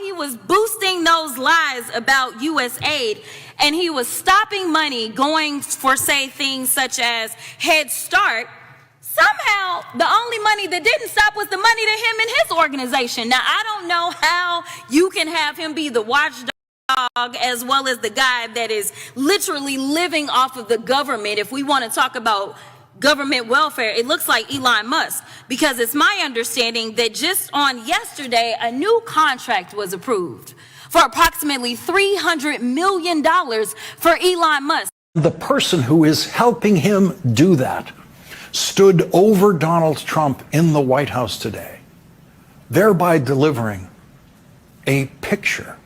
he was boosting those lies about U.S. aid, and he was stopping money going for, say, things such as Head Start, somehow the only money that didn't stop was the money to him and his organization. Now, I don't know how you can have him be the watchdog as well as the guy that is literally living off of the government. If we want to talk about government welfare, it looks like Elon Musk, because it's my understanding that just on yesterday, a new contract was approved for approximately $300 million for Elon Musk. The person who is helping him do that stood over Donald Trump in the White House today, thereby delivering a picture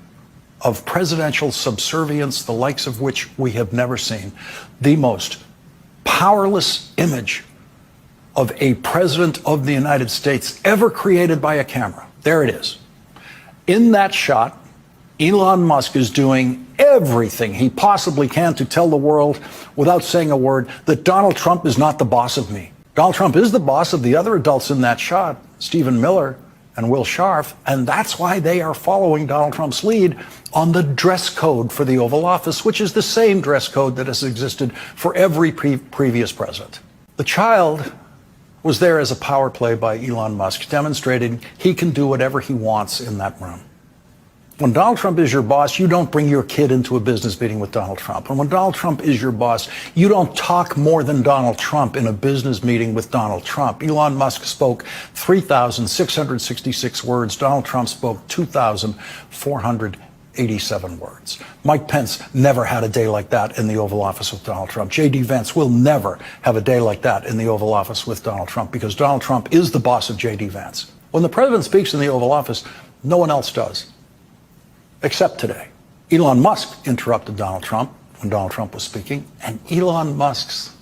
of presidential subservience, the likes of which we have never seen. The most powerless image of a president of the United States ever created by a camera. There it is. In that shot, Elon Musk is doing everything he possibly can to tell the world, without saying a word, that Donald Trump is not the boss of me. Donald Trump is the boss of the other adults in that shot, Stephen Miller and Will Scharf, and that's why they are following Donald Trump's lead on the dress code for the Oval Office, which is the same dress code that has existed for every previous president. The child was there as a power play by Elon Musk, demonstrating he can do whatever he wants in that room. When Donald Trump is your boss, you don't bring your kid into a business meeting with Donald Trump. And when Donald Trump is your boss, you don't talk more than Donald Trump in a business meeting with Donald Trump. Elon Musk spoke 3,666 words. Donald Trump spoke 2,487 words. Mike Pence never had a day like that in the Oval Office with Donald Trump. J.D. Vance will never have a day like that in the Oval Office with Donald Trump, because Donald Trump is the boss of J.D. Vance. When the president speaks in the Oval Office, no one else does. Except today. Elon Musk interrupted Donald Trump when Donald Trump was speaking, and Elon Musk's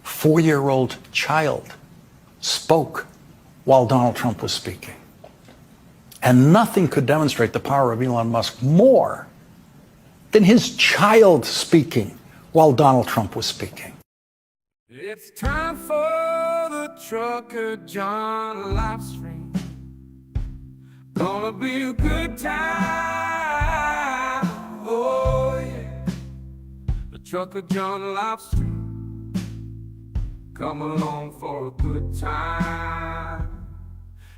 4-year-old child spoke while Donald Trump was speaking. And nothing could demonstrate the power of Elon Musk more than his child speaking while Donald Trump was speaking. It's time for the trucker John live stream. Gonna be a good time, oh yeah. The Trucker John live stream. Come along for a good time.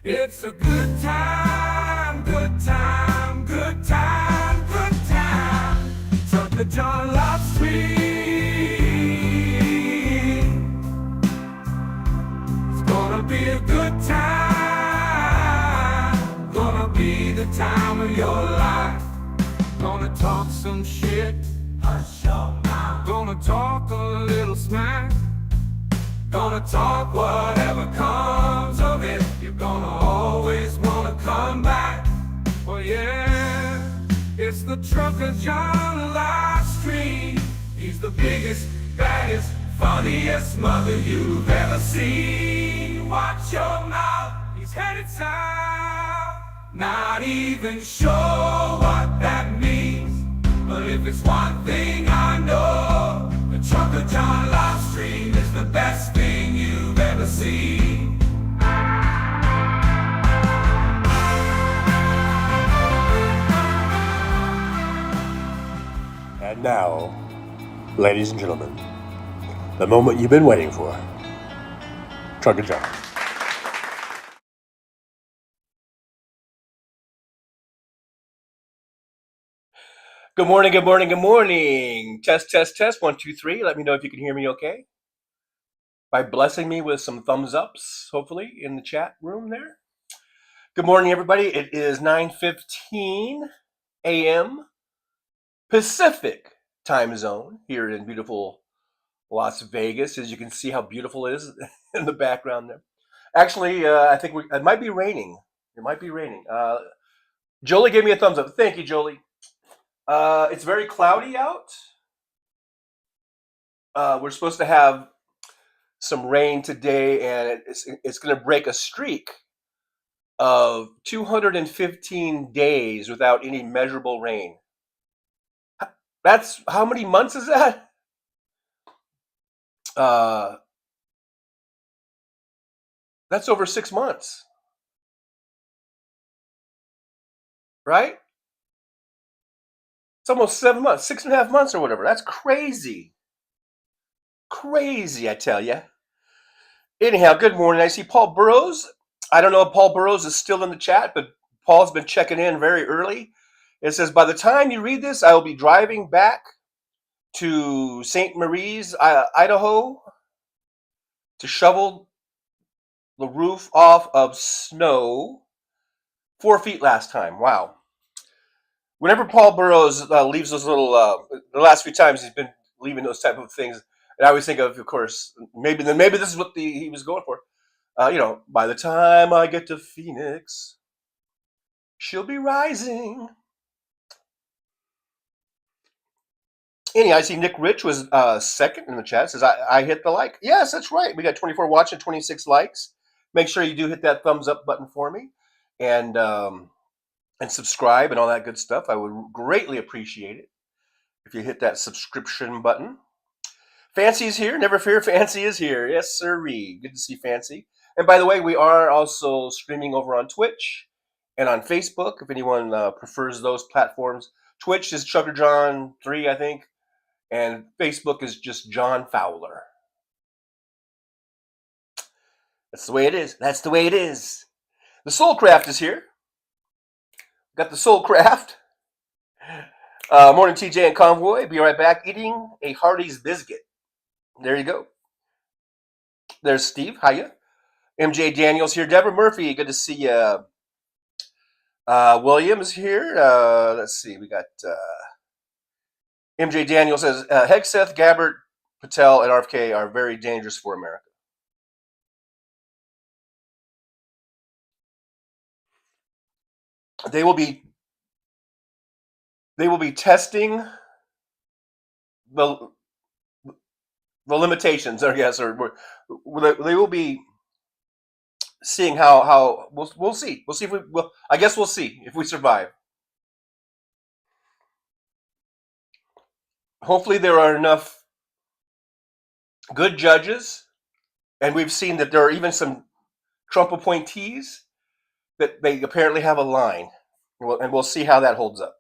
It's a good time, good time, good time, good time. Trucker John live stream. It's gonna be a good time. The time of your life. Gonna talk some shit, hush your mouth. Gonna talk a little smack. Gonna talk whatever comes of it. You're gonna always wanna come back. Oh yeah, it's the Trucker John live stream. He's the biggest, baddest, funniest mother you've ever seen. Watch your mouth, he's headed south. Not even sure what that means, but if it's one thing I know, the Trucker John live stream is the best thing you've ever seen. And now, ladies and gentlemen, the moment you've been waiting for. Trucker John. Good morning, good morning, good morning. Test, test, test. 1, 2, 3. Let me know if you can hear me okay. By blessing me with some thumbs ups, hopefully, in the chat room there. Good morning, everybody. It is 9:15 a.m. Pacific time zone here in beautiful Las Vegas. As you can see how beautiful it is in the background there. Actually, I think it might be raining. It might be raining. Jolie gave me a thumbs up. Thank you, Jolie. It's very cloudy out. We're supposed to have some rain today, and it's going to break a streak of 215 days without any measurable rain. That's how many months is that? That's over 6 months. right? It's almost 7 months, 6.5 months or whatever. That's crazy. Crazy, I tell you. Anyhow, good morning. I see Paul Burrows. I don't know if Paul Burrows is still in the chat, but Paul's been checking in very early. It says, by the time you read this, I will be driving back to St. Marie's, Idaho, to shovel the roof off of snow 4 feet last time. Wow. Whenever Paul Burrows leaves those little, the last few times he's been leaving those type of things, and I always think of course, maybe this is what he was going for. By the time I get to Phoenix, she'll be rising. Anyhow, I see Nick Rich was second in the chat. Says I hit the like. Yes, that's right. We got 24 watching, 26 likes. Make sure you do hit that thumbs up button for me, and subscribe and all that good stuff. I would greatly appreciate it if you hit that subscription button. Fancy's here. Never fear, Fancy is here. Yes, sirree. Good to see Fancy. And by the way, we are also streaming over on Twitch and on Facebook, if anyone prefers those platforms. Twitch is Chucker John 3, I think, and Facebook is just John Fowler. That's the way it is. That's the way it is. The Soulcraft is here. Got the Soulcraft. Morning, TJ and Convoy. Be right back eating a Hardee's biscuit. There you go. There's Steve. Hiya. MJ Daniels here. Deborah Murphy. Good to see you. Williams here. Let's see. We got MJ Daniels says Hegseth, Gabbard, Patel, and RFK are very dangerous for America. They will be testing the limitations, I guess, or they will be seeing how we'll see. We'll see if we will. I guess we'll see if we survive. Hopefully, there are enough good judges, and we've seen that there are even some Trump appointees that they apparently have a line, and we'll see how that holds up.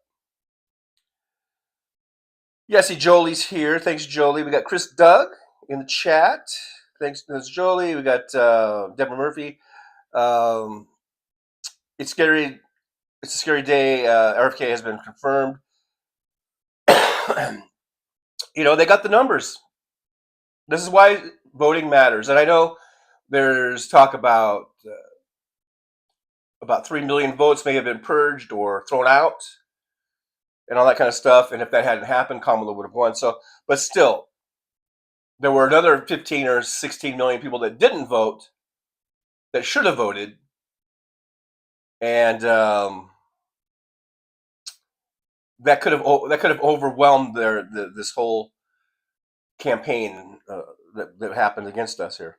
Yeah, see Jolie's here. Thanks, Jolie. We got Chris Doug in the chat. Thanks, Jolie. We got Deborah Murphy. It's scary. It's a scary day. RFK has been confirmed. They got the numbers. This is why voting matters. And I know there's talk about 3 million votes may have been purged or thrown out and all that kind of stuff. And if that hadn't happened, Kamala would have won. So, but still, there were another 15 or 16 million people that didn't vote that should have voted. And that could have overwhelmed this whole campaign that happened against us here.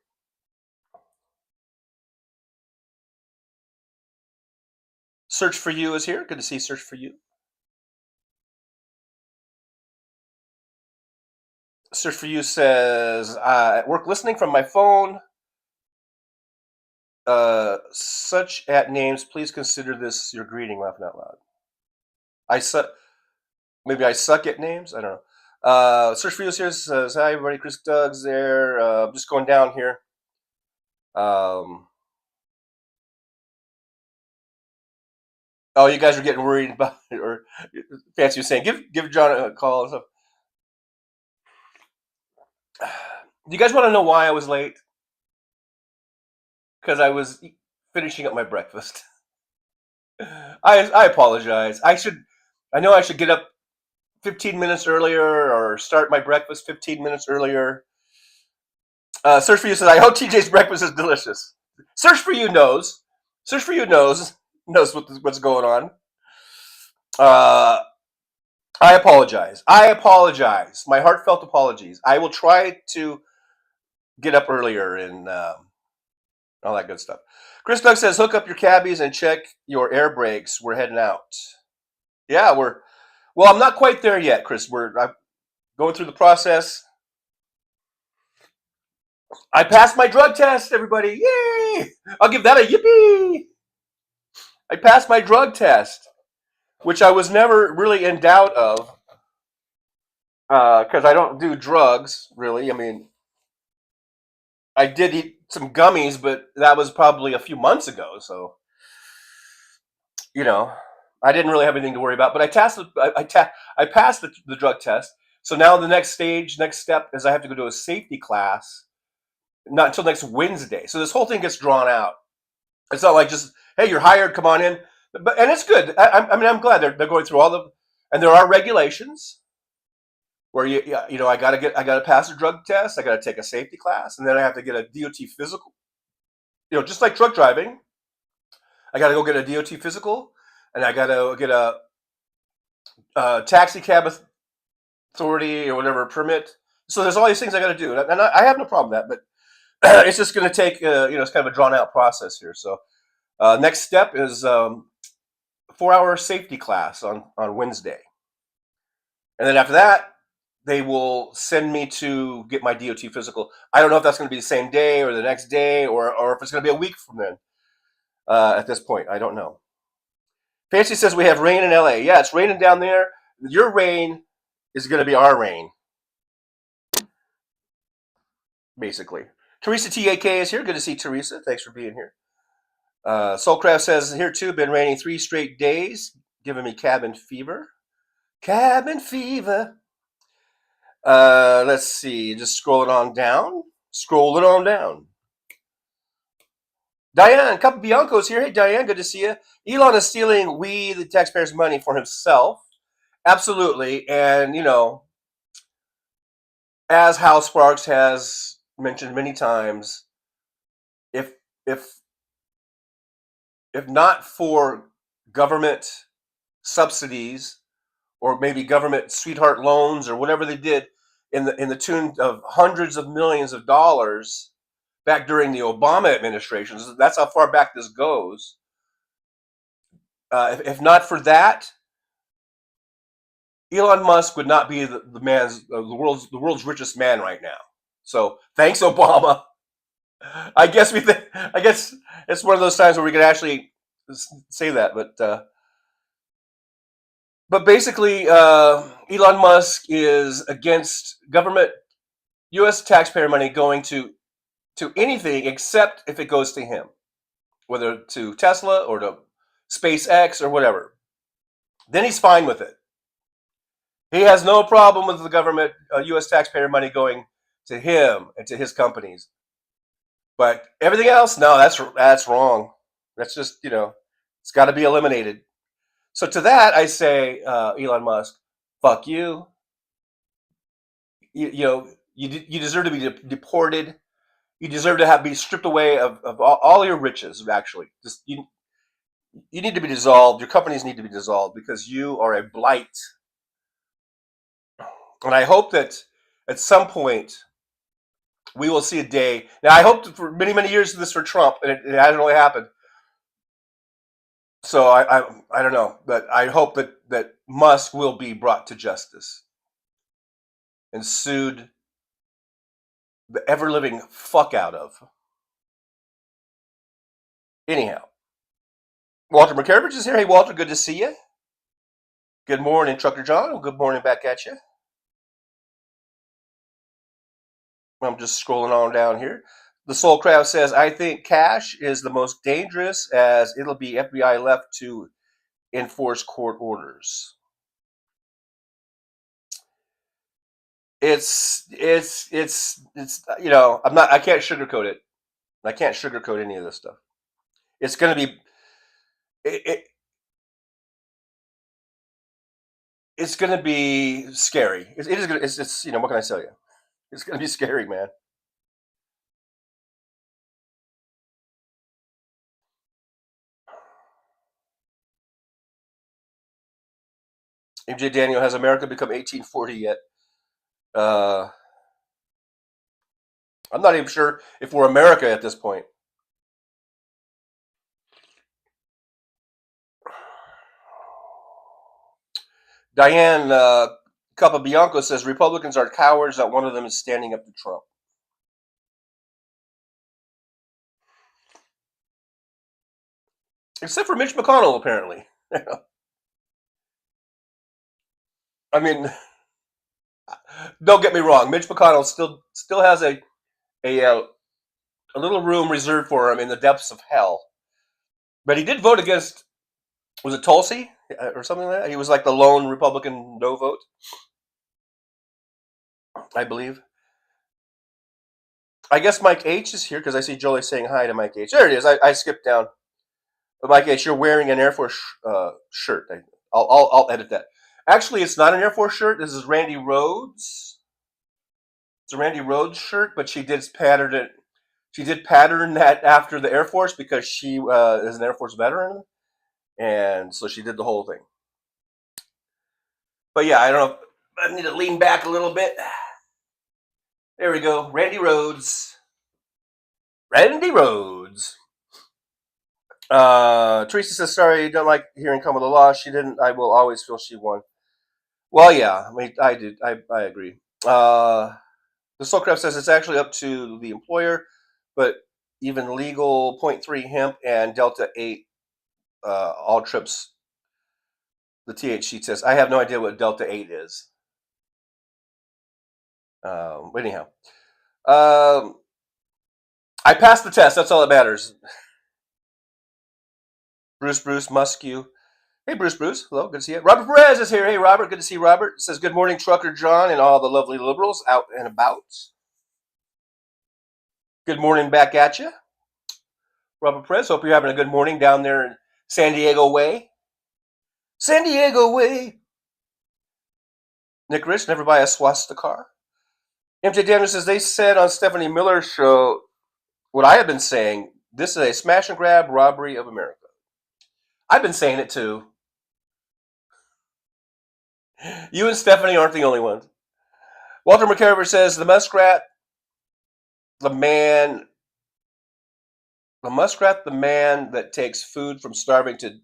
Search for You is here. Good to see Search for You. Search for You says, at work listening from my phone, such at names, please consider this your greeting, laughing out loud. Maybe I suck at names. I don't know. Search for You here says, hi everybody, Chris Doug's there. Just going down here. Oh, you guys are getting worried about it, or Fancy was saying, give John a call. So, do you guys want to know why I was late? Because I was finishing up my breakfast. I apologize. I know I should get up 15 minutes earlier or start my breakfast 15 minutes earlier. Search for You says, I hope TJ's breakfast is delicious. Search for You knows. Search for You knows what's going on. I apologize. My heartfelt apologies. I will try to get up earlier and all that good stuff. Chris Doug says, hook up your cabbies and check your air brakes. We're heading out. Yeah, I'm not quite there yet, Chris. I'm going through the process. I passed my drug test, everybody. Yay! I'll give that a yippee. I passed my drug test. which I was never really in doubt of, because I don't do drugs really. I mean, I did eat some gummies, but that was probably a few months ago. So you know, I didn't really have anything to worry about. But I passed the drug test. So now the next step is I have to go to a safety class, not until next Wednesday. So this whole thing gets drawn out. It's not like just, hey, you're hired, come on in. But and it's good. I mean, I'm glad they're going through all the, and there are regulations where I gotta pass a drug test, I gotta take a safety class, and then I have to get a DOT physical. Just like truck driving, I gotta go get a DOT physical, and I gotta get a taxi cab authority or whatever permit. So there's all these things I gotta do, and I have no problem with that. But it's just gonna take it's kind of a drawn out process here. So next step is 4-hour safety class on Wednesday, and then after that they will send me to get my DOT physical. I don't know if that's going to be the same day or the next day, or if it's going to be a week from then. At this point, I don't know. Fancy says we have rain in LA. Yeah, it's raining down there. Your rain is going to be our rain, basically. Teresa TAK is here. Good to see Teresa. Thanks for being here. Soulcraft says here too. Been raining 3 straight days, giving me cabin fever. Cabin fever. Let's see. Just scrolling on down. Diane Capobianco's here. Hey, Diane, good to see you. Elon is stealing the taxpayers' money for himself. Absolutely. And, as Hal Sparks has mentioned many times, if not for government subsidies or maybe government sweetheart loans or whatever they did in the tune of hundreds of millions of dollars back during the Obama administration, that's how far back this goes. If not for that, Elon Musk would not be the world's richest man right now. So thanks, Obama. I guess it's one of those times where we could actually say that, but basically, Elon Musk is against government, U.S. taxpayer money going to anything except if it goes to him, whether to Tesla or to SpaceX or whatever. Then he's fine with it. He has no problem with the government, U.S. taxpayer money going to him and to his companies. But everything else, no, that's wrong. That's just, it's got to be eliminated. So to that, I say, Elon Musk, fuck you. You deserve to be deported. You deserve to be stripped away of all your riches. Actually, just you need to be dissolved. Your companies need to be dissolved because you are a blight. And I hope that at some point we will see a day. Now, I hoped for many, many years this for Trump, and it hasn't really happened. So I don't know, but I hope that Musk will be brought to justice and sued the ever-living fuck out of. Anyhow, Walter McCarriage is here. Hey, Walter, good to see you. Good morning, Trucker John. Good morning back at you. I'm just scrolling on down here. The Soul Craft says, I think cash is the most dangerous as it'll be FBI left to enforce court orders. It's I can't sugarcoat it. I can't sugarcoat any of this stuff. It's going to be it's going to be scary. It is going to, it's what can I tell you? It's going to be scary, man. MJ Daniel, has America become 1840 yet? I'm not even sure if we're America at this point. Diane Capobianco says Republicans are cowards. Not one of them is standing up to Trump. Except for Mitch McConnell, apparently. I mean, don't get me wrong. Mitch McConnell still has a little room reserved for him in the depths of hell. But he did vote against, was it Tulsi or something like that? He was like the lone Republican no vote, I believe. I guess Mike H is here because I see Jolie saying hi to Mike H. There it is. I skipped down. But Mike H, you're wearing an Air Force shirt. I'll edit that. Actually, it's not an Air Force shirt. This is Randy Rhodes. It's a Randy Rhodes shirt, but she did pattern it. She did pattern that after the Air Force because she is an Air Force veteran, and so she did the whole thing. But yeah, I don't know. I need to lean back a little bit. There we go. Randy Rhodes. Randy Rhodes. Teresa says, sorry, don't like hearing Kamala lost. She didn't. I will always feel she won. Well, yeah. I mean, I did. I agree. The Soulcraft says it's actually up to the employer, but even legal 0.3 hemp and Delta 8 all trips. The THC test. I have no idea what Delta 8 is. Anyhow. I passed the test. That's all that matters. Bruce, Muskew. Hey, Bruce. Hello, good to see you. Robert Perez is here. Hey, Robert, good to see Robert. Says, good morning, Trucker John and all the lovely liberals out and about. Good morning back at you. Robert Perez, hope you're having a good morning down there in San Diego way. San Diego way. Nick Rich, never buy a swastika. MJ Daniels says, they said on Stephanie Miller's show what I have been saying. This is a smash and grab robbery of America. I've been saying it too. You and Stephanie aren't the only ones. Walter McCarver says, the muskrat, the man that takes food from starving to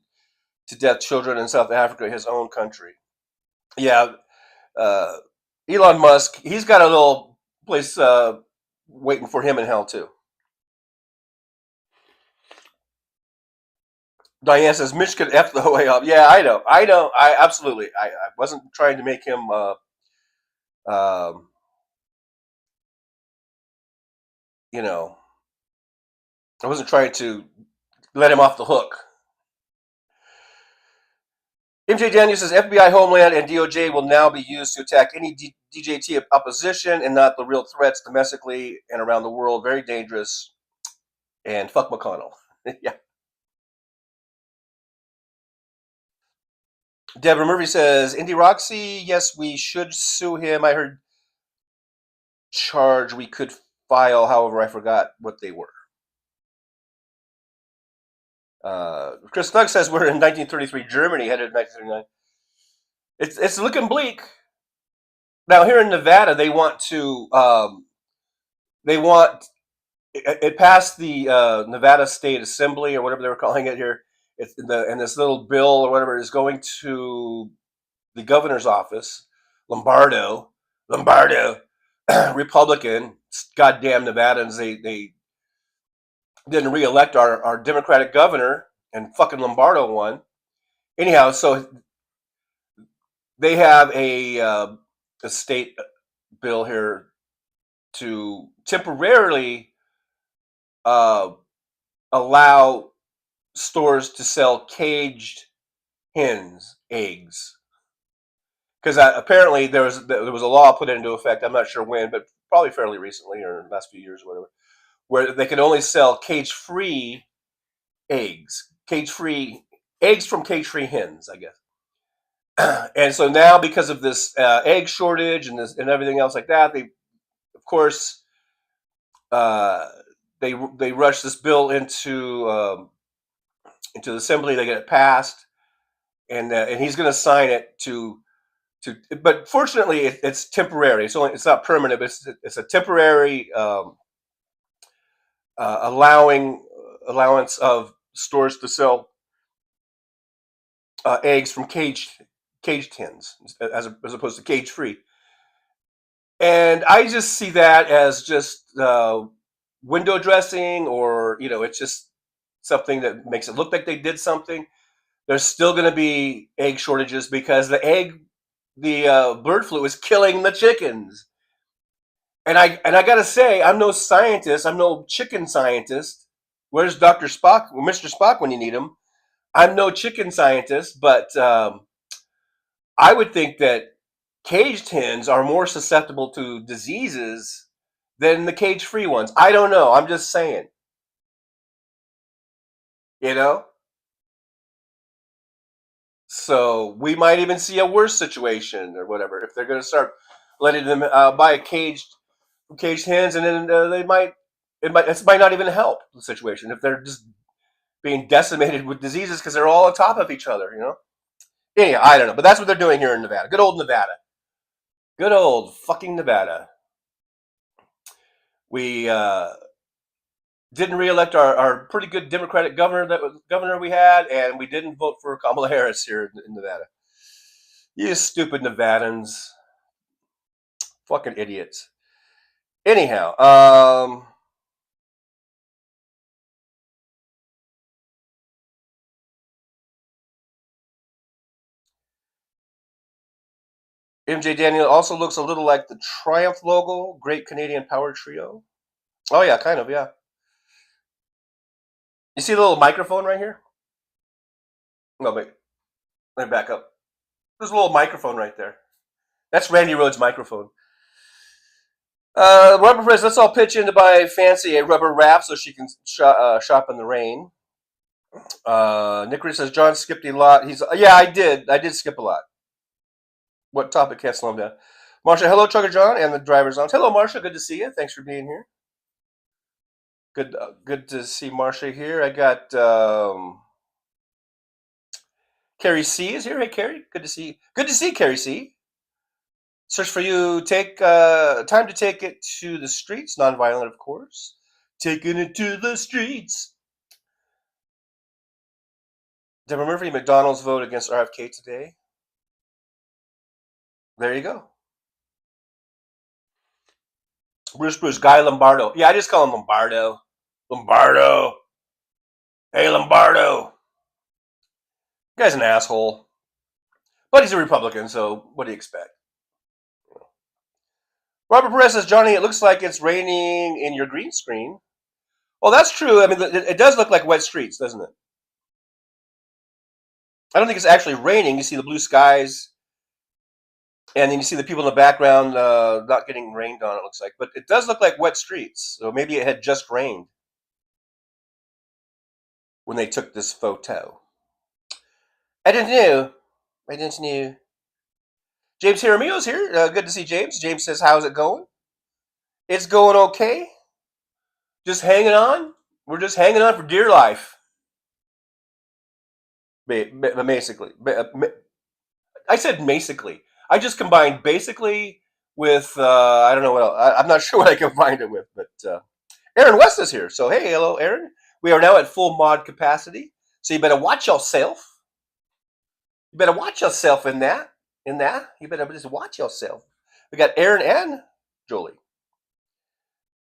death children in South Africa, his own country. Yeah, Elon Musk, he's got a little place waiting for him in hell too. Diane says, Mitch could F the way up. Yeah, I know. I absolutely. I wasn't trying to make him you know, I wasn't trying to let him off the hook. MJ Daniels says, FBI, Homeland, and DOJ will now be used to attack any DJT opposition and not the real threats domestically and around the world. Very dangerous. And fuck McConnell. Yeah. Deborah Murphy says, Indy Roxy, yes, we should sue him. I heard charge we could file, however, I forgot what they were. Chris Snug says we're in 1933 Germany, headed to 1939. It's looking bleak. Now here in Nevada, they want it passed the Nevada State Assembly or whatever they were calling it here. And this little bill or whatever is going to the governor's office, Lombardo, Republican, goddamn Nevadans. They didn't reelect our Democratic governor, and fucking Lombardo won. Anyhow, so they have a state bill here to temporarily allow stores to sell caged hens eggs, because apparently there was a law put into effect. I'm not sure when, but probably fairly recently or last few years or whatever, where they could only sell cage-free eggs, eggs from cage-free hens, I guess. And so now, because of this egg shortage and everything else like that, they, of course, they rush this bill into the assembly. They get it passed, and he's going to sign it to. But fortunately, it's temporary. It's not permanent. But it's a temporary allowance of stores to sell eggs from caged hens as opposed to cage free. And I just see that as just window dressing, or it's just something that makes it look like they did something. There's still going to be egg shortages because the egg the bird flu is killing the chickens. And I gotta say, I'm no scientist. I'm no chicken scientist. Where's Dr. Spock, Mr. Spock, when you need him? I'm no chicken scientist, but I would think that caged hens are more susceptible to diseases than the cage-free ones. I don't know. I'm just saying. You know? So we might even see a worse situation or whatever if they're going to start letting them buy caged hens, and then it might not even help the situation if they're just being decimated with diseases because they're all on top of each other. Anyhow, I don't know, but that's what they're doing here in Nevada. Good old Nevada. Good old fucking Nevada. We didn't reelect our pretty good Democratic governor we had, and we didn't vote for Kamala Harris here in Nevada. You stupid Nevadans, fucking idiots. Anyhow, MJ Daniel also looks a little like the Triumph logo, Great Canadian Power Trio. Oh yeah, kind of, yeah. You see the little microphone right here? No, wait. Let me back up. There's a little microphone right there. That's Randy Rhodes' microphone. Rubber Press, let's all pitch in to buy Fancy a rubber wrap so she can shop in the rain. Nick says John skipped a lot. Yeah, I did skip a lot. What topic can't slow him down? Marsha, hello, Trucker John and the driver's lounge. Hello, Marsha. Good to see you. Thanks for being here. Good to see Marsha here. I got Carrie C is here. Hey, Carrie. Good to see you. Good to see Carrie C. Search for you. Take time to take it to the streets. Nonviolent, of course. Taking it to the streets. Deborah Murphy, McDonald's vote against RFK today. There you go. Bruce, Guy Lombardo. Yeah, I just call him Lombardo. Lombardo. Hey, Lombardo. Guy's an asshole. But he's a Republican, so what do you expect? Robert Perez says, Johnny, it looks like it's raining in your green screen. Well, that's true. I mean, it does look like wet streets, doesn't it? I don't think it's actually raining. You see the blue skies, and then you see the people in the background not getting rained on, it looks like. But it does look like wet streets, so maybe it had just rained when they took this photo. I didn't know. James Jaramillo's here. Good to see James. James says, how's it going? It's going okay. Just hanging on. We're just hanging on for dear life. Basically. I said basically. I just combined basically with, I don't know what else. I'm not sure what I combined it with, but Aaron West is here. So, hey, hello, Aaron. We are now at full mod capacity. So you better watch yourself. You better watch yourself in that. You better just watch yourself. We got Aaron and Jolie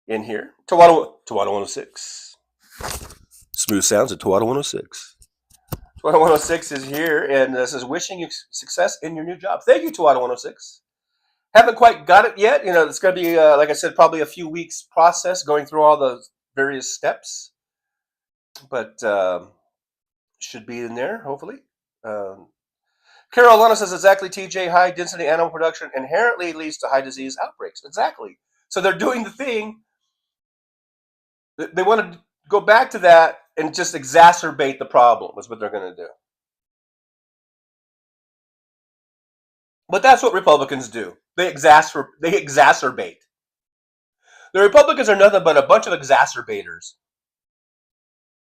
in here. Tawana 106. Smooth sounds at Tawana 106. Tawana 106 is here and says, wishing you success in your new job. Thank you, Tawana 106. Haven't quite got it yet. It's going to be, like I said, probably a few weeks process going through all the various steps. But should be in there, hopefully. Carolina says, exactly, TJ, high density animal production inherently leads to high disease outbreaks. Exactly. So they're doing the thing. They want to go back to that and just exacerbate the problem is what they're going to do. But that's what Republicans do. They exacerbate. The Republicans are nothing but a bunch of exacerbators.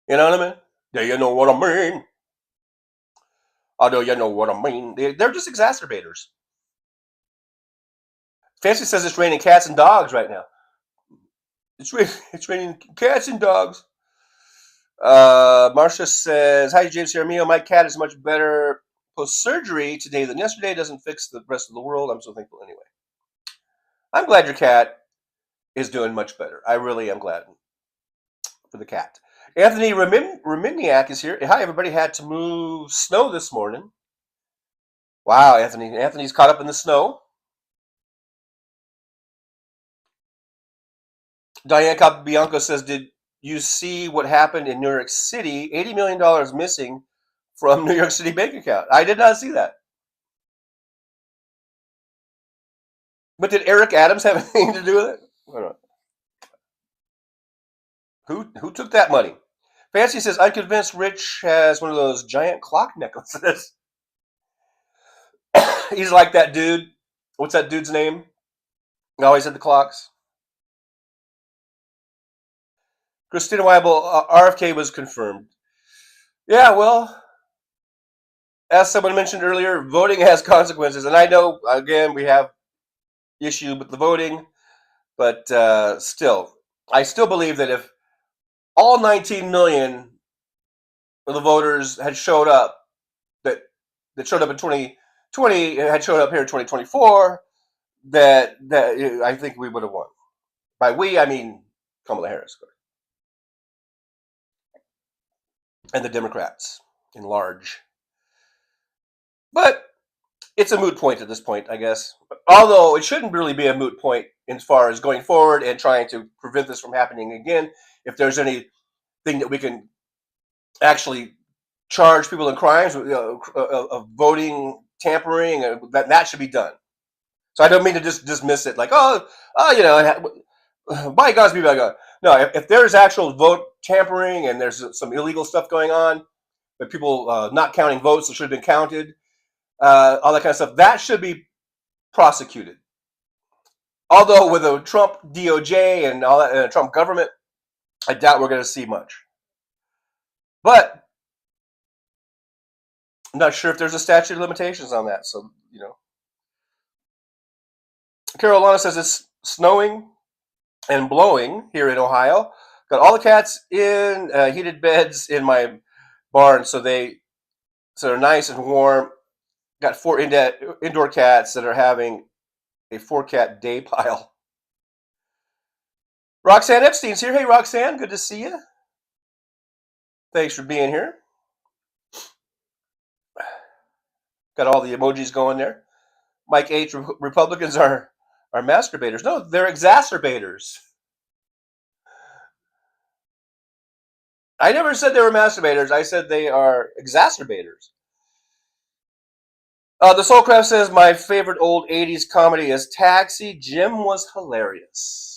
You know what I mean? Do you know what I mean? Oh, do you know what I mean? They're just exacerbators. Fancy says it's raining cats and dogs right now. It's raining cats and dogs. Marcia says, hi, James Jaramillo. My cat is much better post-surgery today than yesterday. Doesn't fix the rest of the world. I'm so thankful anyway. I'm glad your cat is doing much better. I really am glad for the cat. Anthony Reminiak is here. Hi, everybody. Had to move snow this morning. Wow, Anthony. Anthony's caught up in the snow. Diane Capabianco says, "Did you see what happened in New York City? $80 million missing from New York City bank account." I did not see that. But did Eric Adams have anything to do with it? I don't know. Who took that money? Fancy says, "I'm convinced Rich has one of those giant clock necklaces." He's like that dude. What's that dude's name? He always had the clocks. Christina Weibel, RFK was confirmed. Yeah, well, as someone mentioned earlier, voting has consequences. And I know, again, we have issue with the voting, but still, I still believe that if all 19 million of the voters had showed up, that showed up in 2020, had showed up here in 2024, that I think we would have won. By we, I mean Kamala Harris and the Democrats in large. But it's a moot point at this point, I guess. Although it shouldn't really be a moot point as far as going forward and trying to prevent this from happening again. If there's anything that we can actually charge people in crimes of voting tampering, that should be done. So I don't mean to just dismiss it like, bygones be bygones. No, if there's actual vote tampering and there's some illegal stuff going on, but people not counting votes that should have been counted, all that kind of stuff, that should be prosecuted. Although with a Trump DOJ and all that, and a Trump government, I doubt we're going to see much. But I'm not sure if there's a statute of limitations on that. So, Carolina says it's snowing and blowing here in Ohio. Got all the cats in heated beds in my barn, so they're nice and warm. Got 4 indoor cats that are having a 4-cat day pile. Roxanne Epstein's here. Hey, Roxanne, good to see you. Thanks for being here. Got all the emojis going there. Mike H. Republicans are masturbators. No, they're exacerbators. I never said they were masturbators. I said they are exacerbators. The Soulcraft says, my favorite old 80s comedy is Taxi. Jim was hilarious.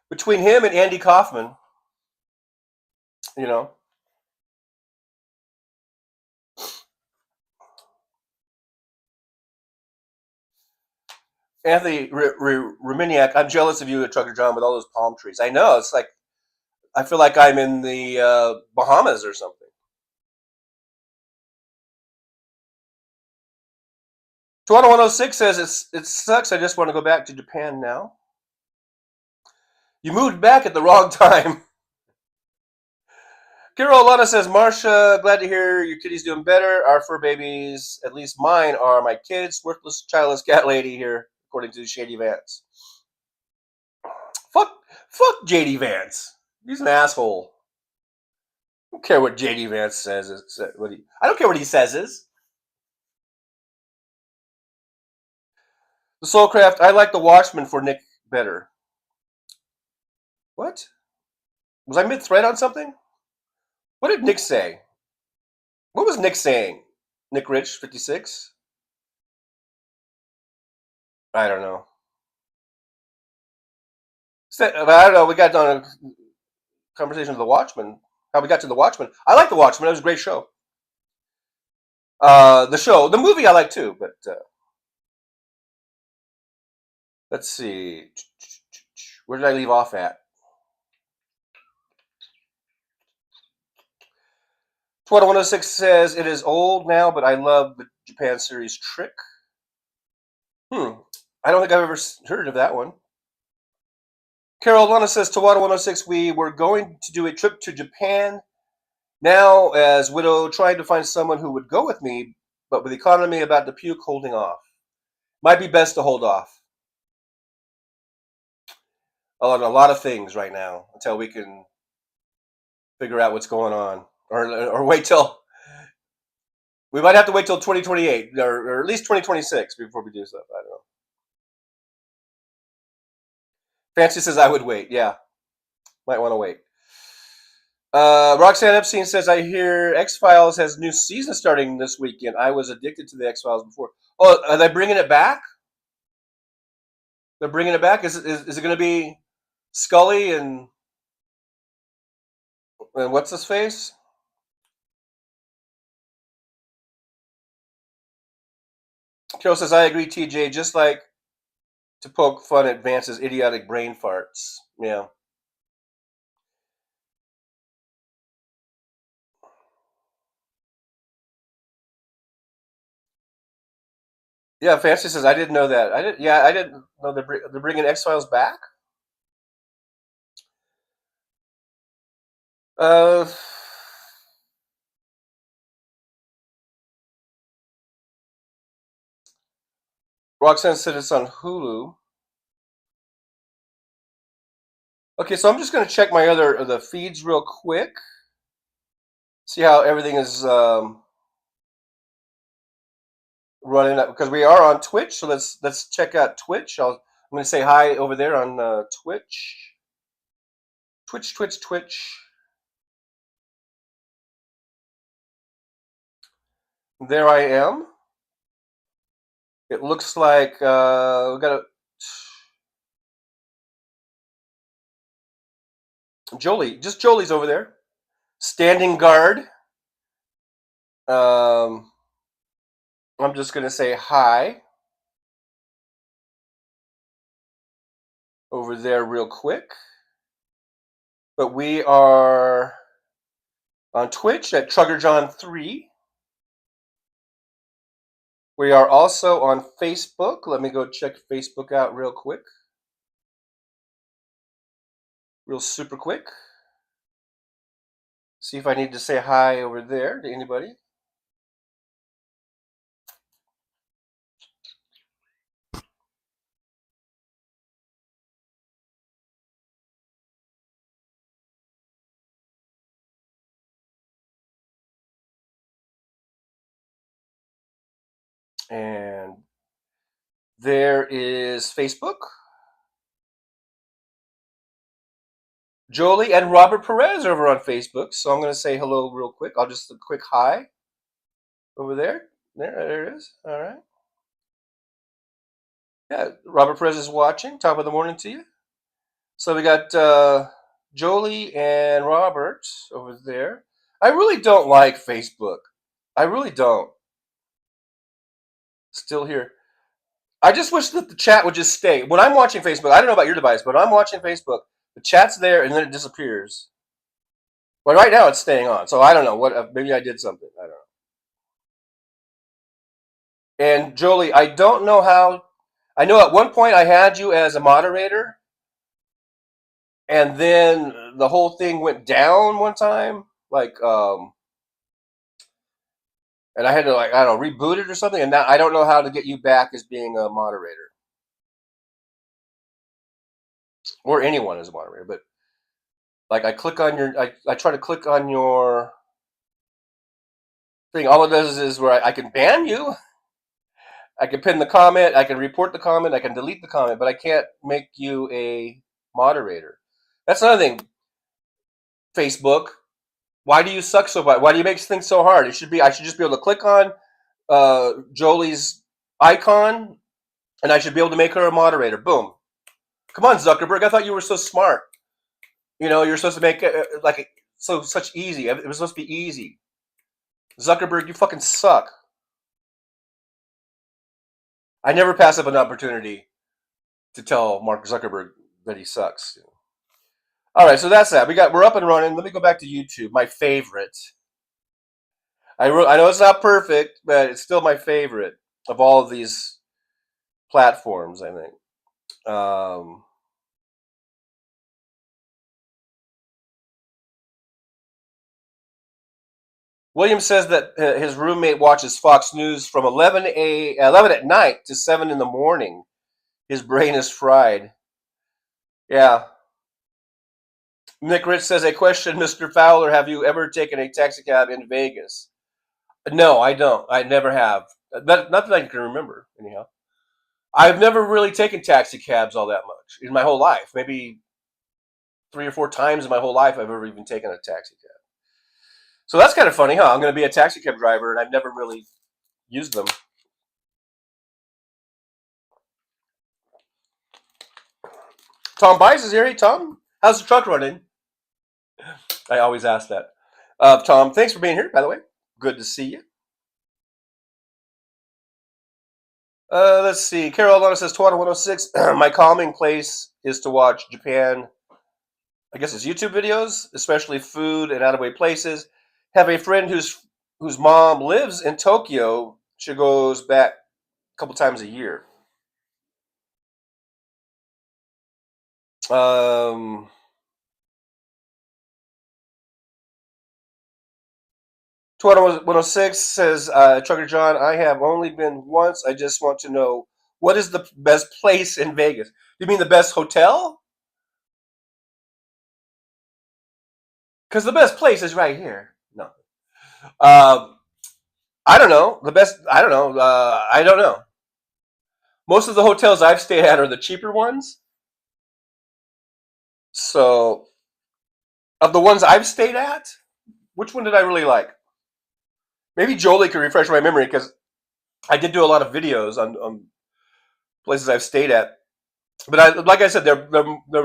Between him and Andy Kaufman, Anthony Reminiak, I'm jealous of you at Trucker John with all those palm trees. I know, it's like, I feel like I'm in the Bahamas or something. Toronto 106 says, it sucks, I just want to go back to Japan now. You moved back at the wrong time. Carol Alana says, Marsha, glad to hear your kitty's doing better. Our fur babies, at least mine, are my kids. Worthless, childless cat lady here, according to Shady Vance. Fuck JD Vance. He's an asshole. I don't care what JD Vance says. I don't care what he says is. The Soulcraft, I like the Watchmen for Nick better. What? Was I mid-thread on something? What did Nick say? What was Nick saying? Nick Rich, 56? I don't know. I don't know. We got on a conversation with the Watchmen. How we got to the Watchmen. I like the Watchmen. It was a great show. The movie I like too, but let's see. Where did I leave off at? 106 says, it is old now, but I love the Japan series Trick. I don't think I've ever heard of that one. Carol Lana says, Tawada 106, we were going to do a trip to Japan. Now, as widow, trying to find someone who would go with me, but with the economy about to puke, holding off. Might be best to hold off on a lot of things right now until we can figure out what's going on, or wait till we might have to wait till 2028 or at least 2026 before we do stuff. I don't know. Fancy says I would wait. Yeah, might want to wait. Roxanne Epstein says, I hear X-Files has new season starting this weekend. I was addicted to the X-Files before. Oh, are they bringing it back? They're bringing it back? Is it going to be Scully and what's his face? Carol says, I agree, TJ, just like to poke fun at Vance's idiotic brain farts. Yeah. Yeah, Fancy says, I didn't know that. I didn't know they're bringing X-Files back. Roxanne said it's on Hulu. Okay, so I'm just going to check my the feeds real quick. See how everything is running up, because we are on Twitch. So let's check out Twitch. I'm going to say hi over there on Twitch. Twitch. There I am. It looks like we got Jolie. Just Jolie's over there, standing guard. I'm just going to say hi over there real quick. But we are on Twitch at TruggerJohn3. We are also on Facebook. Let me go check Facebook out real quick. Real super quick. See if I need to say hi over there to anybody. And there is Facebook. Jolie and Robert Perez over on Facebook. So I'm going to say hello real quick. I'll just a quick hi over there. There it is. All right. Yeah, Robert Perez is watching. Top of the morning to you. So we got Jolie and Robert over there. I really don't like Facebook. I really don't. Still here. I just wish that the chat would just stay. When I'm watching Facebook, I don't know about your device, but I'm watching Facebook. The chat's there and then it disappears. Well, right now it's staying on, so I don't know what. Maybe I did something. I don't know. And Jolie, I don't know how. I know at one point I had you as a moderator, and then the whole thing went down one time, and I had to I don't know, reboot it or something. And now I don't know how to get you back as being a moderator, or anyone as a moderator. But I click on your, I try to click on your thing. All it does is where I can ban you. I can pin the comment, I can report the comment, I can delete the comment, but I can't make you a moderator. That's another thing. Facebook, why do you suck so bad? Why do you make things so hard? I should just be able to click on Jolie's icon, and I should be able to make her a moderator. Boom. Come on, Zuckerberg. I thought you were so smart. You know, you're supposed to make it such easy. It was supposed to be easy. Zuckerberg, you fucking suck. I never pass up an opportunity to tell Mark Zuckerberg that he sucks. All right, so that's that. We're up and running. Let me go back to YouTube, my favorite. I know it's not perfect, but it's still my favorite of all of these platforms, I think. William says that his roommate watches Fox News from 11 at night to 7 in the morning. His brain is fried. Yeah. Nick Rich says, a question, Mr. Fowler, have you ever taken a taxi cab in Vegas? No, I don't. I never have. Not that I can remember, anyhow. I've never really taken taxi cabs all that much in my whole life. Maybe 3 or 4 times in my whole life I've ever even taken a taxi cab. So that's kind of funny, huh? I'm going to be a taxi cab driver, and I've never really used them. Tom Bice is here. Hey, Tom. How's the truck running? I always ask that. Tom, thanks for being here, by the way. Good to see you. Let's see. Carol Alana says, Tawana 106. My calming place is to watch Japan, I guess it's YouTube videos, especially food and out of way places. Have a friend whose mom lives in Tokyo. She goes back a couple times a year. Um, 106 says, Trucker John, I have only been once. I just want to know, what is the best place in Vegas? You mean the best hotel? Because the best place is right here. No. I don't know. The best, I don't know. I don't know. Most of the hotels I've stayed at are the cheaper ones. So, of the ones I've stayed at, which one did I really like? Maybe Jolie could refresh my memory, because I did do a lot of videos on places I've stayed at. But like I said, they're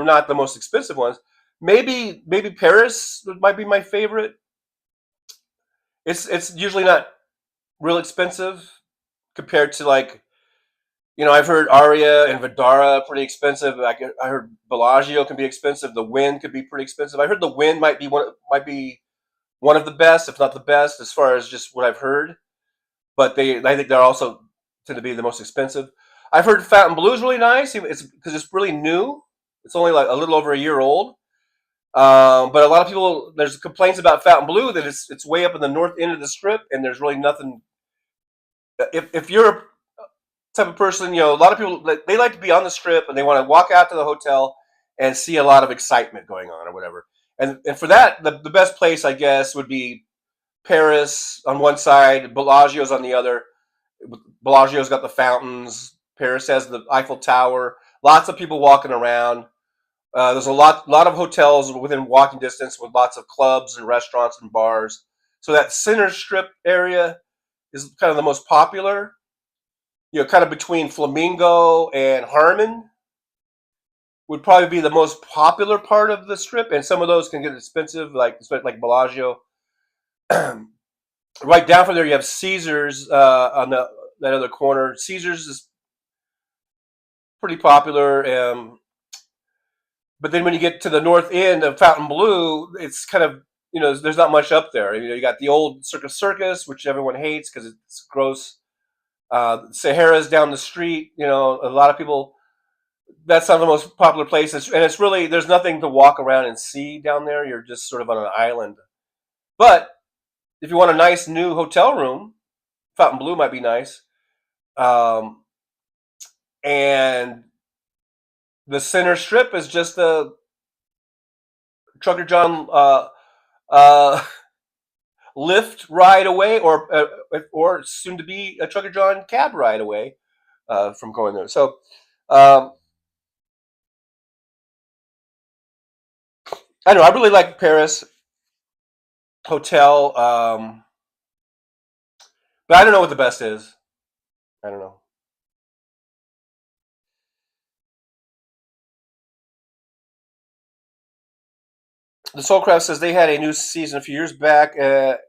not the most expensive ones. Maybe Paris might be my favorite. It's usually not real expensive compared to, like, I've heard Aria and Vidara pretty expensive. I heard Bellagio can be expensive. The Wynn could be pretty expensive. I heard the Wynn might be one of the best, if not the best, as far as just what I've heard. But I think they're also tend to be the most expensive. I've heard Fontainebleau is really nice. It's because it's really new. It's only like a little over a year old. But a lot of people, there's complaints about Fontainebleau that it's way up in the north end of the strip, and there's really nothing. If you're a type of person, a lot of people, they like to be on the strip and they want to walk out to the hotel and see a lot of excitement going on or whatever. And for that, the best place, I guess, would be Paris on one side, Bellagio's on the other. Bellagio's got the fountains. Paris has the Eiffel Tower. Lots of people walking around. There's a lot of hotels within walking distance with lots of clubs and restaurants and bars. So that center strip area is kind of the most popular. Kind of between Flamingo and Harmon would probably be the most popular part of the strip, and some of those can get expensive, like Bellagio. Right down from there, you have Caesars on that other corner. Caesars is pretty popular, but then when you get to the north end of Fontainebleau, it's kind of there's not much up there. You got the old Circus, which everyone hates because it's gross. Sahara's down the street. A lot of people. That's not the most popular place, and it's really there's nothing to walk around and see down there. You're just sort of on an island. But if you want a nice new hotel room, Fontainebleau might be nice. And the center strip is just a Trucker John lift ride away, or soon to be a Trucker John cab ride away from going there. So I don't know. I really like Paris hotel, but I don't know what the best is. I don't know. The Soulcraft says they had a new season a few years back that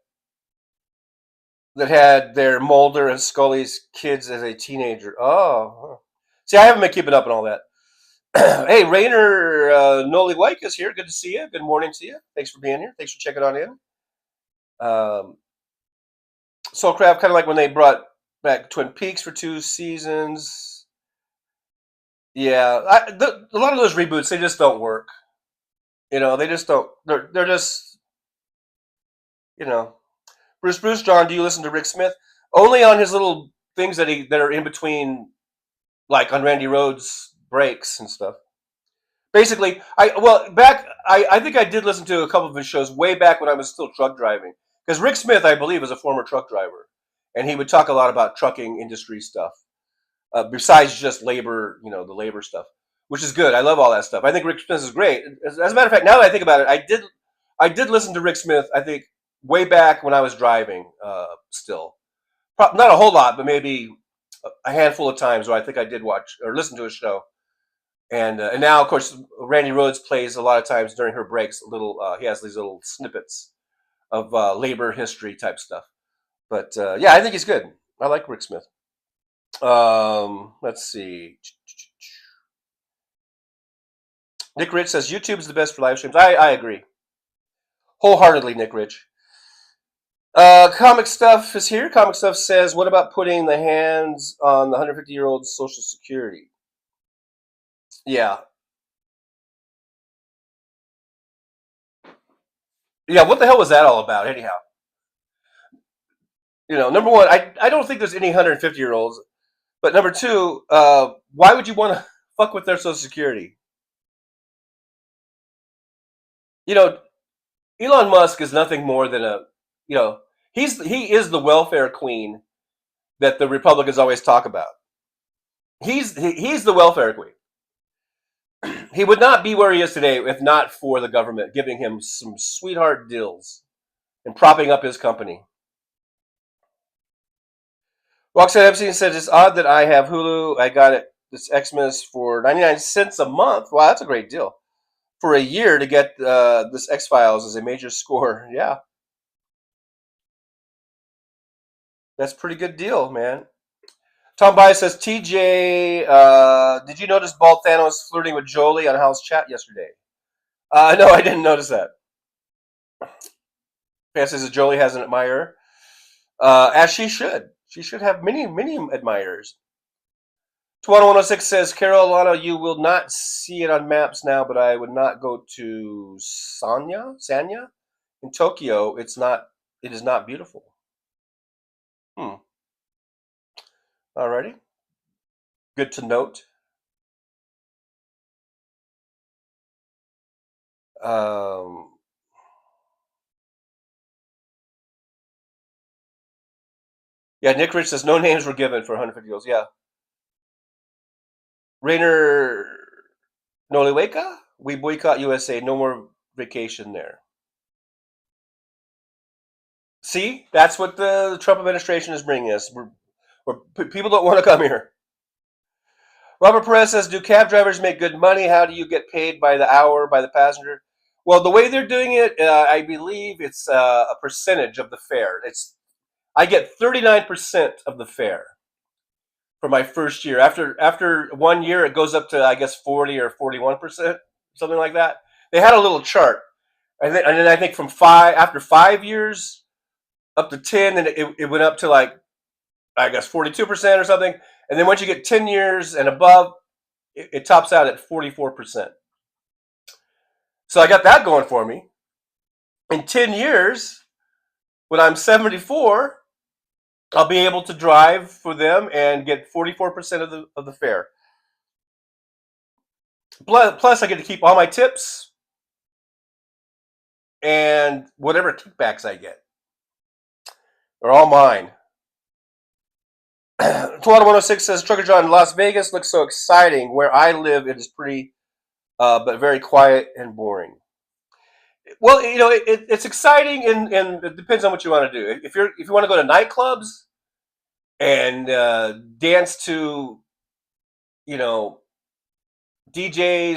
had their Mulder and Scully's kids as a teenager. Oh, see, I haven't been keeping up on all that. Hey, Rainer Noli White is here. Good to see you. Good morning to you. Thanks for being here. Thanks for checking on in. Soulcraft, kind of like when they brought back Twin Peaks for 2 seasons. Yeah, a lot of those reboots, they just don't work. They just don't. They're just, Bruce John, do you listen to Rick Smith? Only on his little things that are in between, like on Randy Rhodes breaks and stuff. Basically, I think I did listen to a couple of his shows way back when I was still truck driving. Because Rick Smith, I believe, is a former truck driver, and he would talk a lot about trucking industry stuff, besides just labor, the labor stuff, which is good. I love all that stuff. I think Rick Smith is great. As a matter of fact, now that I think about it, I did listen to Rick Smith. I think way back when I was driving, still, not a whole lot, but maybe a handful of times where I think I did watch or listen to his show. And now, of course, Randy Rhoads plays a lot of times during her breaks. He has these little snippets of labor history type stuff. But yeah, I think he's good. I like Rick Smith. Let's see. Nick Rich says YouTube is the best for live streams. I agree wholeheartedly, Nick Rich. Comic Stuff is here. Comic Stuff says, what about putting the hands on the 150-year-old Social Security? Yeah. Yeah, what the hell was that all about, anyhow? Number one, I don't think there's any 150-year-olds. But number two, why would you want to fuck with their Social Security? Elon Musk is nothing more than he is the welfare queen that the Republicans always talk about. He's the welfare queen. He would not be where he is today if not for the government giving him some sweetheart deals and propping up his company. Roxanne Epstein says, it's odd that I have Hulu. I got it this Xmas for 99 cents a month. Wow, that's a great deal. For a year to get this X-Files as a major score. Yeah. That's a pretty good deal, man. Tom Bias says, TJ, did you notice Bald Thanos flirting with Jolie on House Chat yesterday? No, I didn't notice that. Fan says that Jolie has an admirer. As she should. She should have many, many admirers. 2106 says, Carolina, you will not see it on maps now, but I would not go to Sanya in Tokyo. It is not beautiful. Alrighty. Good to note. Yeah, Nick Rich says no names were given for 150 goals. Yeah. Rainer Noliweka, we boycott USA. No more vacation there. See, that's what the Trump administration is bringing us. People don't want to come here. Robert Perez says, do cab drivers make good money? How do you get paid by the hour, by the passenger? Well, the way they're doing it, I believe it's a percentage of the fare. I get 39% of the fare for my first year. After 1 year, it goes up to, I guess, 40 or 41%, something like that. They had a little chart. And then I think after 5 years, up to 10, and it went up to like, I guess, 42% or something. And then once you get 10 years and above, it tops out at 44%. So I got that going for me. In 10 years, when I'm 74, I'll be able to drive for them and get 44% of the fare. Plus, I get to keep all my tips and whatever kickbacks I get. They're all mine. Toronto 106 says, Trucker John, Las Vegas looks so exciting. Where I live, it is pretty, but very quiet and boring. Well, it's exciting, and it depends on what you want to do. If you want to go to nightclubs and dance to, DJs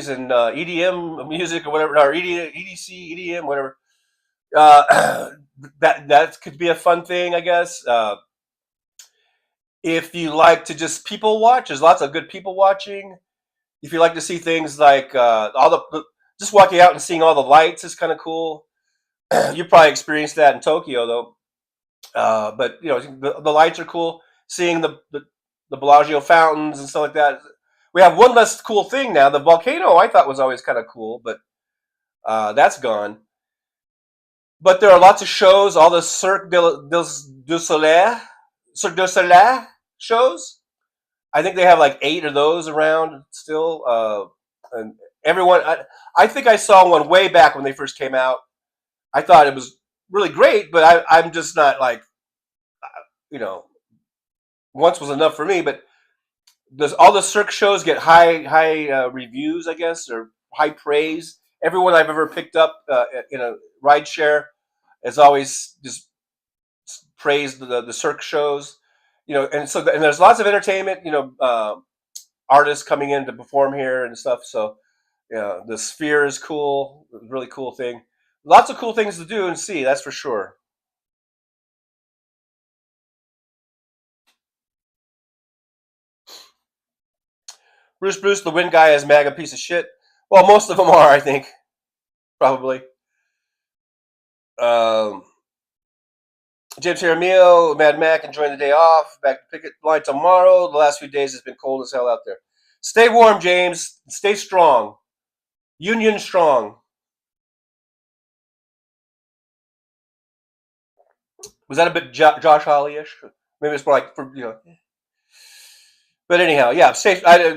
and EDM music or whatever, or EDC, EDM, whatever, that could be a fun thing, I guess. If you like to just people watch, there's lots of good people watching. If you like to see things like just walking out and seeing all the lights is kind of cool. You probably experienced that in Tokyo, though. But the lights are cool. Seeing the Bellagio fountains and stuff like that. We have one less cool thing now. The volcano I thought was always kind of cool, but that's gone. But there are lots of shows. All the Cirque du Soleil shows. I think they have like 8 of those around still. And Everyone, I think I saw one way back when they first came out. I thought it was really great, but I'm just not like, you know, once was enough for me. But does all the Cirque shows get high reviews, I guess, or high praise? Everyone I've ever picked up in a ride share has always just praised the Cirque shows, and so and there's lots of entertainment, artists coming in to perform here and stuff. So, yeah, the Sphere is cool, really cool thing. Lots of cool things to do and see, that's for sure. Bruce, the win guy is MAGA piece of shit. Well, most of them are, I think, probably. Um, James Jaramillo, Mad Mac, enjoying the day off. Back to picket line tomorrow. The last few days has been cold as hell out there. Stay warm, James. Stay strong. Union strong. Was that a bit Josh Hawley-ish? Maybe it's more like But anyhow, yeah.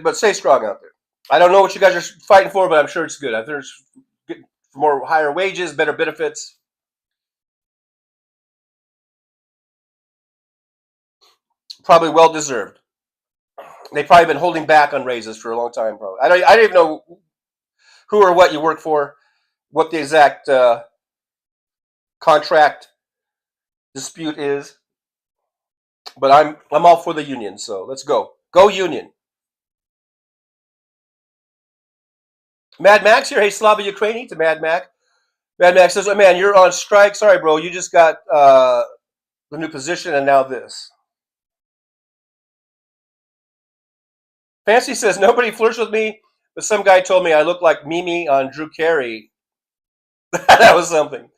But stay strong out there. I don't know what you guys are fighting for, but I'm sure it's good. I think it's for more higher wages, better benefits. Probably well deserved. They've probably been holding back on raises for a long time. Probably. I don't even know who or what you work for, what the exact contract dispute is. But I'm all for the union, so let's go. Go union. Mad Max here. Hey, Slava Ukraini to Mad Mac. Mad Max says, "Oh man, you're on strike. Sorry, bro. You just got the new position, and now this." Fancy says, "Nobody flirts with me, but some guy told me I look like Mimi on Drew Carey." That was something.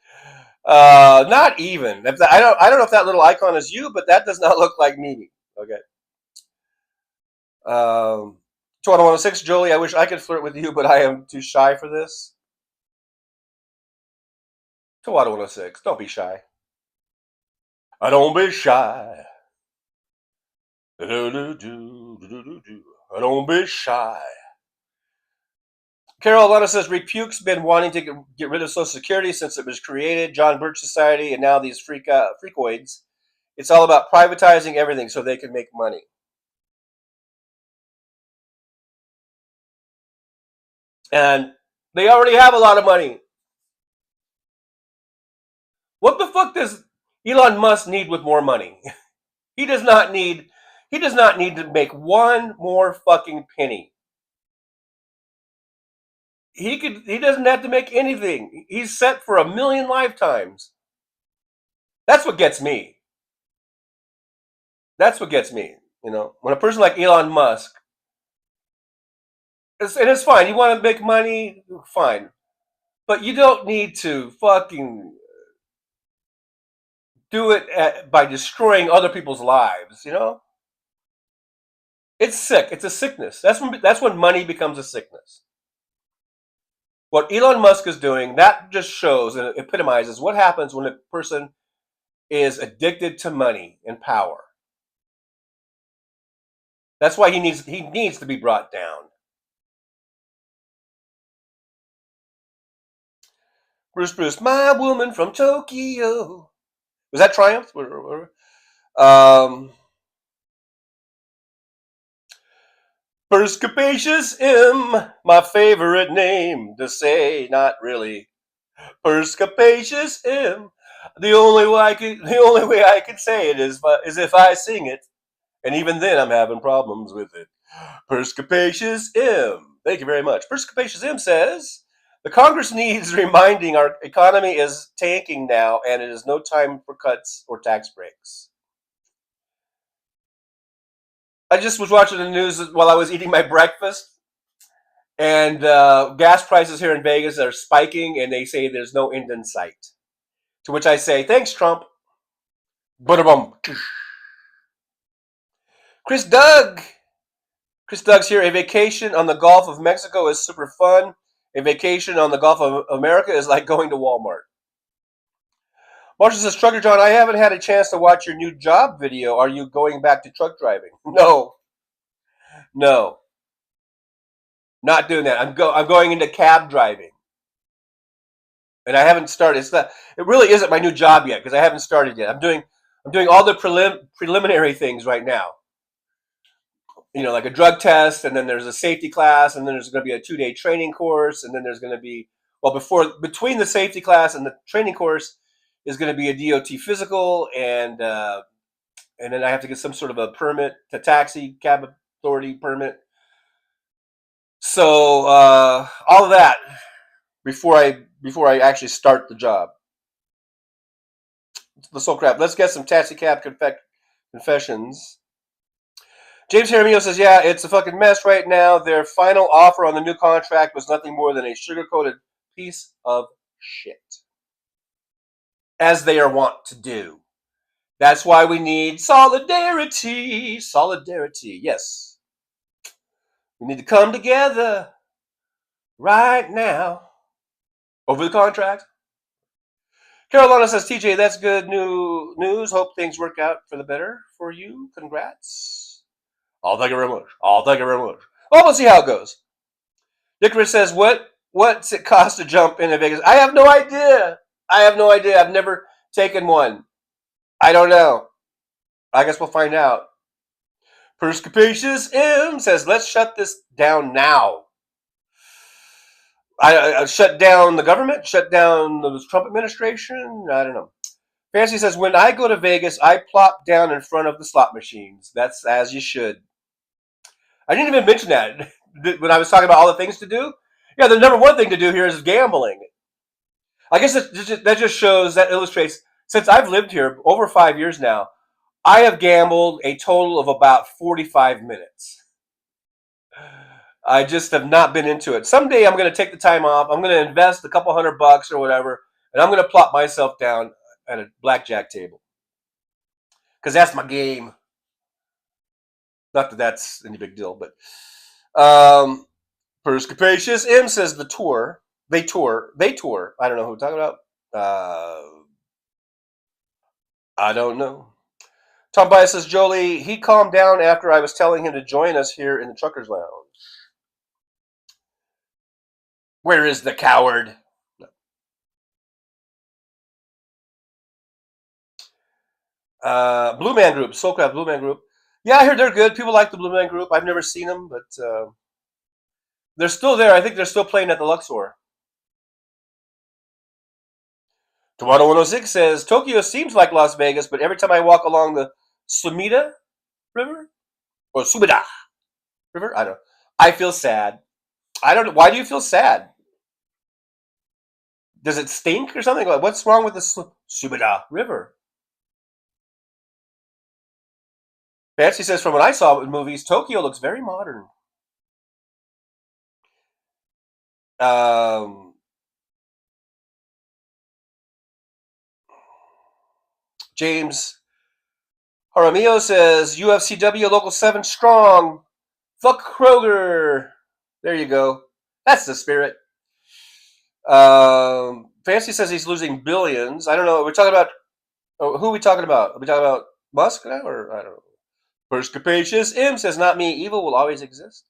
Not even. I don't know if that little icon is you, but that does not look like Mimi. Okay. 2106, Jolie, I wish I could flirt with you, but I am too shy for this. 2106, don't be shy. I don't be shy. I don't be shy. Carol Alana says, Repuke's been wanting to get rid of Social Security since it was created, John Birch Society, and now these freakoids. It's all about privatizing everything so they can make money. And they already have a lot of money. What the fuck does Elon Musk need with more money? He does not need to make one more fucking penny. He doesn't have to make anything. He's set for 1,000,000 lifetimes. That's what gets me. That's what gets me. When a person like Elon Musk, and it's fine. You want to make money, fine. But you don't need to fucking do it by destroying other people's lives, It's sick. It's a sickness. That's when money becomes a sickness. What Elon Musk is doing, that just shows and epitomizes what happens when a person is addicted to money and power. That's why he needs to be brought down. Bruce, my woman from Tokyo. Was that Triumph? Perspicacious M, my favorite name to say, not really. Perspicacious M. The only way I could say it is if I sing it, and even then I'm having problems with it. Perspicacious M. Thank you very much. Perspicacious M says, the Congress needs reminding our economy is tanking now, and it is no time for cuts or tax breaks. I just was watching the news while I was eating my breakfast, and gas prices here in Vegas are spiking, and they say there's no end in sight. To which I say, thanks, Trump. Ba-da-bum. Chris Doug's here. A vacation on the Gulf of Mexico is super fun. A vacation on the Gulf of America is like going to Walmart. Marshall says, Trucker John, I haven't had a chance to watch your new job video. Are you going back to truck driving? No. Not doing that. I'm going into cab driving, and I haven't started. It really isn't my new job yet because I haven't started yet. I'm doing all the preliminary things right now. Like a drug test, and then there's a safety class, and then there's going to be a 2-day training course, and then there's going to be between the safety class and the training course is going to be a DOT physical, and then I have to get some sort of a permit, to taxi cab authority permit. So all of that before I actually start the job. The soul crap. Let's get some taxi cab confessions. James Jaramillo says, yeah, it's a fucking mess right now. Their final offer on the new contract was nothing more than a sugar-coated piece of shit. As they are wont to do. That's why we need solidarity. Solidarity, yes. We need to come together right now over the contract. Carolina says, TJ, that's good news. Hope things work out for the better for you. Congrats. Thank you very much. Thank you very much. Well, we'll see how it goes. Dickoris says, what's it cost to jump into Vegas? I have no idea. I've never taken one. I don't know. I guess we'll find out. Perspicacious M says, let's shut this down now. I shut down the government, shut down the Trump administration. I don't know. Fancy says, when I go to Vegas, I plop down in front of the slot machines. That's as you should. I didn't even mention that when I was talking about all the things to do. Yeah, the number one thing to do here is gambling. I guess that illustrates, since I've lived here over 5 years now, I have gambled a total of about 45 minutes. I just have not been into it. Someday I'm going to take the time off. I'm going to invest a couple $100 or whatever, and I'm going to plop myself down at a blackjack table. Because that's my game. Not that that's any big deal, but Perspicacious M says they tour. I don't know who we're talking about. I don't know. Tom Bias says, Jolie, he calmed down after I was telling him to join us here in the Truckers Lounge. Where is the coward? No. Blue Man Group, Soulcraft Blue Man Group. Yeah, I heard they're good. People like the Blue Man Group. I've never seen them, but they're still there. I think they're still playing at the Luxor. Tomato 106 says, Tokyo seems like Las Vegas, but every time I walk along the Sumida River, or Sumida River, I don't know, I feel sad. I don't know. Why do you feel sad? Does it stink or something? What's wrong with the Sumida River? Fancy says, from what I saw in movies, Tokyo looks very modern. James Jaramillo says, UFCW Local 7 strong. Fuck Kroger. There you go. That's the spirit. Fancy says he's losing billions. I don't know. We're talking about, who are we talking about? Are we talking about Musk now? Or I don't know. Perspicacious M says, not me. Evil will always exist.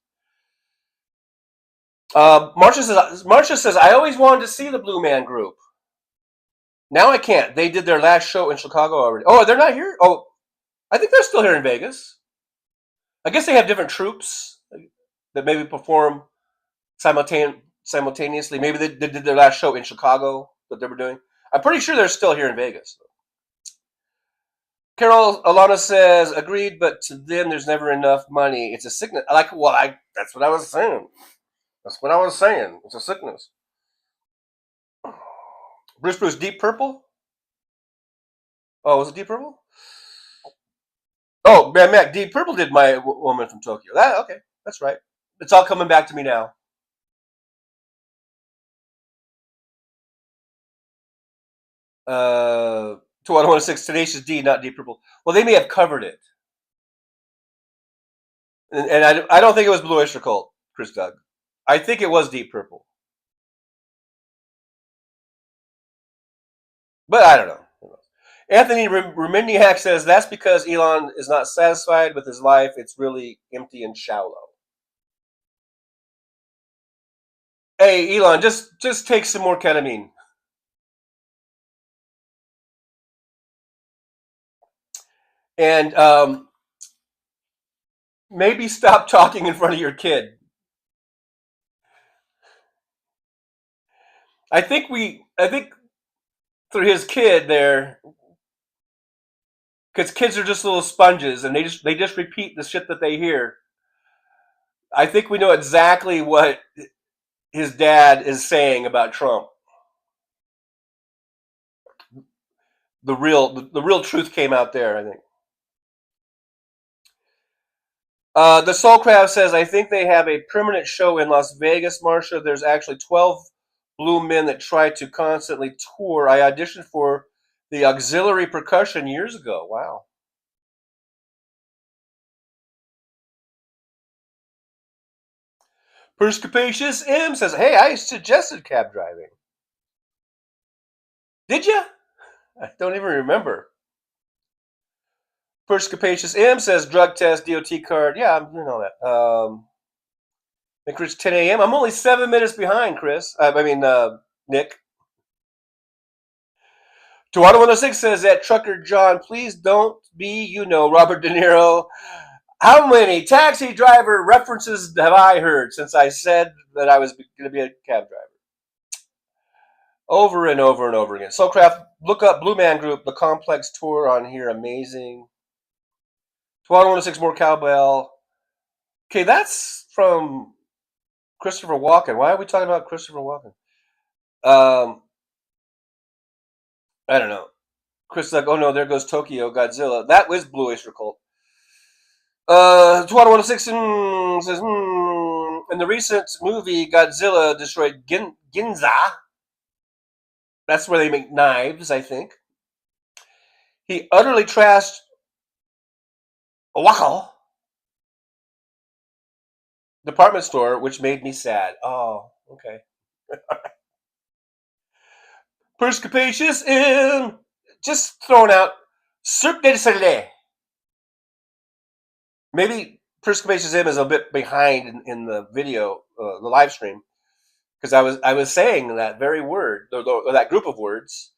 Marcia says, I always wanted to see the Blue Man Group. Now I can't. They did their last show in Chicago already. Oh, they're not here? Oh, I think they're still here in Vegas. I guess they have different troops that maybe perform simultaneously. Maybe they did their last show in Chicago that they were doing. I'm pretty sure they're still here in Vegas. Carol Alana says, agreed, but to them there's never enough money. It's a sickness. That's what I was saying. It's a sickness. Bruce, Deep Purple? Oh, was it Deep Purple? Oh, man, Mac, Deep Purple did My Woman from Tokyo. Okay, that's right. It's all coming back to me now. To 106, Tenacious D, not Deep Purple. Well, they may have covered it. And I don't think it was Blue Oyster Cult, Chris Doug. I think it was Deep Purple. But I don't know. Anthony Reminiak says, that's because Elon is not satisfied with his life. It's really empty and shallow. Hey, Elon, just take some more ketamine. And maybe stop talking in front of your kid. I think through his kid there, because kids are just little sponges and they just repeat the shit that they hear. I think we know exactly what his dad is saying about Trump. The real truth came out there, I think. The Soulcraft says, I think they have a permanent show in Las Vegas, Marsha. There's actually 12 blue men that try to constantly tour. I auditioned for the auxiliary percussion years ago. Wow. Perscapacious M says, hey, I suggested cab driving. Did you? I don't even remember. Perscapacious M says, drug test, DOT card. Yeah, I'm doing all that. Chris, 10 a.m. I'm only 7 minutes behind, Chris. Nick. Toronto 106 says that Trucker John, please don't be, Robert De Niro. How many taxi driver references have I heard since I said that I was going to be a cab driver? Over and over and over again. Soulcraft, look up Blue Man Group, the Complex tour on here. Amazing. Toronto 106, more cowbell. Okay, that's from Christopher Walken. Why are we talking about Christopher Walken? I don't know. Chris is like, oh no, there goes Tokyo Godzilla. That was Blue Oyster Cult. 2106 says, in the recent movie Godzilla destroyed Ginza. That's where they make knives, I think. He utterly trashed Owako department store, which made me sad. Oh, okay. Perscapacious and just throwing out Cirque du Soleil. Maybe Perscapacious M is a bit behind in the video, the live stream, because I was saying that very word, or that group of words,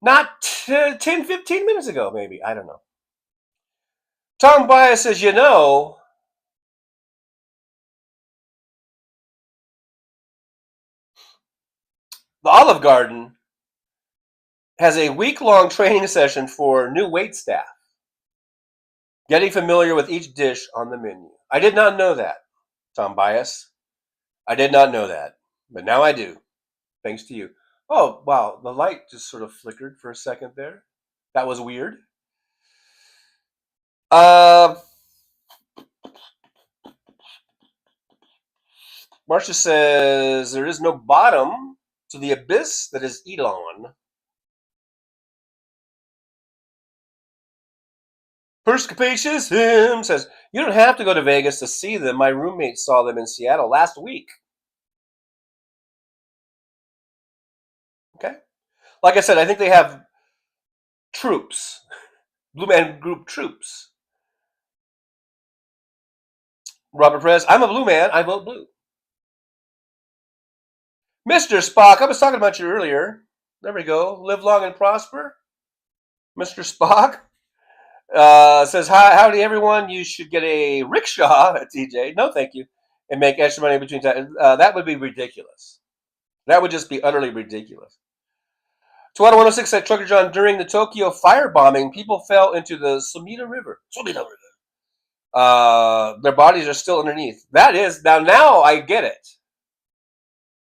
not 10, 15 minutes ago, maybe. I don't know. Tom Bias says, the Olive Garden has a week-long training session for new wait staff, getting familiar with each dish on the menu. I did not know that, Tom Bias. I did not know that, but now I do, thanks to you. Oh, wow, the light just sort of flickered for a second there. That was weird. Marcia says, there is no bottom to the abyss that is Elon. Perscapacious him says, you don't have to go to Vegas to see them. My roommate saw them in Seattle last week. Okay. Like I said, I think they have troops. Blue Man Group troops. Robert Perez, I'm a blue man. I vote blue. Mr. Spock, I was talking about you earlier. There we go. Live long and prosper. Mr. Spock says, hi, howdy everyone. You should get a rickshaw at TJ. No, thank you. And make extra money between times. That would be ridiculous. That would just be utterly ridiculous. Toronto 106 said, Trucker John, during the Tokyo firebombing, people fell into the Sumida River. Their bodies are still underneath. That is, now I get it.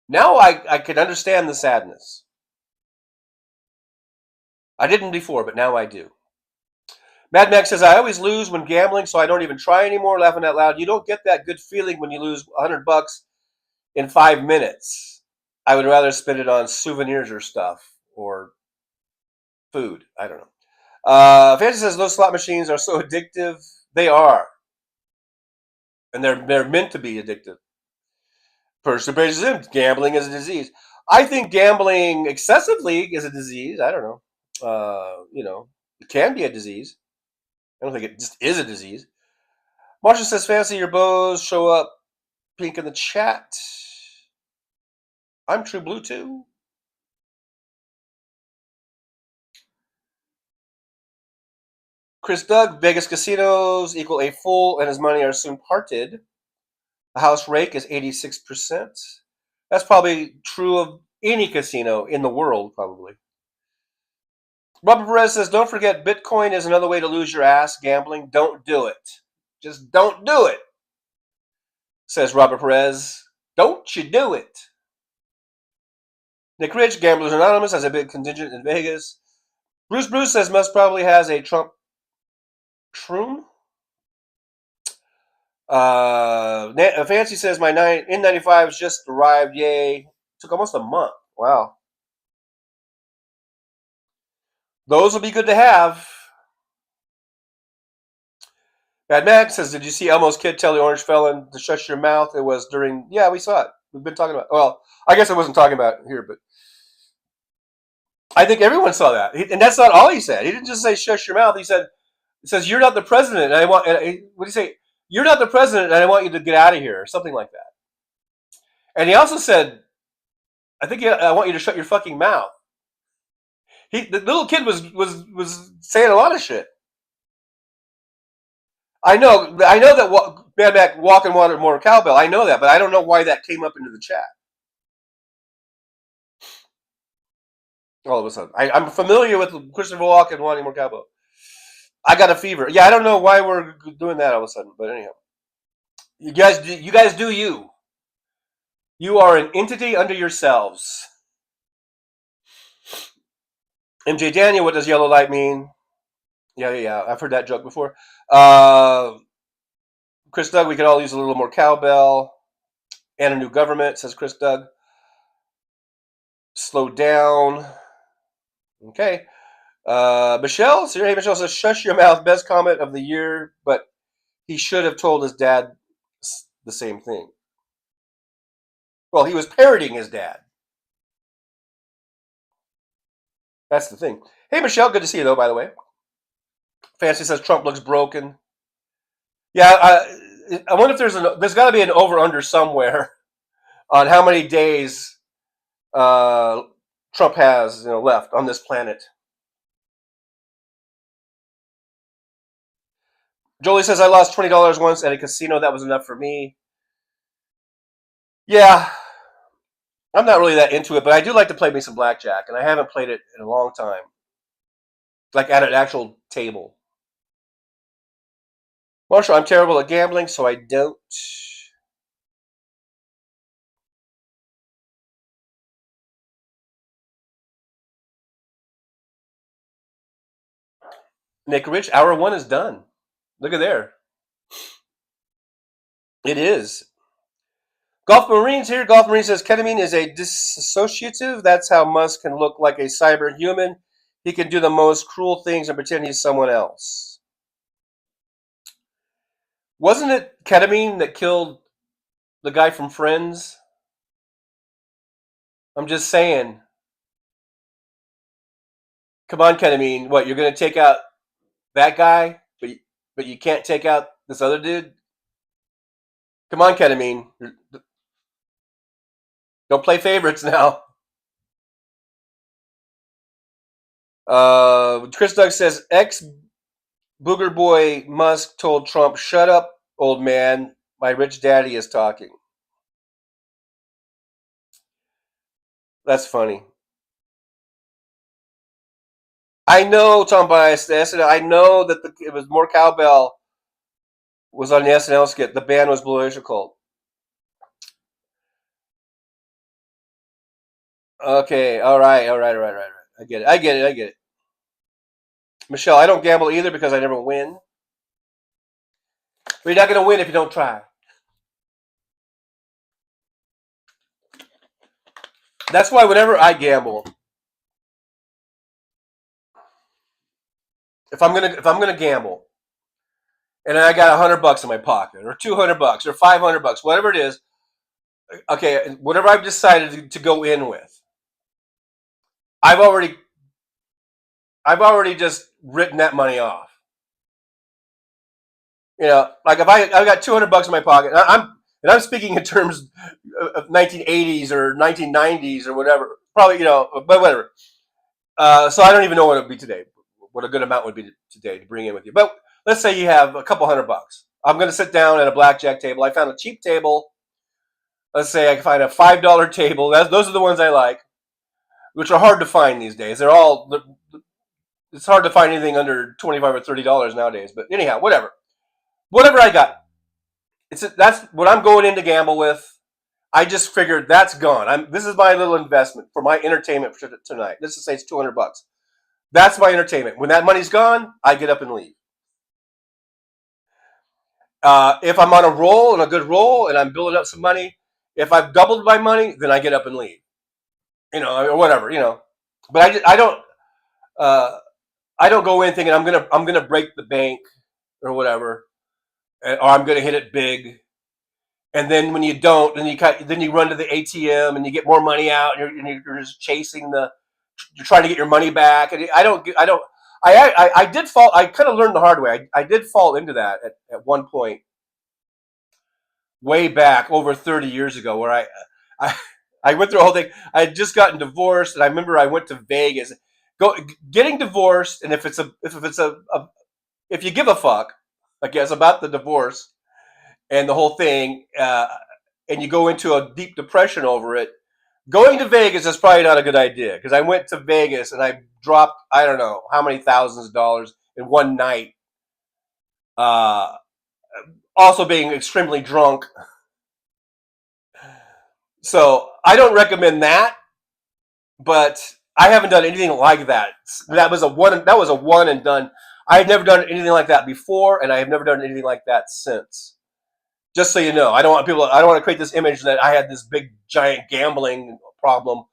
Now I can understand the sadness. I didn't before, but now I do. Mad Max says, I always lose when gambling, so I don't even try anymore, laughing out loud. You don't get that good feeling when you lose $100 in 5 minutes. I would rather spend it on souvenirs or stuff, or food. I don't know. Fancy says, those slot machines are so addictive. They are. And they're meant to be addictive. Persevering, gambling is a disease. I think gambling excessively is a disease. I don't know. It can be a disease. I don't think it just is a disease. Marsha says, fancy your bows show up pink in the chat. I'm True Blue too. Chris Doug, Vegas casinos equal a fool and his money are soon parted. The house rake is 86%. That's probably true of any casino in the world, probably. Robert Perez says, don't forget, Bitcoin is another way to lose your ass gambling. Don't do it. Just don't do it, says Robert Perez. Don't you do it. Nick Rich, Gamblers Anonymous, has a big contingent in Vegas. Bruce says Musk probably has a Trump shroom. Fancy says my N95s just arrived. Yay. Took almost a month. Wow. Those will be good to have. Bad Max says, did you see Elmo's kid tell the orange felon to shut your mouth? It was during, yeah, we saw it. We've been talking about, well, I guess I wasn't talking about it here, but I think everyone saw that. And that's not all he said. He didn't just say shut your mouth. He says, you're not the president. And I want, what did he say? You're not the president and I want you to get out of here, or something like that. And he also said, I want you to shut your fucking mouth. The little kid was saying a lot of shit. I know that Bad Mac walking wanted more cowbell. I know that, but I don't know why that came up into the chat. All of a sudden, I'm familiar with Christopher Walken wanting more cowbell. I got a fever. Yeah, I don't know why we're doing that all of a sudden, but anyhow, you guys do you. You are an entity unto yourselves. MJ Daniel, what does yellow light mean? Yeah. I've heard that joke before. Chris Doug, we could all use a little more cowbell and a new government, says Chris Doug. Slow down. Okay. Michelle says, shush your mouth. Best comment of the year, but he should have told his dad the same thing. Well, he was parodying his dad. That's the thing. Hey, Michelle, good to see you, though, by the way. Fancy says Trump looks broken. Yeah, I wonder if there's got to be an over-under somewhere on how many days Trump has left on this planet. Jolie says, I lost $20 once at a casino. That was enough for me. Yeah, I'm not really that into it, but I do like to play me some blackjack, and I haven't played it in a long time. Like at an actual table. Marshall, I'm terrible at gambling, so I don't. Nick Rich, hour 1 is done. Look at there. It is. Golf Marines here. Golf Marine says ketamine is a dissociative. That's how Musk can look like a cyber human. He can do the most cruel things and pretend he's someone else. Wasn't it ketamine that killed the guy from Friends? I'm just saying. Come on, ketamine. What, you're going to take out that guy, but you can't take out this other dude? Come on, ketamine. Don't play favorites now. Chris Doug says, ex-booger boy Musk told Trump, shut up, old man. My rich daddy is talking. That's funny. I know, Tom Bias, the SNL, I know that it was more cowbell was on the SNL skit. The band was Blue Oyster Cult. Okay, all right. I get it. Michelle, I don't gamble either because I never win. But you're not going to win if you don't try. That's why whenever I gamble, if I'm gonna gamble, and I got $100 in my pocket, or $200, or $500, whatever it is, okay, whatever I've decided to go in with, I've already just written that money off. Like if I got $200 in my pocket, And I'm speaking in terms of 1980s or 1990s or whatever. Probably, but whatever. So I don't even know what it would be today, what a good amount would be today to bring in with you. But let's say you have a couple $100. I'm going to sit down at a blackjack table. I found a cheap table. Let's say I can find a $5 table. Those are the ones I like, which are hard to find these days. It's hard to find anything under $25 or $30 nowadays. But anyhow, whatever I got, that's what I'm going in to gamble with. I just figured that's gone. This is my little investment for my entertainment for tonight. Let's just say it's $200. That's my entertainment. When that money's gone, I get up and leave. If I'm on a roll and a good roll and I'm building up some money, if I've doubled my money, then I get up and leave. Or whatever. But I don't go in thinking I'm gonna break the bank or whatever, or I'm gonna hit it big. And then when you don't, then you run to the ATM and you get more money out, and you're just chasing you're trying to get your money back. And I did fall. I kind of learned the hard way. I did fall into that at one point, way back over 30 years ago, where I went through a whole thing. I had just gotten divorced, and I remember I went to Vegas, getting divorced, and if you give a fuck, I guess, about the divorce and the whole thing, and you go into a deep depression over it, going to Vegas is probably not a good idea, because I went to Vegas and I dropped, I don't know how many thousands of dollars in one night, also being extremely drunk. So I don't recommend that, but I haven't done anything like that. That was a one and done. I had never done anything like that before, and I have never done anything like that since. Just so you know, I don't want to create this image that I had this big giant gambling problem,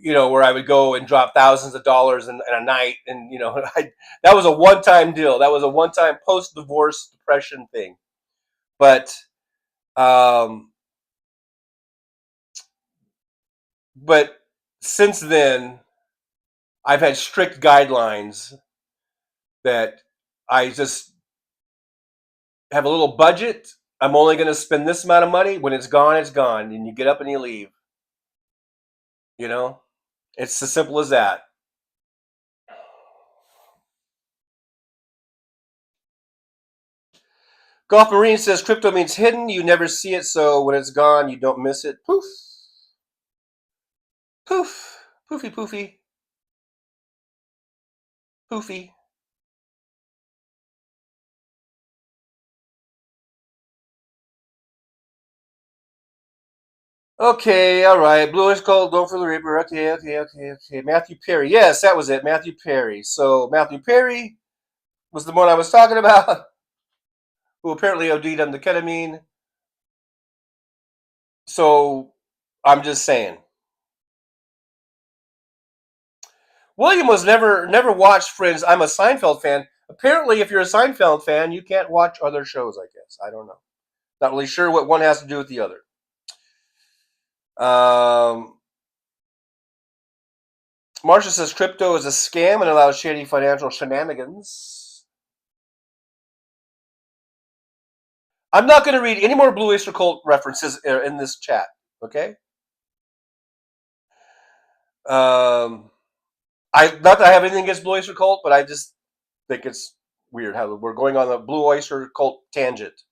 where I would go and drop thousands of dollars in a night, and that was a one-time deal. That was a one-time post-divorce depression thing. But since then, I've had strict guidelines that I just have a little budget. I'm only going to spend this amount of money. When it's gone, it's gone. And you get up and you leave. It's as simple as that. Golf Marine says crypto means hidden. You never see it, so when it's gone, you don't miss it. Poof. Poof. Poofy, poofy. Poofy. Okay, all right. Bluish Gold, don't feel the Reaper. Okay. Matthew Perry. Yes, that was it. Matthew Perry. So Matthew Perry was the one I was talking about, who apparently OD'd on the ketamine. So I'm just saying. William was never watched Friends. I'm a Seinfeld fan. Apparently, if you're a Seinfeld fan, you can't watch other shows, I guess. I don't know. Not really sure what one has to do with the other. Marsha says crypto is a scam and allows shady financial shenanigans. I'm not going to read any more Blue Oyster Cult references in this chat, okay? Not that I have anything against Blue Oyster Cult, but I just think it's weird how we're going on the Blue Oyster Cult tangent.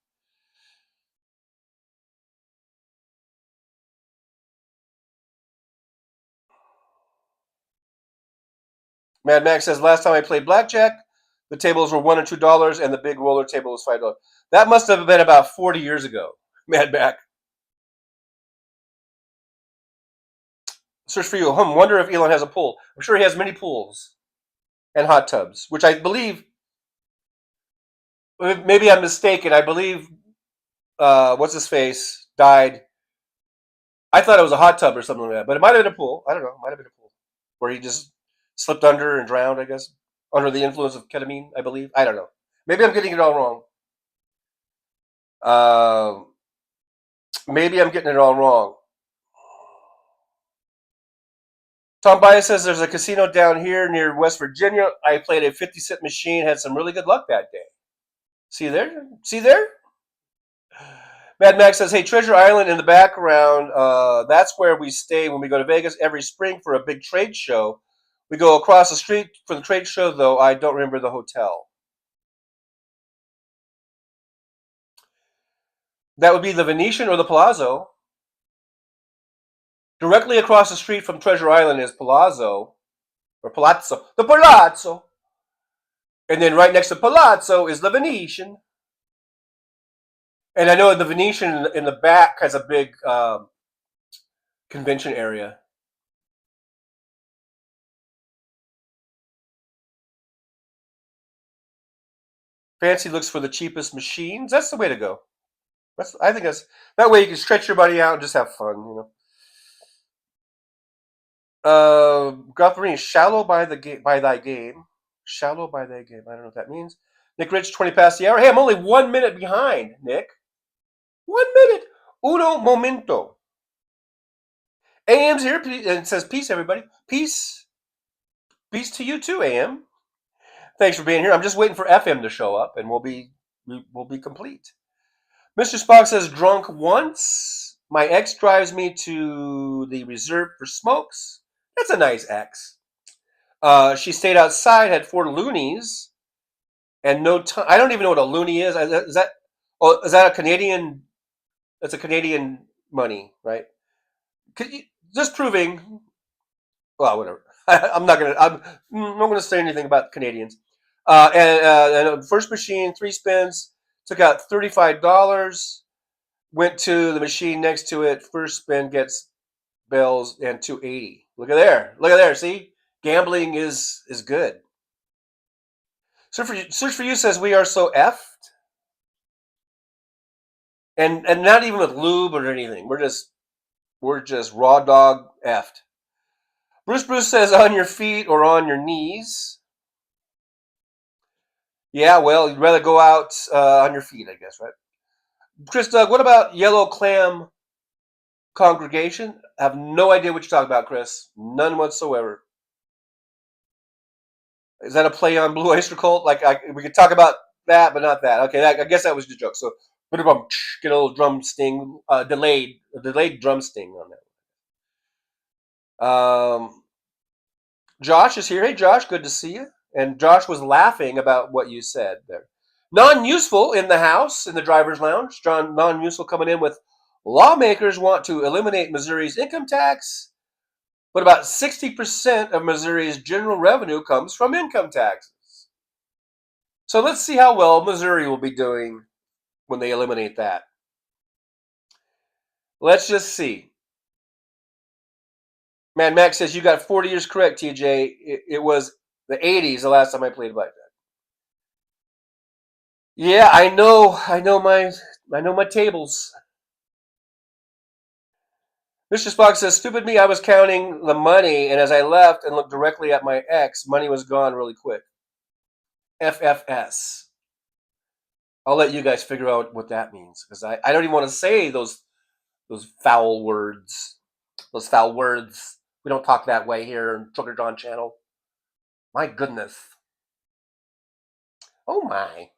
Mad Max says, last time I played blackjack, the tables were $1 or $2, and the big roller table was $5. That must have been about 40 years ago, Mad Max. Search for you. Wonder if Elon has a pool. I'm sure he has many pools and hot tubs, which I believe, maybe I'm mistaken, I believe, what's his face, died. I thought it was a hot tub or something like that, but it might have been a pool. I don't know. It might have been a pool where he just slipped under and drowned, I guess, under the influence of ketamine, I believe. I don't know. Maybe I'm getting it all wrong. Maybe I'm getting it all wrong. Tom Bias says there's a casino down here near West Virginia. I played a 50-cent machine, had some really good luck that day. See there? Mad Max says, hey, Treasure Island in the background, that's where we stay when we go to Vegas every spring for a big trade show. We go across the street for the trade show, though I don't remember the hotel. That would be the Venetian or the Palazzo. Directly across the street from Treasure Island is Palazzo, or Palazzo, the Palazzo. And then right next to Palazzo is the Venetian. And I know the Venetian in the back has a big convention area. Fancy looks for the cheapest machines. That's the way to go. I think that's that way you can stretch your body out and just have fun, you know. Grubby, shallow by thy game. Shallow by thy game. I don't know what that means. Nick Rich, 20 past the hour. Hey, I'm only 1 minute behind, Nick. 1 minute. Uno momento. AM's here and it says peace, everybody. Peace. Peace to you too, AM. Thanks for being here. I'm just waiting for FM to show up and we'll be complete. Mr. Spock says drunk once. My ex drives me to the reserve for smokes. That's a nice ex. She stayed outside, had 4 loonies, and no time. I don't even know what a loonie is. Is that a Canadian? That's a Canadian money, right? Just proving. Well, whatever. I'm not gonna say anything about Canadians. And first machine, 3 spins, took out $35. Went to the machine next to it. First spin gets bells and $2.80. Look at there. See, gambling is good. Search for you says we are so effed, and not even with lube or anything. We're just raw dog effed. Bruce says on your feet or on your knees. Yeah, well, you'd rather go out on your feet, I guess, right? Chris Doug, what about Yellow Clam Congregation? I have no idea what you're talking about, Chris. None whatsoever. Is that a play on Blue Oyster Cult? We could talk about that, but not that. Okay, I guess that was the joke. So, get a little drum sting, delayed drum sting on that. Josh is here. Hey, Josh, good to see you. And Josh was laughing about what you said there. Non-useful in the house, in the driver's lounge. John, non-useful coming in with lawmakers want to eliminate Missouri's income tax, but about 60% of Missouri's general revenue comes from income taxes. So let's see how well Missouri will be doing when they eliminate that. Let's just see. Man, Max says you got 40 years correct, TJ. It was the 80s the last time I played blackjack. Yeah, I know my tables. Mr. Spock says, stupid me, I was counting the money, and as I left and looked directly at my ex, money was gone really quick. FFS. I'll let you guys figure out what that means, because I don't even want to say those foul words. Those foul words. We don't talk that way here on Trucker John channel. My goodness. Oh my.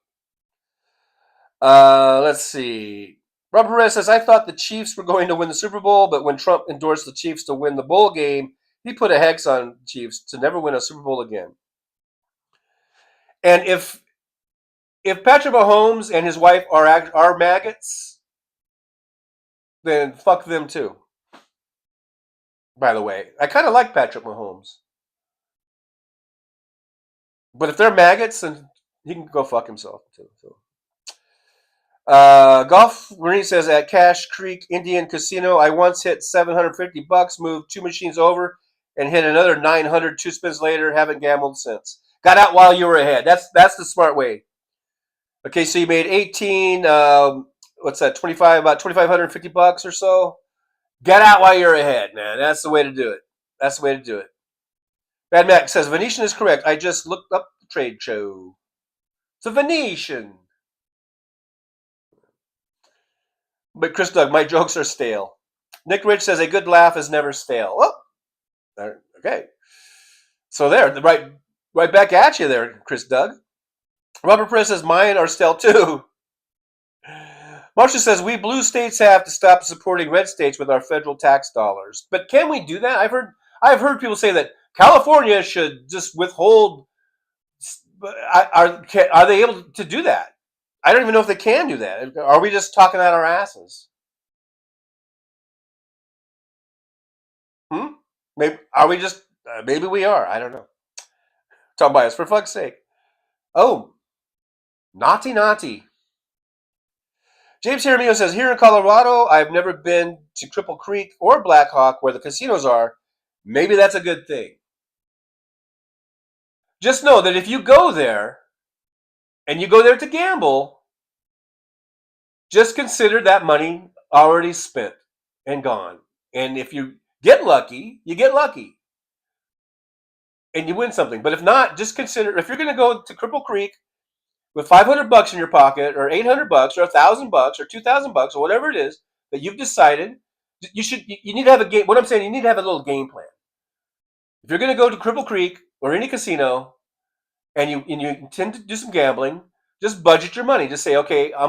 Let's see. Robert Perez says, I thought the Chiefs were going to win the Super Bowl, but when Trump endorsed the Chiefs to win the bowl game, he put a hex on Chiefs to never win a Super Bowl again. And if Patrick Mahomes and his wife are maggots, then fuck them too. By the way, I kind of like Patrick Mahomes. But if they're maggots, then he can go fuck himself too. So. Golf Marine says at Cache Creek Indian Casino, I once hit $750, moved 2 machines over, and hit another 900 2 spins later. Haven't gambled since. Got out while you were ahead. That's the smart way. Okay, so you made 18. What's that? 25, about $2,550 or so. Get out while you're ahead, man. That's the way to do it. That's the way to do it. Bad Mac says Venetian is correct. I just looked up the trade show. It's a Venetian. But Chris Doug, my jokes are stale. Nick Rich says a good laugh is never stale. Oh, okay. So there, right back at you there, Chris Doug. Robert Perez says mine are stale too. Marcia says, we blue states have to stop supporting red states with our federal tax dollars. But can we do that? I've heard people say that California should just withhold. Are they able to do that? I don't even know if they can do that. Are we just talking out our asses? Maybe are we just? Maybe we are. I don't know. Talk by us for fuck's sake. Oh, naughty, naughty. James Jaramillo says, here in Colorado, I've never been to Cripple Creek or Black Hawk where the casinos are. Maybe that's a good thing. Just know that if you go there and you go there to gamble, just consider that money already spent and gone. And if you get lucky, you get lucky. And you win something. But if not, just consider, if you're going to go to Cripple Creek with $500 in your pocket, or $800, or $1,000, or $2,000, or whatever it is that you've decided, you need to have a game. What I'm saying, you need to have a little game plan. If you're going to go to Cripple Creek or any casino, and you intend to do some gambling, just budget your money. Just say, okay, I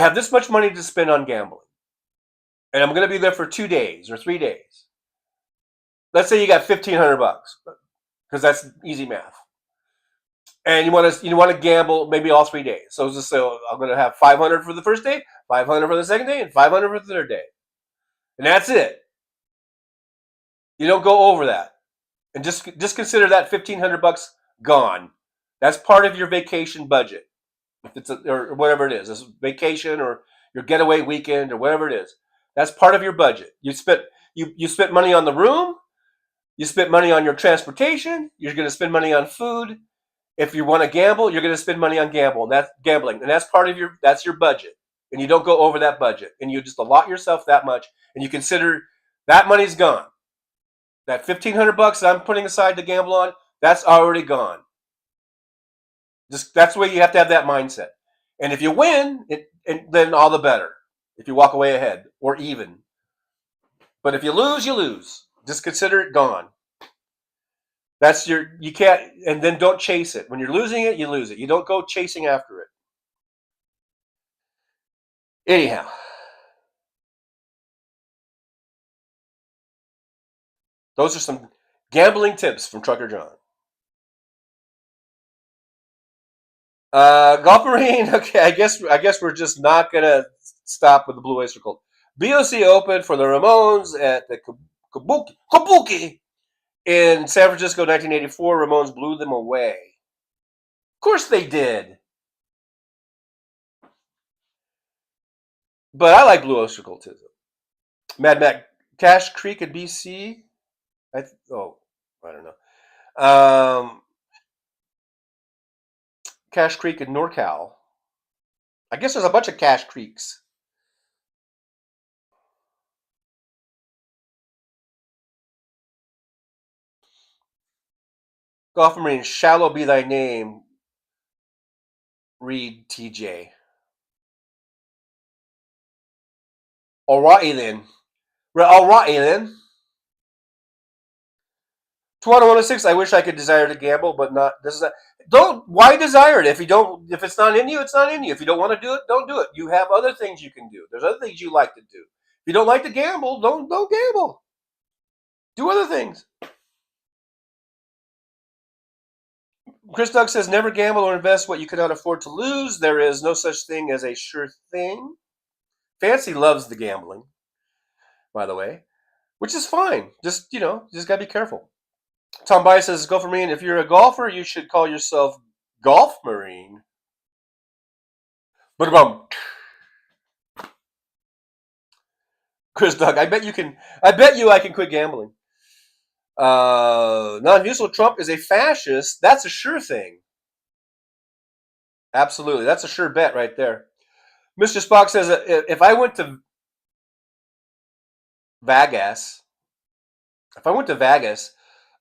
have this much money to spend on gambling, and I'm going to be there for 2 days or 3 days. Let's say you got $1,500, because that's easy math. And you want to gamble maybe all 3 days. So just say, I'm going to have $500 for the first day, $500 for the second day, and $500 for the third day, and that's it. You don't go over that, and just consider that $1,500 gone. That's part of your vacation budget, if it's or whatever it is, this vacation or your getaway weekend or whatever it is. That's part of your budget. You spent money on the room. You spent money on your transportation. You're going to spend money on food. If you want to gamble, you're going to spend money on gambling, and that's part of that's your budget. And you don't go over that budget, and you just allot yourself that much, and you consider that money's gone. That $1,500 that I'm putting aside to gamble on, that's already gone. That's the way you have to have that mindset. And if you win, then all the better. If you walk away ahead or even. But if you lose, you lose. Just consider it gone. You can't, and then don't chase it. When you're losing it, you lose it. You don't go chasing after it. Anyhow. Those are some gambling tips from Trucker John. Golf Marine, okay, I guess we're just not gonna stop with the Blue Oyster Cult. BOC opened for the Ramones at the Kabuki in San Francisco, 1984. Ramones blew them away. Of course they did. But I like Blue Oyster Cultism. Mad Mac, Cache Creek in BC. I don't know. Cache Creek in NorCal. I guess there's a bunch of Cache Creeks. Golf Marine, shallow be thy name. Read TJ. Alrighty then. 2106, I wish I could desire to gamble, but not. Why desire it? If it's not in you, it's not in you. If you don't want to do it, don't do it. You have other things you can do. There's other things you like to do. If you don't like to gamble, don't gamble. Do other things. Chris Doug says, never gamble or invest what you cannot afford to lose. There is no such thing as a sure thing. Fancy loves the gambling, by the way, which is fine. Just gotta be careful. Tom Bias says, Golf Marine, if you're a golfer, you should call yourself Golf Marine. But Chris Doug, I bet I can quit gambling. Non-useful Trump is a fascist. That's a sure thing. Absolutely. That's a sure bet right there. Mr. Spock says, if I went to Vegas,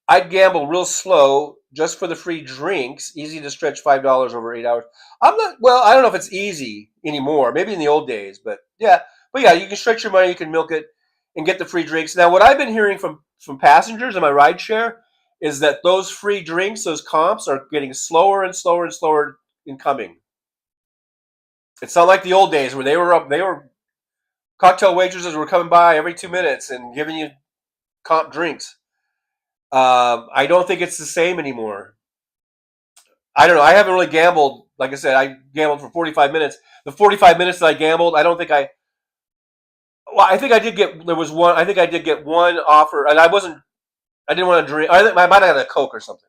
I'd gamble real slow just for the free drinks. Easy to stretch $5 over 8 hours. I don't know if it's easy anymore. Maybe in the old days, but yeah, you can stretch your money, you can milk it, and get the free drinks. Now, what I've been hearing from passengers in my ride share is that those free drinks, those comps, are getting slower and slower and slower in coming. It's not like the old days where they were cocktail waitresses were coming by every 2 minutes and giving you comp drinks. I don't think it's the same anymore. I don't know. I haven't really gambled. Like I said, I gambled for 45 minutes. The 45 minutes that I gambled, I don't think I. Well, I think I did get. There was one. I think I did get one offer, and I wasn't. I didn't want to drink. I think I might have had a Coke or something,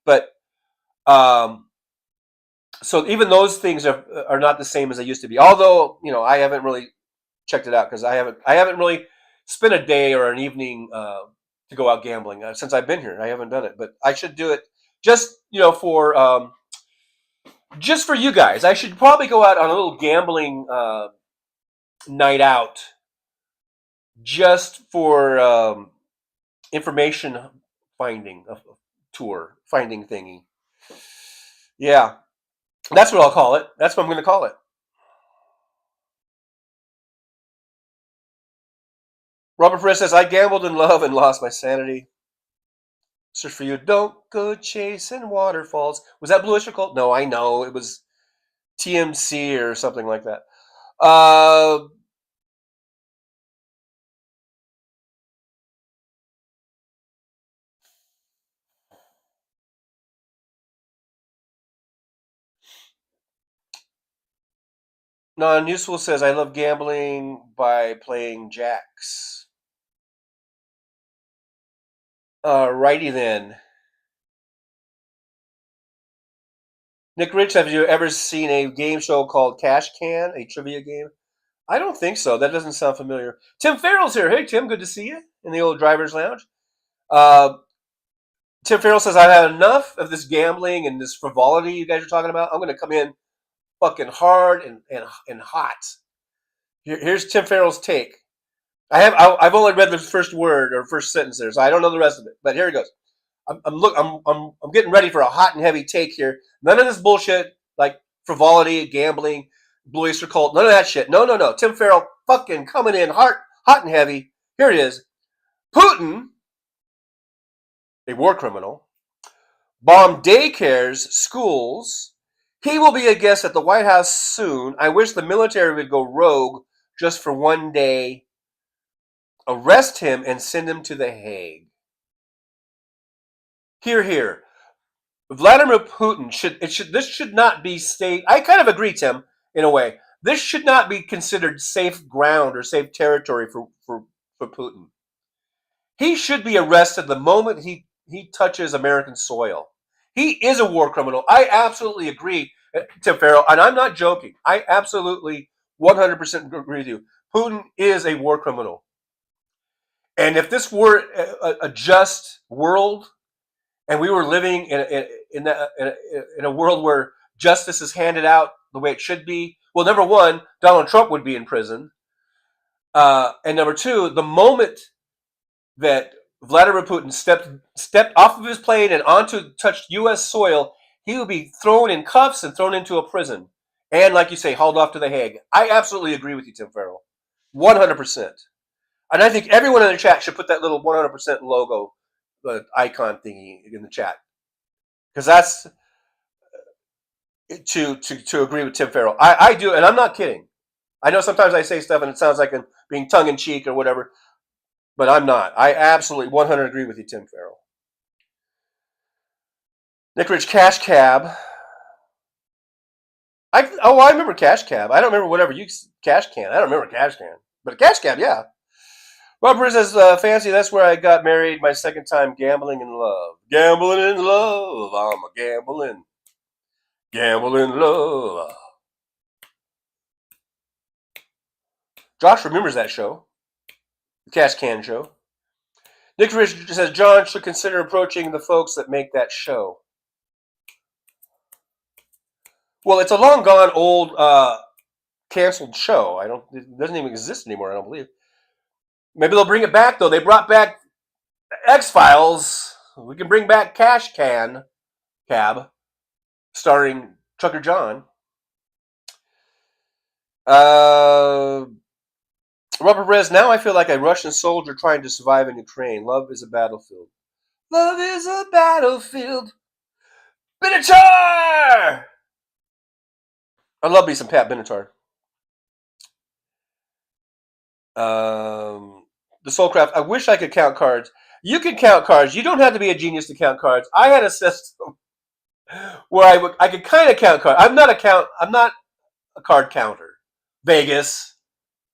But um, so even those things are not the same as they used to be. Although I haven't really checked it out because I haven't really spent a day or an evening to go out gambling since I've been here. I haven't done it, but I should do it just for just for you guys. I should probably go out on a little gambling night out just for information finding tour finding thingy. Yeah, that's what I'll call it. That's what I'm going to call it. Robert Perez says, I gambled in love and lost my sanity. Search for you. Don't go chasing waterfalls. Was that Blue Oyster Cult? No, I know. It was TMC or something like that. Non-Useful says, I love gambling by playing jacks. Righty then. Nick Rich, have you ever seen a game show called Cash Can, a trivia game? I don't think so. That doesn't sound familiar. Tim Farrell's here. Hey, Tim, good to see you in the old driver's lounge. Tim Farrell says, I've had enough of this gambling and this frivolity you guys are talking about. I'm going to come in fucking hard and hot. Here's Tim Farrell's take. I've only read the first word or first sentence there, so I don't know the rest of it. But here it goes. I'm getting ready for a hot and heavy take here. None of this bullshit like frivolity, gambling, Blue Oyster Cult, none of that shit. No. Tim Farrell fucking coming in hot and heavy. Here it is. Putin, a war criminal, bombed daycares, schools. He will be a guest at the White House soon. I wish the military would go rogue just for one day. Arrest him and send him to The Hague. Here. Vladimir Putin this should not be state. I kind of agree, Tim, in a way. This should not be considered safe ground or safe territory for Putin. He should be arrested the moment he touches American soil. He is a war criminal. I absolutely agree, Tim Farrell, and I'm not joking. I absolutely 100% agree with you. Putin is a war criminal. And if this were a just world, and we were living in a world where justice is handed out the way it should be, well, number one, Donald Trump would be in prison, and number two, the moment that Vladimir Putin stepped off of his plane and touched U.S. soil, he would be thrown in cuffs and thrown into a prison, and like you say, hauled off to The Hague. I absolutely agree with you, Tim Farrell, 100%. And I think everyone in the chat should put that little 100% logo icon thingy in the chat, because that's to agree with Tim Farrell. I do, and I'm not kidding. I know sometimes I say stuff and it sounds like I'm being tongue in cheek or whatever, but I'm not. I absolutely 100 agree with you, Tim Farrell. Nick Rich, Cash Cab. I remember Cash Cab. I don't remember whatever Cash Can. I don't remember Cash Can, but Cash Cab, yeah. Robert says, Fancy, that's where I got married my second time gambling in love. Gambling in love. I'm a gambling love. Josh remembers that show. The Cash Can show. Nick Rich says, John should consider approaching the folks that make that show. Well, it's a long gone old canceled show. It doesn't even exist anymore, I don't believe. Maybe they'll bring it back, though. They brought back X-Files. We can bring back Cash Cab, starring Trucker John. Robert Perez, now I feel like a Russian soldier trying to survive in Ukraine. Love is a battlefield. Love is a battlefield. Binatar! I love me some Pat Benatar. The Soulcraft. I wish I could count cards. You can count cards. You don't have to be a genius to count cards. I had a system where I could kind of count cards. I'm not a card counter. Vegas.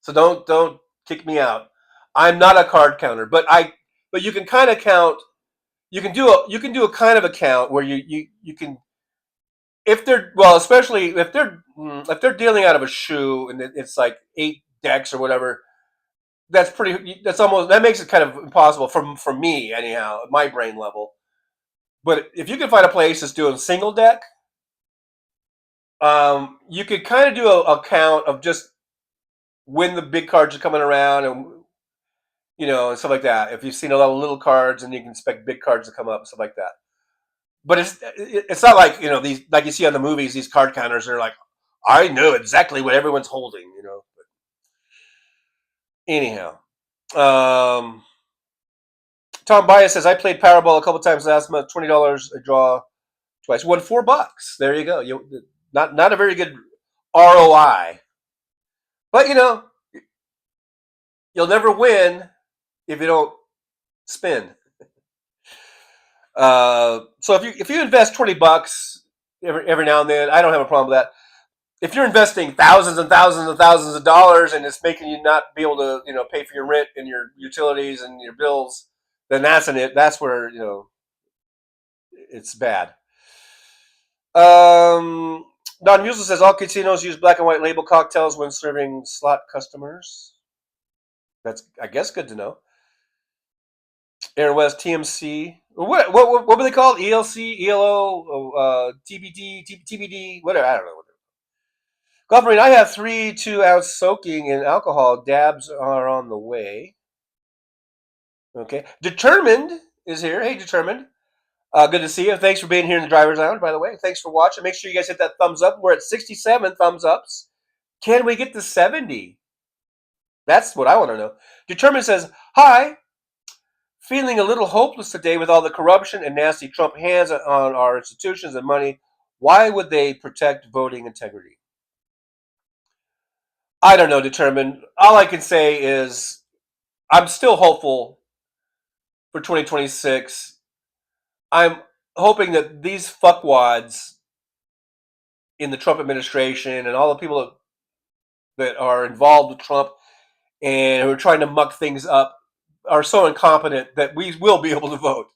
So don't kick me out. I'm not a card counter, but you can kind of count. You can do a kind of a count where you can, if they're, well, especially if they're dealing out of a shoe and it's like 8 decks or whatever. That makes it kind of impossible for me anyhow at my brain level. But if you can find a place that's doing single deck, you could kind of do a count of just when the big cards are coming around, and stuff like that. If you've seen a lot of little cards, and you can expect big cards to come up, stuff like that. But it's not like these, like you see on the movies, these card counters are like, I know exactly what everyone's holding. But anyhow, Tom Bias says I played Powerball a couple times last month. $20 a draw twice. Won $4. There you go. Not a very good ROI, but you'll never win if you don't spin. So if you invest $20 every now and then, I don't have a problem with that. If you're investing thousands and thousands and thousands of dollars and it's making you not be able to pay for your rent and your utilities and your bills, then that's where it's bad. Don Musil says all casinos use black and white label cocktails when serving slot customers. That's, I guess, good to know. Air West, TMC. What were they called? ELC, ELO, TBD, TBD, whatever. I don't know. Golf Marine, I have 3 2-ounce soaking in alcohol. Dabs are on the way. Okay. Determined is here. Hey, Determined. Good to see you. Thanks for being here in the driver's lounge, by the way. Thanks for watching. Make sure you guys hit that thumbs up. We're at 67 thumbs ups. Can we get to 70? That's what I want to know. Determined says, hi. Feeling a little hopeless today with all the corruption and nasty Trump hands on our institutions and money. Why would they protect voting integrity? I don't know, Determined. All I can say is I'm still hopeful for 2026. I'm hoping that these fuckwads in the Trump administration and all the people that are involved with Trump and who are trying to muck things up are so incompetent that we will be able to vote.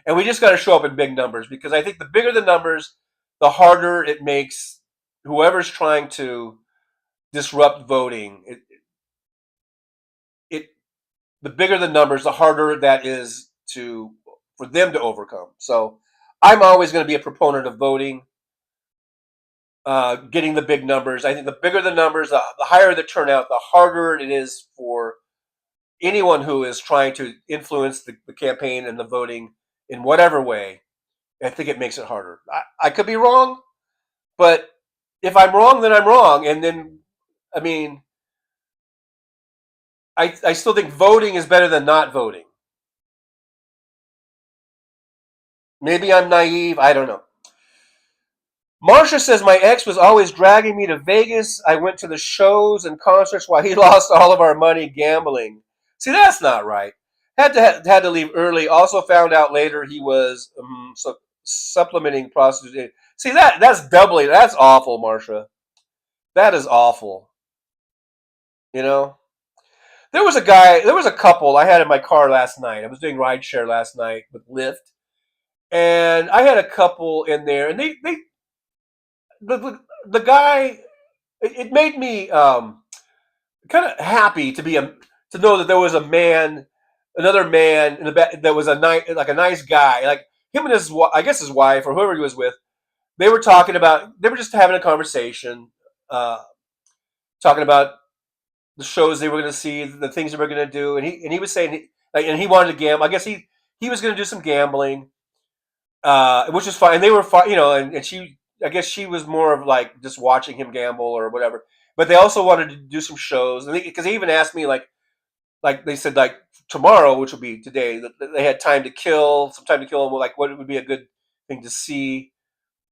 And we just got to show up in big numbers, because I think the bigger the numbers, the harder it makes whoever's trying to disrupt voting. The bigger the numbers, the harder that is for them to overcome. So I'm always going to be a proponent of voting, getting the big numbers. I think the bigger the numbers, the higher the turnout, the harder it is for anyone who is trying to influence the campaign and the voting in whatever way. I think it makes it harder. I could be wrong, but if I'm wrong, then I'm wrong. And then, I mean, I still think voting is better than not voting. Maybe I'm naive. I don't know. Marsha says my ex was always dragging me to Vegas. I went to the shows and concerts while he lost all of our money gambling. See, that's not right. Had to leave early. Also found out later he was supplementing prostitution. See, that's doubly. That's awful, Marsha. That is awful. There was a couple I had in my car last night. I was doing rideshare last night with Lyft, and I had a couple in there, and the guy, it made me kind of happy to know that there was another man in the back that was a nice guy, like him and his wife or whoever he was with. They were just having a conversation, talking about the shows they were going to see, the things they were going to do, and he was saying, and he wanted to gamble. I guess he was going to do some gambling, which is fine. And they were fine, and she, I guess she was more of like just watching him gamble or whatever. But they also wanted to do some shows, and because they even asked me like they said like tomorrow, which would be today, that they had some time to kill, and like what would be a good thing to see.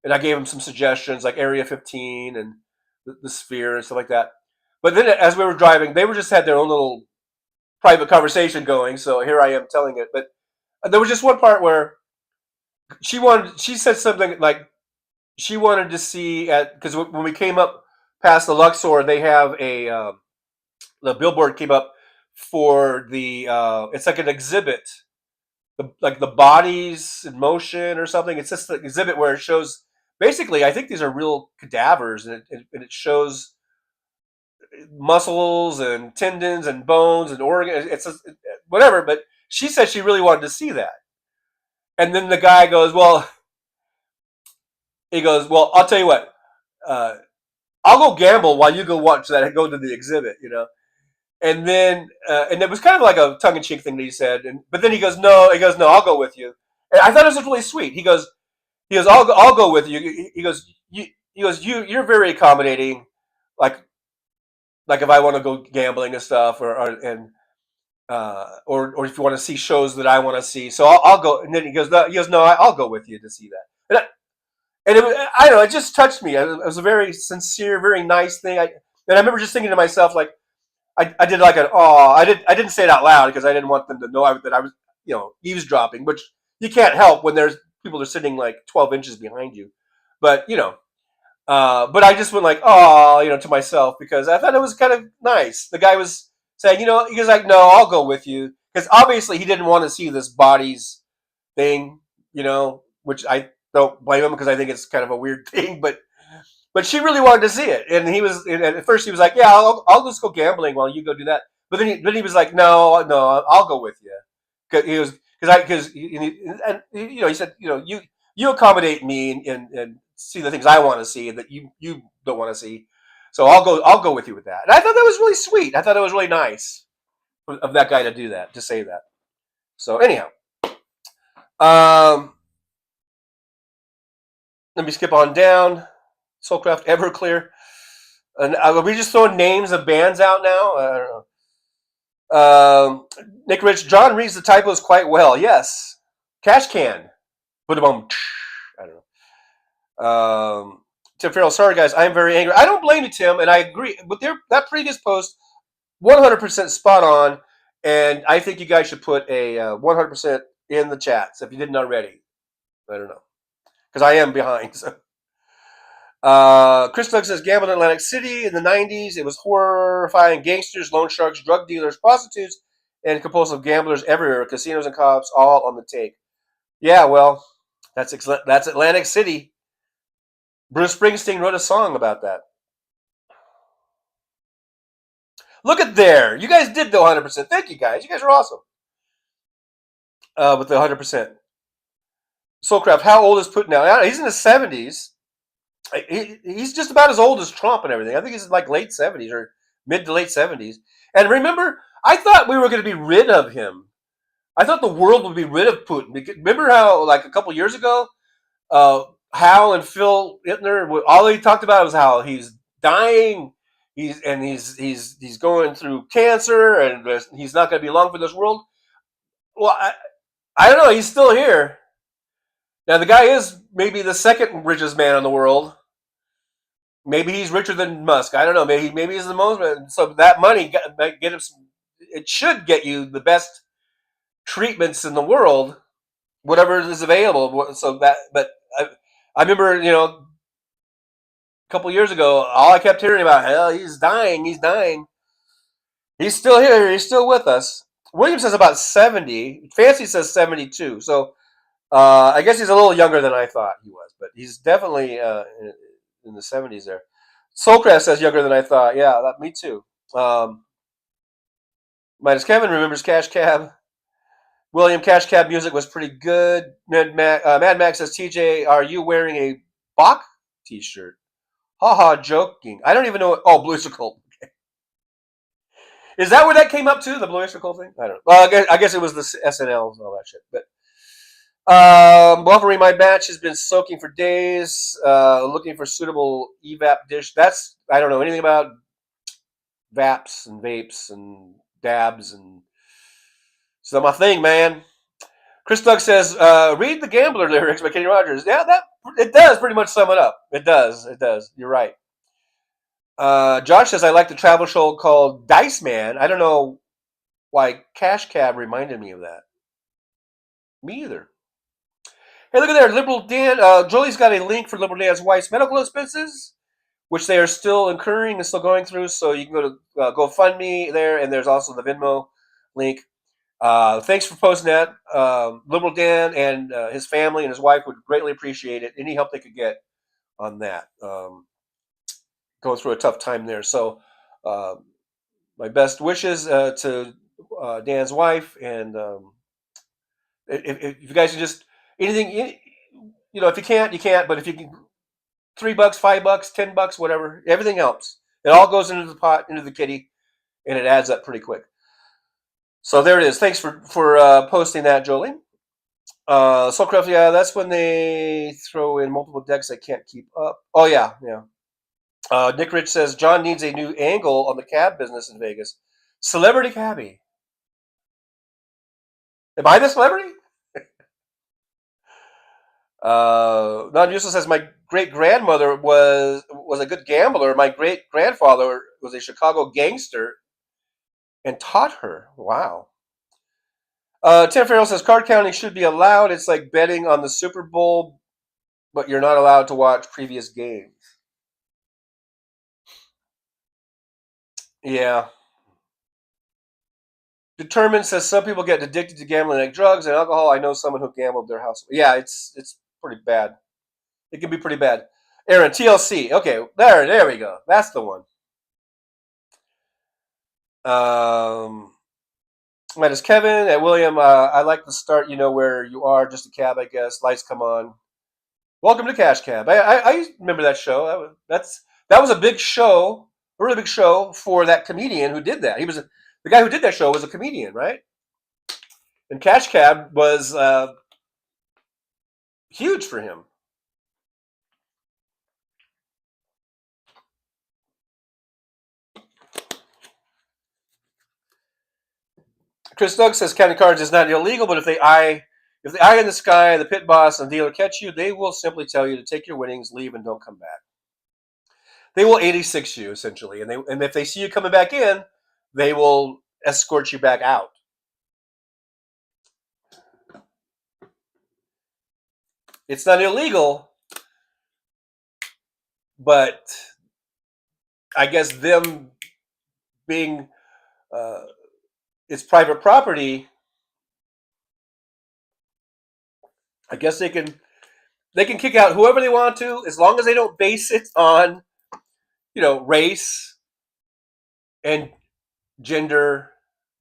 And I gave them some suggestions like Area 15 and the sphere and stuff like that. But then as we were driving, they were just had their own little private conversation going. So here I am telling it. But there was just one part where she said something like she wanted to see because when we came up past the Luxor, they have the billboard came up for the it's like an exhibit, like the bodies in motion or something. It's just an exhibit where it shows basically. I think these are real cadavers, and it shows muscles and tendons and bones and organs. It's whatever. But she said she really wanted to see that, and then the guy goes, "Well," he goes, "Well, I'll tell you what. Uh, I'll go gamble while you go watch that and go to the exhibit." And then and it was kind of like a tongue-in-cheek thing that he said, but then he goes, "No," "I'll go with you." And I thought it was really sweet. He goes, I'll go with you." He goes, "You're very accommodating, like if I want to go gambling and stuff, or if you want to see shows that I want to see, so I'll go." And then he goes, "No, I'll go with you to see that." I don't know, it just touched me. It was a very sincere, very nice thing. And I remember just thinking to myself, like, I did like an oh, I didn't say it out loud because I didn't want them to know that I was eavesdropping, which you can't help when there's people are sitting like 12 inches behind you. But but I just went like oh to myself because I thought it was kind of nice. The guy was saying he was like, "No, I'll go with you," because obviously he didn't want to see this bodies thing, which I don't blame him because I think it's kind of a weird thing, but she really wanted to see it, and and at first he was like, "Yeah, I'll just go gambling while you go do that." But then he was like, "No, I'll go with you." He said, you accommodate me and see the things I want to see and that you don't want to see, so I'll go with you with that. And I thought that was really sweet. I thought it was really nice of that guy to do that, to say that. So anyhow, let me skip on down. Soulcraft, Everclear. And are we just throwing names of bands out now? I don't know. Nick Rich, John reads the typos quite well. Yes. Cash Can. Put them on. I don't know. Tim Farrell, sorry guys, I am very angry. I don't blame you, Tim, and I agree. But that previous post, 100% spot on, and I think you guys should put a 100% in the chats if you didn't already. I don't know. Because I am behind, so. Chris Doug says, gambled in Atlantic City in the 90s. It was horrifying. Gangsters, loan sharks, drug dealers, prostitutes, and compulsive gamblers everywhere. Casinos and cops all on the take. Yeah, well, that's Atlantic City. Bruce Springsteen wrote a song about that. Look at there. You guys did the 100%. Thank you, guys. You guys are awesome. With the 100%. Soulcraft, how old is Putin now? He's in his 70s. He's just about as old as Trump and everything. I think he's like late 70s or mid to late 70s. And remember, I thought we were going to be rid of him. I thought the world would be rid of Putin. Remember how, like a couple years ago, Hal and Phil Ittner, all they talked about was how he's dying, he's going through cancer, and he's not going to be long for this world. Well, I don't know. He's still here. Now the guy is maybe the second richest man in the world. Maybe he's richer than Musk. I don't know. Maybe he's the most. So that money get him. It should get you the best treatments in the world, whatever is available. So that, but I remember, a couple years ago, all I kept hearing about, hell, he's dying. He's dying. He's still here. He's still with us. William says about 70. Fancy says 72. So I guess he's a little younger than I thought he was, but he's definitely in the 70s there. Soulcraft says younger than I thought. Yeah, me too. Minus Kevin remembers Cash Cab. William, Cash Cab music was pretty good. Mad Max says, TJ, are you wearing a Bach t-shirt? Haha, joking. I don't even know. Oh, Blue Oyster Cult. Okay. Is that where that came up to, the Blue Oyster Cult thing? I don't know. Well, I guess it was the SNL and all that shit. But Wolverine, my batch has been soaking for days, looking for suitable evap dish. I don't know anything about vaps and vapes and dabs, and it's not my thing, man. Chris Doug says, read the Gambler lyrics by Kenny Rogers. Yeah, it does pretty much sum it up. It does. You're right. Josh says, I like the travel show called Dice Man. I don't know why Cash Cab reminded me of that. Me either. Hey, look at there. Liberal Dan. Jolie's got a link for Liberal Dan's wife's medical expenses, which they are still incurring and still going through. So you can go to GoFundMe there, and there's also the Venmo link. Thanks for posting that. Liberal Dan and his family and his wife would greatly appreciate it. Any help they could get on that. Going through a tough time there. So my best wishes to Dan's wife. And if you guys can just, anything, if you can't, you can't. But if you can, $3, $5, $10, whatever, everything helps. It all goes into the pot, into the kitty, and it adds up pretty quick. So there it is. Thanks for posting that, Jolie. Soulcraft, yeah, that's when they throw in multiple decks I can't keep up. Oh, yeah. Nick Rich says, John needs a new angle on the cab business in Vegas. Celebrity cabbie. Am I the celebrity? Non-useless says, my great-grandmother was a good gambler. My great-grandfather was a Chicago gangster and taught her. Wow. Tim Farrell says, card counting should be allowed. It's like betting on the Super Bowl, but you're not allowed to watch previous games. Yeah. Determined says, some people get addicted to gambling like drugs and alcohol. I know someone who gambled their house. Yeah, it's pretty bad. It can be pretty bad. Aaron, TLC. Okay, there we go. That's the one. That is Kevin at William. I like the start. You know where you are. Just a cab, I guess. Lights come on. Welcome to Cash Cab. I remember that show. That was a big show, a really big show for that comedian who did that. He was the guy who did that show was a comedian, right? And Cash Cab was huge for him. Chris Doug says counting cards is not illegal, but if the eye in the sky, the pit boss, and the dealer catch you, they will simply tell you to take your winnings, leave, and don't come back. They will 86 you essentially, and if they see you coming back in, they will escort you back out. It's not illegal, but I guess them being it's private property. I guess they can kick out whoever they want to, as long as they don't base it on, race and gender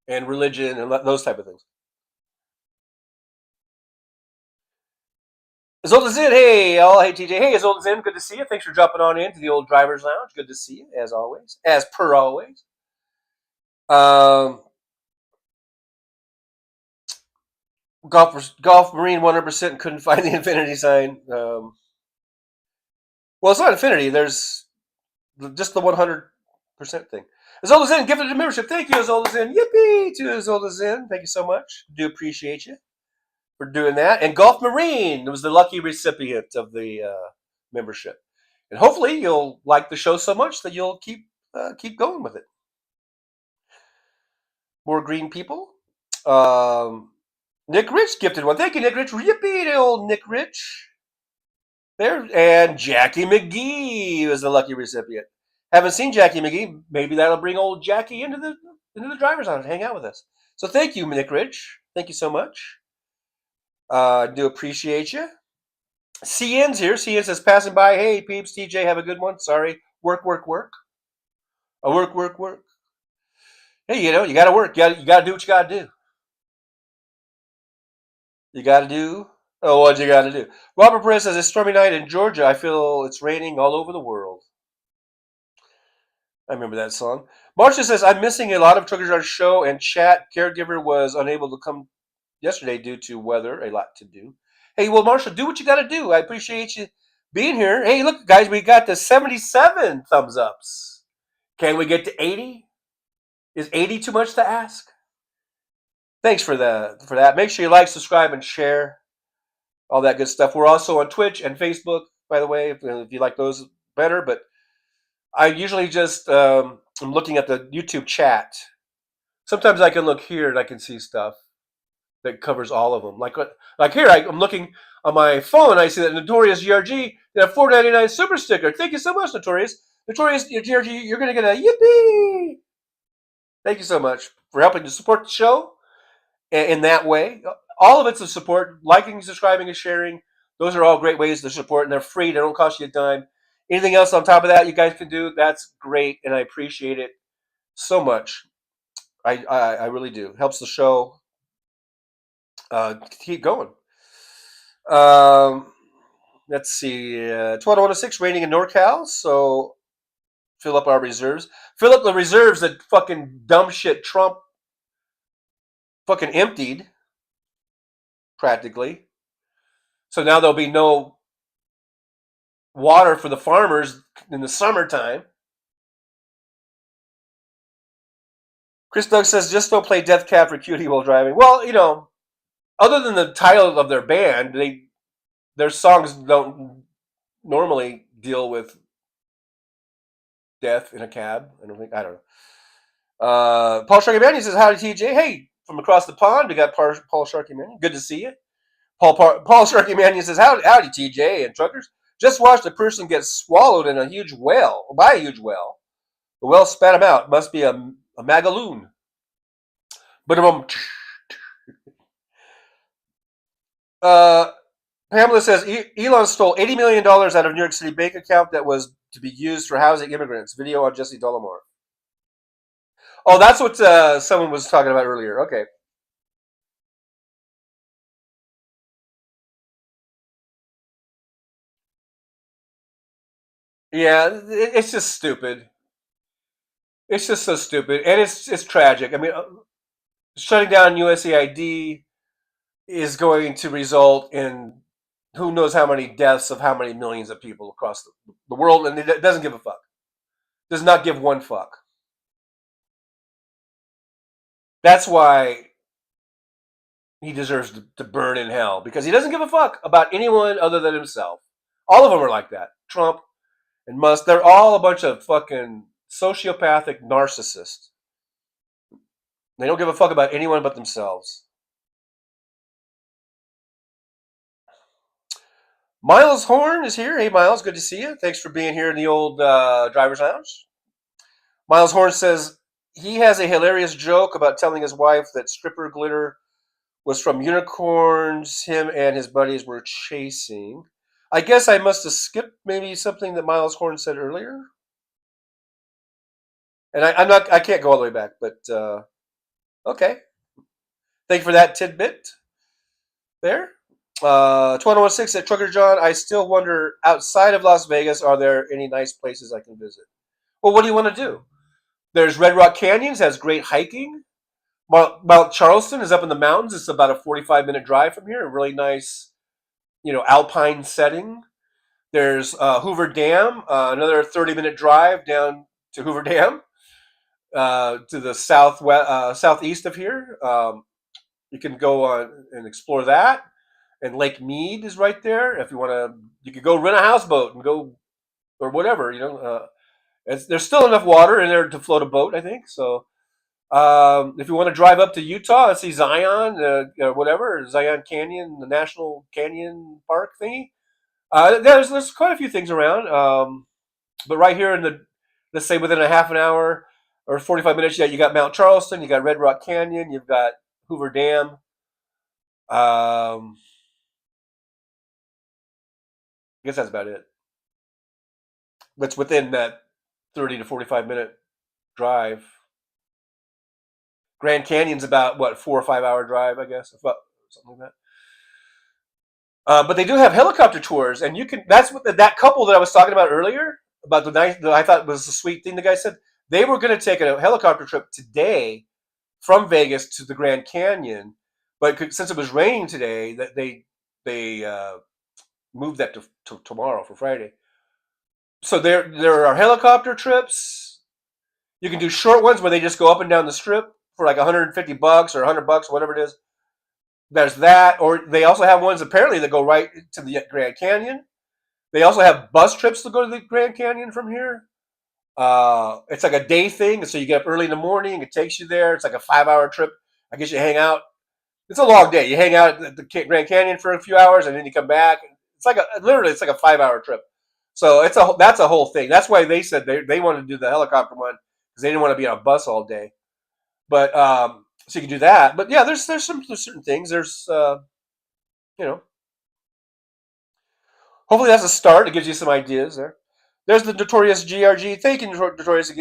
and religion and those type of things. As old as in, hey, TJ, hey, as old as in, good to see you. Thanks for dropping on into the old driver's lounge. Good to see you, as always, as per always. Golf Marine 100% couldn't find the infinity sign. Well, it's not infinity. There's just the 100% thing. As old as in, gifted a membership. Thank you, as old as in. Yippee to as old as in. Thank you so much. Do appreciate you for doing that. And Golf Marine was the lucky recipient of the membership. And hopefully you'll like the show so much that you'll keep going with it. More green people. Nick Rich gifted one. Thank you, Nick Rich. Yippee to old Nick Rich. There. And Jackie McGee was the lucky recipient. Haven't seen Jackie McGee. Maybe that'll bring old Jackie into the driver's lounge and hang out with us. So thank you, Nick Rich. Thank you so much. Do appreciate you. CN's here. CN says, passing by. Hey, peeps, TJ, have a good one. Sorry. Work. Work. Hey, you got to work. You got to do what you got to do. You got to do what you got to do. Robert Perez says, it's stormy night in Georgia. I feel it's raining all over the world. I remember that song. Marcia says, I'm missing a lot of Truckers Our show and chat. Caregiver was unable to come yesterday due to weather. A lot to do. Hey, well, Marcia, do what you got to do. I appreciate you being here. Hey, look, guys, we got the 77 thumbs ups. Can we get to 80? Is 80 too much to ask? Thanks for that. Make sure you like, subscribe, and share. All that good stuff. We're also on Twitch and Facebook, by the way, if you like those better. But I usually just I'm looking at the YouTube chat. Sometimes I can look here and I can see stuff that covers all of them. Like here, I'm looking on my phone. I see that Notorious GRG did a $4.99 super sticker. Thank you so much, Notorious. Notorious GRG, you're gonna get a yippee! Thank you so much for helping to support the show in that way. All of it's a support. Liking, subscribing, and sharing. Those are all great ways to support, and they're free. They don't cost you a dime. Anything else on top of that you guys can do, that's great, and I appreciate it so much. I really do. Helps the show keep going. Um, let's see. 1206 raining in NorCal, so fill up our reserves. Fill up the reserves that fucking dumb shit Trump fucking emptied, practically. So now there'll be no water for the farmers in the summertime. Chris Doug says, just don't play Death Cab for Cutie while driving. Well, other than the title of their band, their songs don't normally deal with death in a cab. I don't know. Paul Sharkey Manning says, howdy TJ. Hey, from across the pond, we got Paul Sharkey Manning. Good to see you. Paul Sharkey Manning says, howdy TJ and truckers. Just watched a person get swallowed in a huge whale, by a huge whale. The whale spat him out. Must be a magaloon. But Pamela says Elon stole $80 million out of New York City bank account that was to be used for housing immigrants. Video on Jesse Dolomar. Oh, that's what someone was talking about earlier. Okay. Yeah, it's just stupid. It's just so stupid, and it's tragic. I mean, shutting down USAID is going to result in who knows how many deaths of how many millions of people across the world, and it doesn't give a fuck. Does not give one fuck. That's why he deserves to burn in hell, because he doesn't give a fuck about anyone other than himself. All of them are like that. Trump and Musk, they're all a bunch of fucking sociopathic narcissists. They don't give a fuck about anyone but themselves. Miles Horn is here. Hey, Miles, good to see you. Thanks for being here in the old driver's lounge. Miles Horn says he has a hilarious joke about telling his wife that stripper glitter was from unicorns him and his buddies were chasing. I guess I must have skipped maybe something that Miles Horn said earlier. And I can't go all the way back, but okay. Thank you for that tidbit there. 2106 at Trucker John, I still wonder, outside of Las Vegas, are there any nice places I can visit? Well, what do you want to do? There's Red Rock Canyons, has great hiking. Mount Charleston is up in the mountains. It's about a 45-minute drive from here. A really nice, alpine setting. There's Hoover Dam, another 30-minute drive down to Hoover Dam, to the southeast of here. You can go on and explore that. And Lake Mead is right there. If you want to, you could go rent a houseboat and go, or whatever. There's still enough water in there to float a boat, I think. So, if you want to drive up to Utah and see Zion, whatever, Zion Canyon, the National Canyon Park thingy, there's quite a few things around. But right here let's say within a half an hour or 45 minutes, you got Mount Charleston, you got Red Rock Canyon, you've got Hoover Dam. I guess that's about it. That's within that 30 to 45-minute drive. Grand Canyon's about, 4 or 5 hour drive, I guess, something like that. But they do have helicopter tours, and that's what that couple that I was talking about earlier, about that I thought was a sweet thing the guy said. They were going to take a helicopter trip today from Vegas to the Grand Canyon, but since it was raining today, that they moved that to tomorrow for Friday. So there are helicopter trips. You can do short ones where they just go up and down the strip for like $150 or $100, whatever it is. There's that, or they also have ones apparently that go right to the Grand Canyon. They also have bus trips to go to the Grand Canyon from here. It's like a day thing, so you get up early in the morning. It takes you there. It's like a 5-hour trip. I guess you hang out. It's a long day. You hang out at the Grand Canyon for a few hours, and then you come back. It's like literally, it's like a 5-hour trip. So that's a whole thing. That's why they said they wanted to do the helicopter one because they didn't want to be on a bus all day. But so you can do that. But yeah, there's certain things. There's you know, hopefully that's a start. It gives you some ideas there. There's the Notorious GRG. Thank you, Notorious,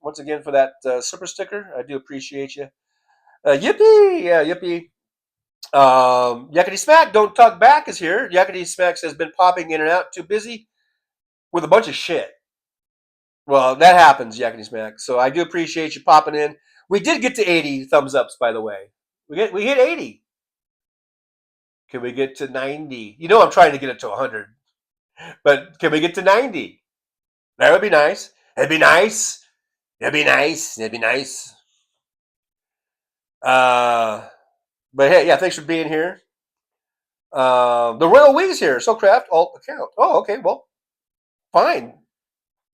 once again for that super sticker. I do appreciate you. Yippee! Yeah, yippee. Yakety Smack, Don't Talk Back is here. Yakety Smack has been popping in and out, too busy with a bunch of shit. Well, that happens, Yakety Smack. So I do appreciate you popping in. We did get to 80 thumbs ups, by the way. We hit 80. Can we get to 90? You know I'm trying to get it to 100. But can we get to 90? That would be nice. It'd be nice. It'd be nice. It'd be nice. But hey, yeah, thanks for being here. The Royal Wings here. Soulcraft alt account. Oh, okay. Well, fine.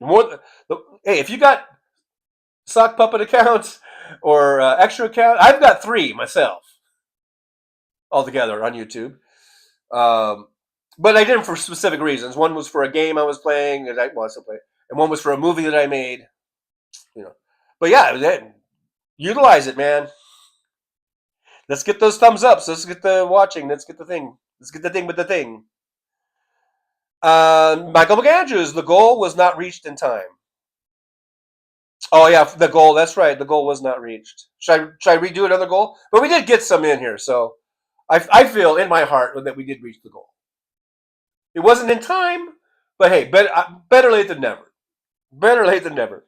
Hey, if you got sock puppet accounts or extra account, I've got 3 myself altogether on YouTube. But I did them for specific reasons. One was for a game I was playing, and I still play, and one was for a movie that I made. But yeah, utilize it, man. Let's get those thumbs up. So let's get the watching. Let's get the thing. Let's get the thing with the thing. Michael McAndrews, the goal was not reached in time. Oh yeah, the goal. That's right. The goal was not reached. Should I redo another goal? But we did get some in here, so I feel in my heart that we did reach the goal. It wasn't in time, but hey, better late than never. Better late than never.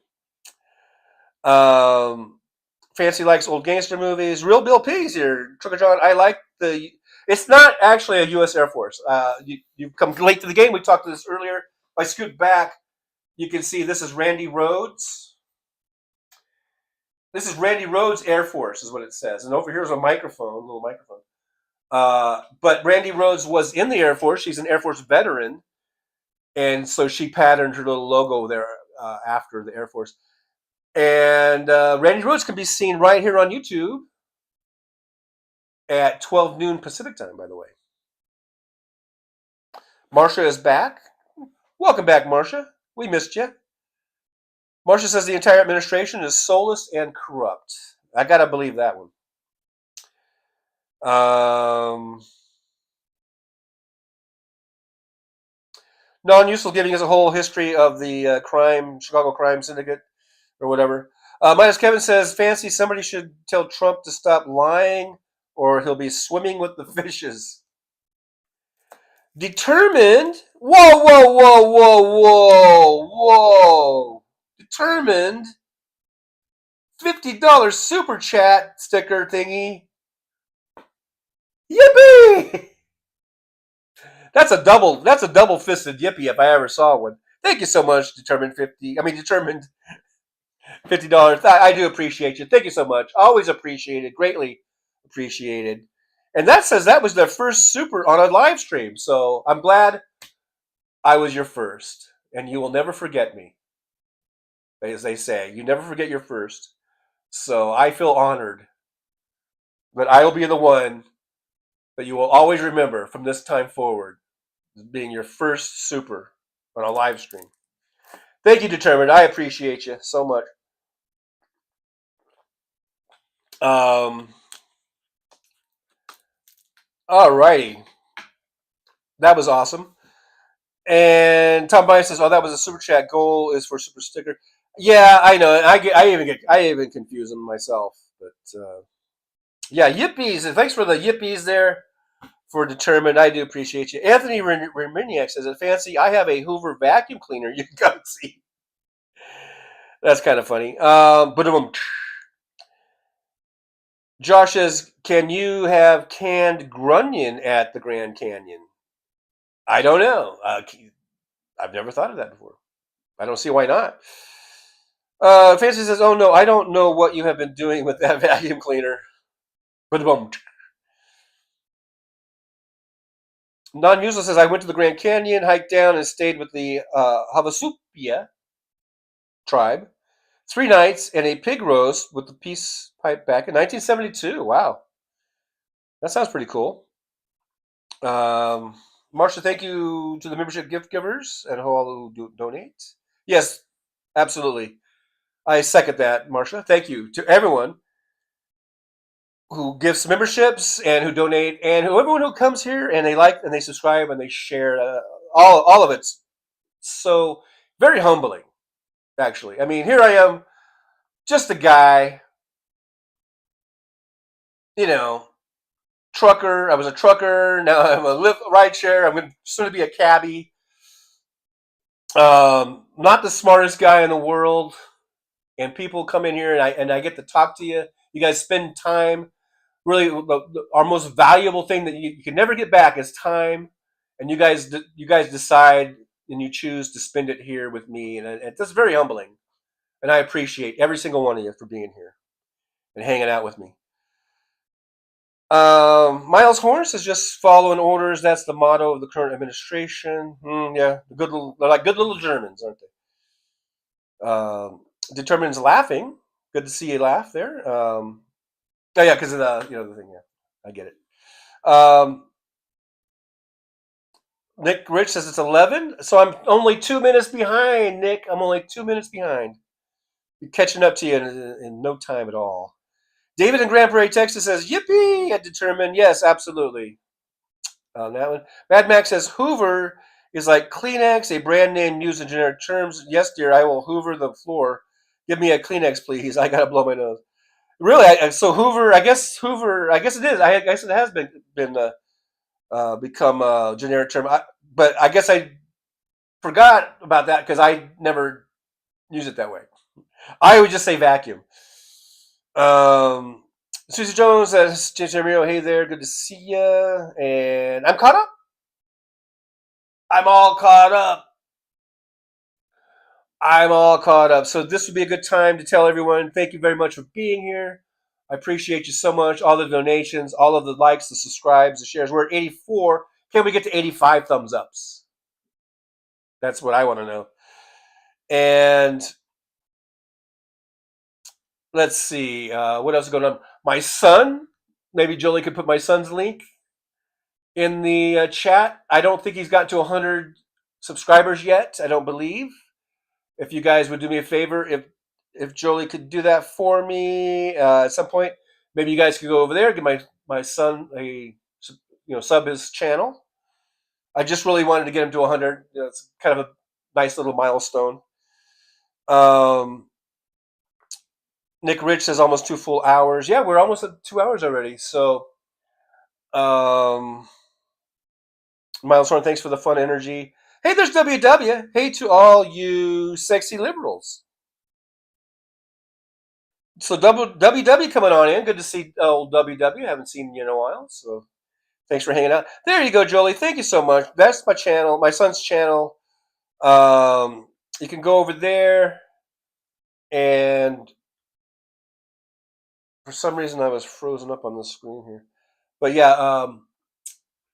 Fancy likes old gangster movies. Real Bill P's here. Trucker John, I like the. It's not actually a U.S. Air Force. You've come late to the game. We talked to this earlier. If I scoot back, you can see this is Randy Rhodes. This is Randy Rhodes Air Force, is what it says. And over here is a microphone, a little microphone. But Randy Rhodes was in the Air Force. She's an Air Force veteran. And so she patterned her little logo there after the Air Force. And Randy Rhodes can be seen right here on YouTube at 12 noon Pacific time, by the way. Marsha is back. Welcome back, Marsha. We missed you. Marsha says the entire administration is soulless and corrupt. I got to believe that one. Non-useful giving us a whole history of the Chicago crime syndicate or whatever. Minus Kevin says, Fancy, somebody should tell Trump to stop lying or he'll be swimming with the fishes. Determined. Whoa. Determined. $50 super chat sticker thingy. Yippee! That's a double fisted yippee if I ever saw one. Thank you so much, Determined $50. I do appreciate you. Thank you so much. Always appreciated. Greatly appreciated. And that says that was their first super on a live stream. So I'm glad I was your first. And you will never forget me. As they say, you never forget your first. So I feel honored that I will be the one that you will always remember from this time forward as being your first super on a live stream. Thank you, Determined. I appreciate you so much. Alrighty. That was awesome. And Tom Bryan says, "Oh, that was a super chat. Goal is for super sticker." Yeah, I know. I even confuse them myself. But yeah, yippies. Thanks for the yippies there for Determined. I do appreciate you. Anthony Reminiak says, "Fancy, I have a Hoover vacuum cleaner. You can come see." That's kind of funny. But Josh says, "Can you have canned grunion at the Grand Canyon?" I don't know. I've never thought of that before. I don't see why not. Fancy says, "Oh no, I don't know what you have been doing with that vacuum cleaner." Non-useless says, "I went to the Grand Canyon, hiked down, and stayed with the Havasupia tribe. 3 nights and a pig roast with the peace pipe back in 1972. Wow, that sounds pretty cool. Marsha, thank you to the membership gift givers and all who donate. Yes, absolutely. I second that, Marsha. Thank you to everyone who gives memberships and who donate, and everyone who comes here and they like and they subscribe and they share. All of it's so very humbling, actually. I mean, here I am, just a guy, you know, trucker. I was a trucker. Now I'm a ride share. I'm soon to be a cabbie. Not the smartest guy in the world, and people come in here and I get to talk to you. You guys spend time. Really, our most valuable thing that you can never get back is time, and you guys decide and you choose to spend it here with me, and it's very humbling. And I appreciate every single one of you for being here and hanging out with me. Miles Horse is just following orders. That's the motto of the current administration. Yeah, they're like good little Germans, aren't they? Determines laughing. Good to see you laugh there. Oh yeah, because of the thing. Yeah, I get it. Nick Rich says it's 11, so I'm only 2 minutes behind. Nick, I'm only 2 minutes behind. Be catching up to you in no time at all. David in Grand Prairie, Texas says, "Yippee!" I determined. Yes, absolutely. On that one, Mad Max says Hoover is like Kleenex, a brand name used in generic terms. Yes, dear, I will Hoover the floor. Give me a Kleenex, please. I gotta blow my nose. Really? So Hoover? I guess it is. I guess it has been become a generic term. But I guess I forgot about that because I never use it that way. I would just say vacuum. Susie Jones says, James Ramiro, hey there, good to see you. And I'm caught up. I'm all caught up. I'm all caught up. So this would be a good time to tell everyone, thank you very much for being here. I appreciate you so much. All the donations, all of the likes, the subscribes, the shares. We're at 84. Can we get to 85 thumbs ups? That's what I want to know. And let's see. What else is going on? My son. Maybe Jolie could put my son's link in the chat. I don't think he's gotten to 100 subscribers yet. I don't believe. If you guys would do me a favor, if Jolie could do that for me at some point, maybe you guys could go over there, give my son a sub his channel. I just really wanted to get him to 100. It's kind of a nice little milestone. Nick Rich says almost 2 full hours. Yeah, we're almost at 2 hours already. So, Miles Horn, thanks for the fun energy. Hey, there's WW. Hey to all you sexy liberals. So WW coming on in. Good to see old WW. Haven't seen you in a while. So thanks for hanging out. There you go, Jolie. Thank you so much. That's my channel, my son's channel. You can go over there, and for some reason I was frozen up on the screen here. But yeah,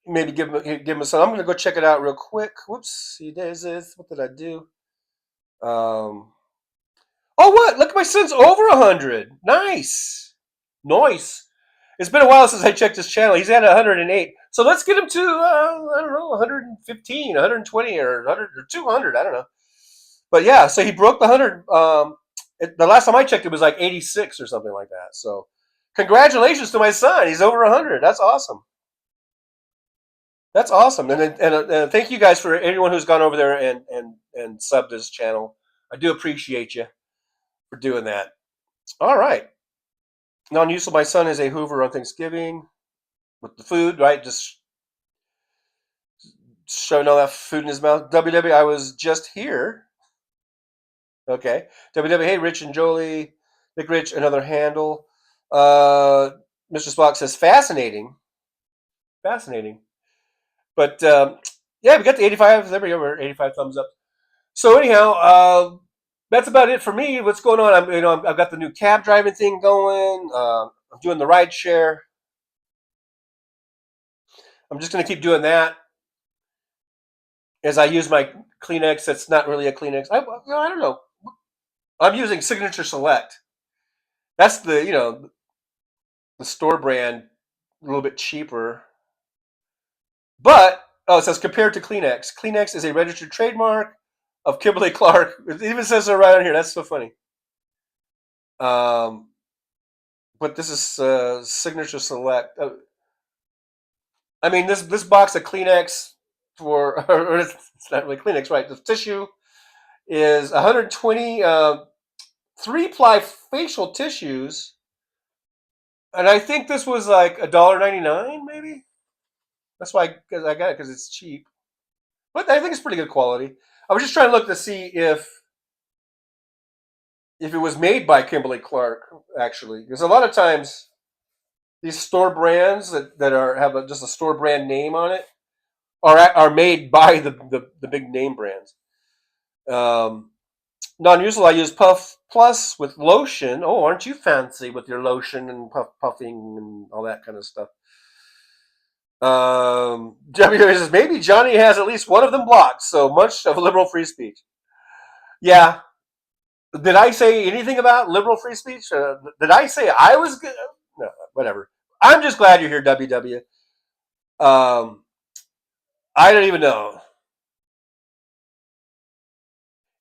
maybe give him a son. I'm gonna go check it out real quick. Whoops, there's this. What did I do? Oh, what? Look, my son's over 100. Nice. It's been a while since I checked his channel. He's at 108. So let's get him to, I don't know, 115, 120, or 100 or 200. I don't know. But yeah, so he broke the 100. The last time I checked, it was like 86 or something like that. So congratulations to my son. He's over 100. That's awesome. That's awesome. And thank you guys for anyone who's gone over there and subbed his channel. I do appreciate you for doing that. All right. Non-useful. My son is a Hoover on Thanksgiving with the food, right? Just showing all that food in his mouth. WW, I was just here. Okay. WW, hey, Rich and Jolie. Nick Rich, another handle. Mr. Spock says, fascinating. Fascinating. But yeah, we got the 85. There we go. We're 85 thumbs up. So anyhow, that's about it for me. What's going on? I've got the new cab driving thing going. I'm doing the ride share. I'm just going to keep doing that as I use my Kleenex. That's not really a Kleenex. I don't know. I'm using Signature Select. That's the store brand, a little bit cheaper. But it says compared to Kleenex. Kleenex is a registered trademark of Kimberly Clark. It even says so right on here. That's so funny. But this is Signature Select. I mean, this box of Kleenex or it's not really Kleenex, right? The tissue is 120 3-ply facial tissues, and I think this was like $1.99, maybe. That's why I got it because it's cheap, but I think it's pretty good quality. I was just trying to look to see if it was made by Kimberly Clark, actually, because a lot of times these store brands that have just a store brand name on it are made by the big name brands. Non-usual, I use Puff Plus with lotion. Oh, aren't you fancy with your lotion and puffing and all that kind of stuff? W says maybe Johnny has at least one of them blocked. So much of liberal free speech. Yeah. Did I say anything about liberal free speech? Did I say I was good? No, whatever. I'm just glad you're here, WW. I don't even know.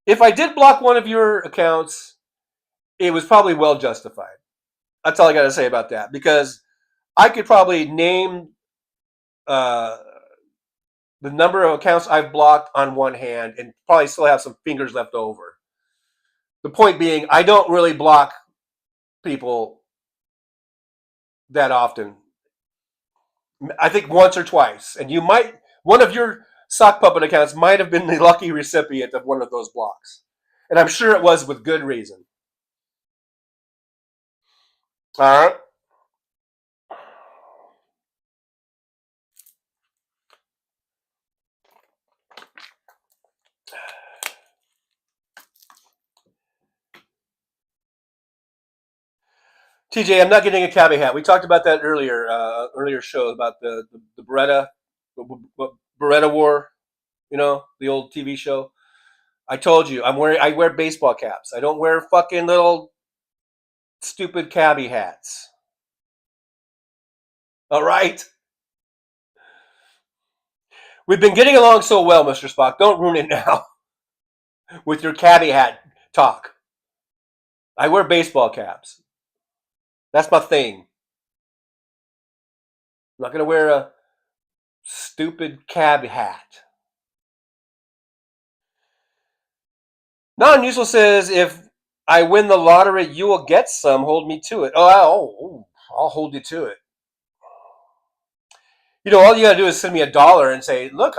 If I did block one of your accounts, it was probably well justified. That's all I got to say about that, because I could probably name the number of accounts I've blocked on one hand and probably still have some fingers left over. The point being, I don't really block people that often. I think once or twice, and one of your sock puppet accounts might have been the lucky recipient of one of those blocks, and I'm sure it was with good reason. All right. TJ, I'm not getting a cabbie hat. We talked about that earlier show about the Beretta War, the old TV show. I told you I wear baseball caps. I don't wear fucking little stupid cabbie hats. All right. We've been getting along so well, Mr. Spock. Don't ruin it now with your cabbie hat talk. I wear baseball caps. That's my thing. I'm not going to wear a stupid cab hat. Non-useful says, if I win the lottery, you will get some. Hold me to it. I'll hold you to it. All you got to do is send me $1 and say, look,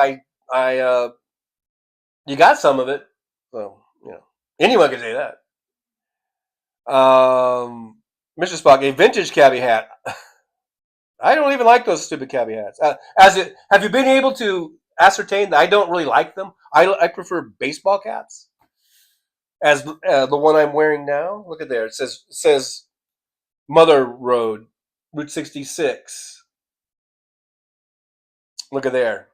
you got some of it. So, anyone can say that. Mr. Spock, a vintage cabbie hat. I don't even like those stupid cabbie hats. Have you been able to ascertain that I don't really like them? I prefer baseball caps as the one I'm wearing now. Look at there. It says Mother Road, Route 66. Look at there.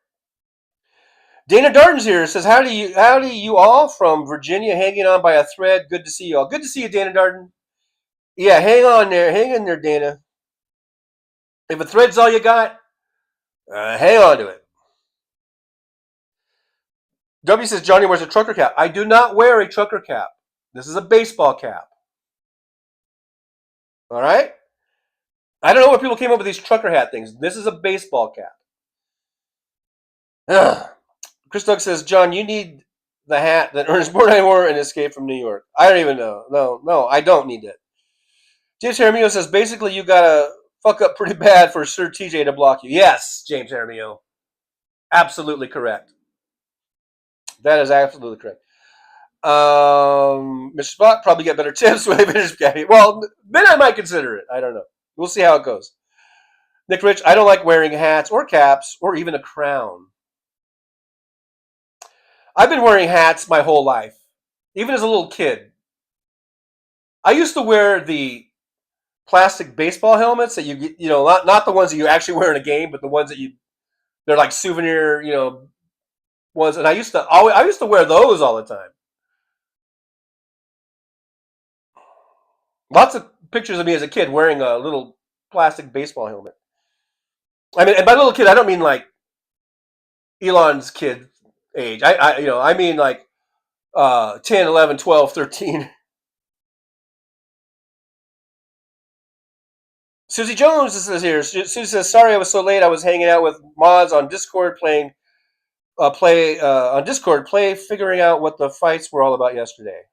Dana Darden's here. It says, howdy you all from Virginia, hanging on by a thread. Good to see you all. Good to see you, Dana Darden. Yeah, hang on there. Hang in there, Dana. If a thread's all you got, hang on to it. W says, Johnny wears a trucker cap. I do not wear a trucker cap. This is a baseball cap. All right? I don't know where people came up with these trucker hat things. This is a baseball cap. Ugh. Chris Doug says, John, you need the hat that Ernest Borgnine wore in Escape from New York. I don't even know. No, I don't need it. James Jaramillo says, basically, you got to fuck up pretty bad for Sir TJ to block you. Yes, James Jaramillo. Absolutely correct. That is absolutely correct. Mr. Spock probably get better tips when they finish cabbie. Well, then I might consider it. I don't know. We'll see how it goes. Nick Rich, I don't like wearing hats or caps or even a crown. I've been wearing hats my whole life, even as a little kid. I used to wear the plastic baseball helmets that not the ones that you actually wear in a game, but the ones that they're like souvenir, ones. And I used to wear those all the time. Lots of pictures of me as a kid wearing a little plastic baseball helmet. I mean, and by little kid, I don't mean like Elon's kid age. I mean like 10, 11, 12, 13. Susie Jones is here. Susie says, "Sorry, I was so late. I was hanging out with mods on Discord, playing on Discord, figuring out what the fights were all about yesterday."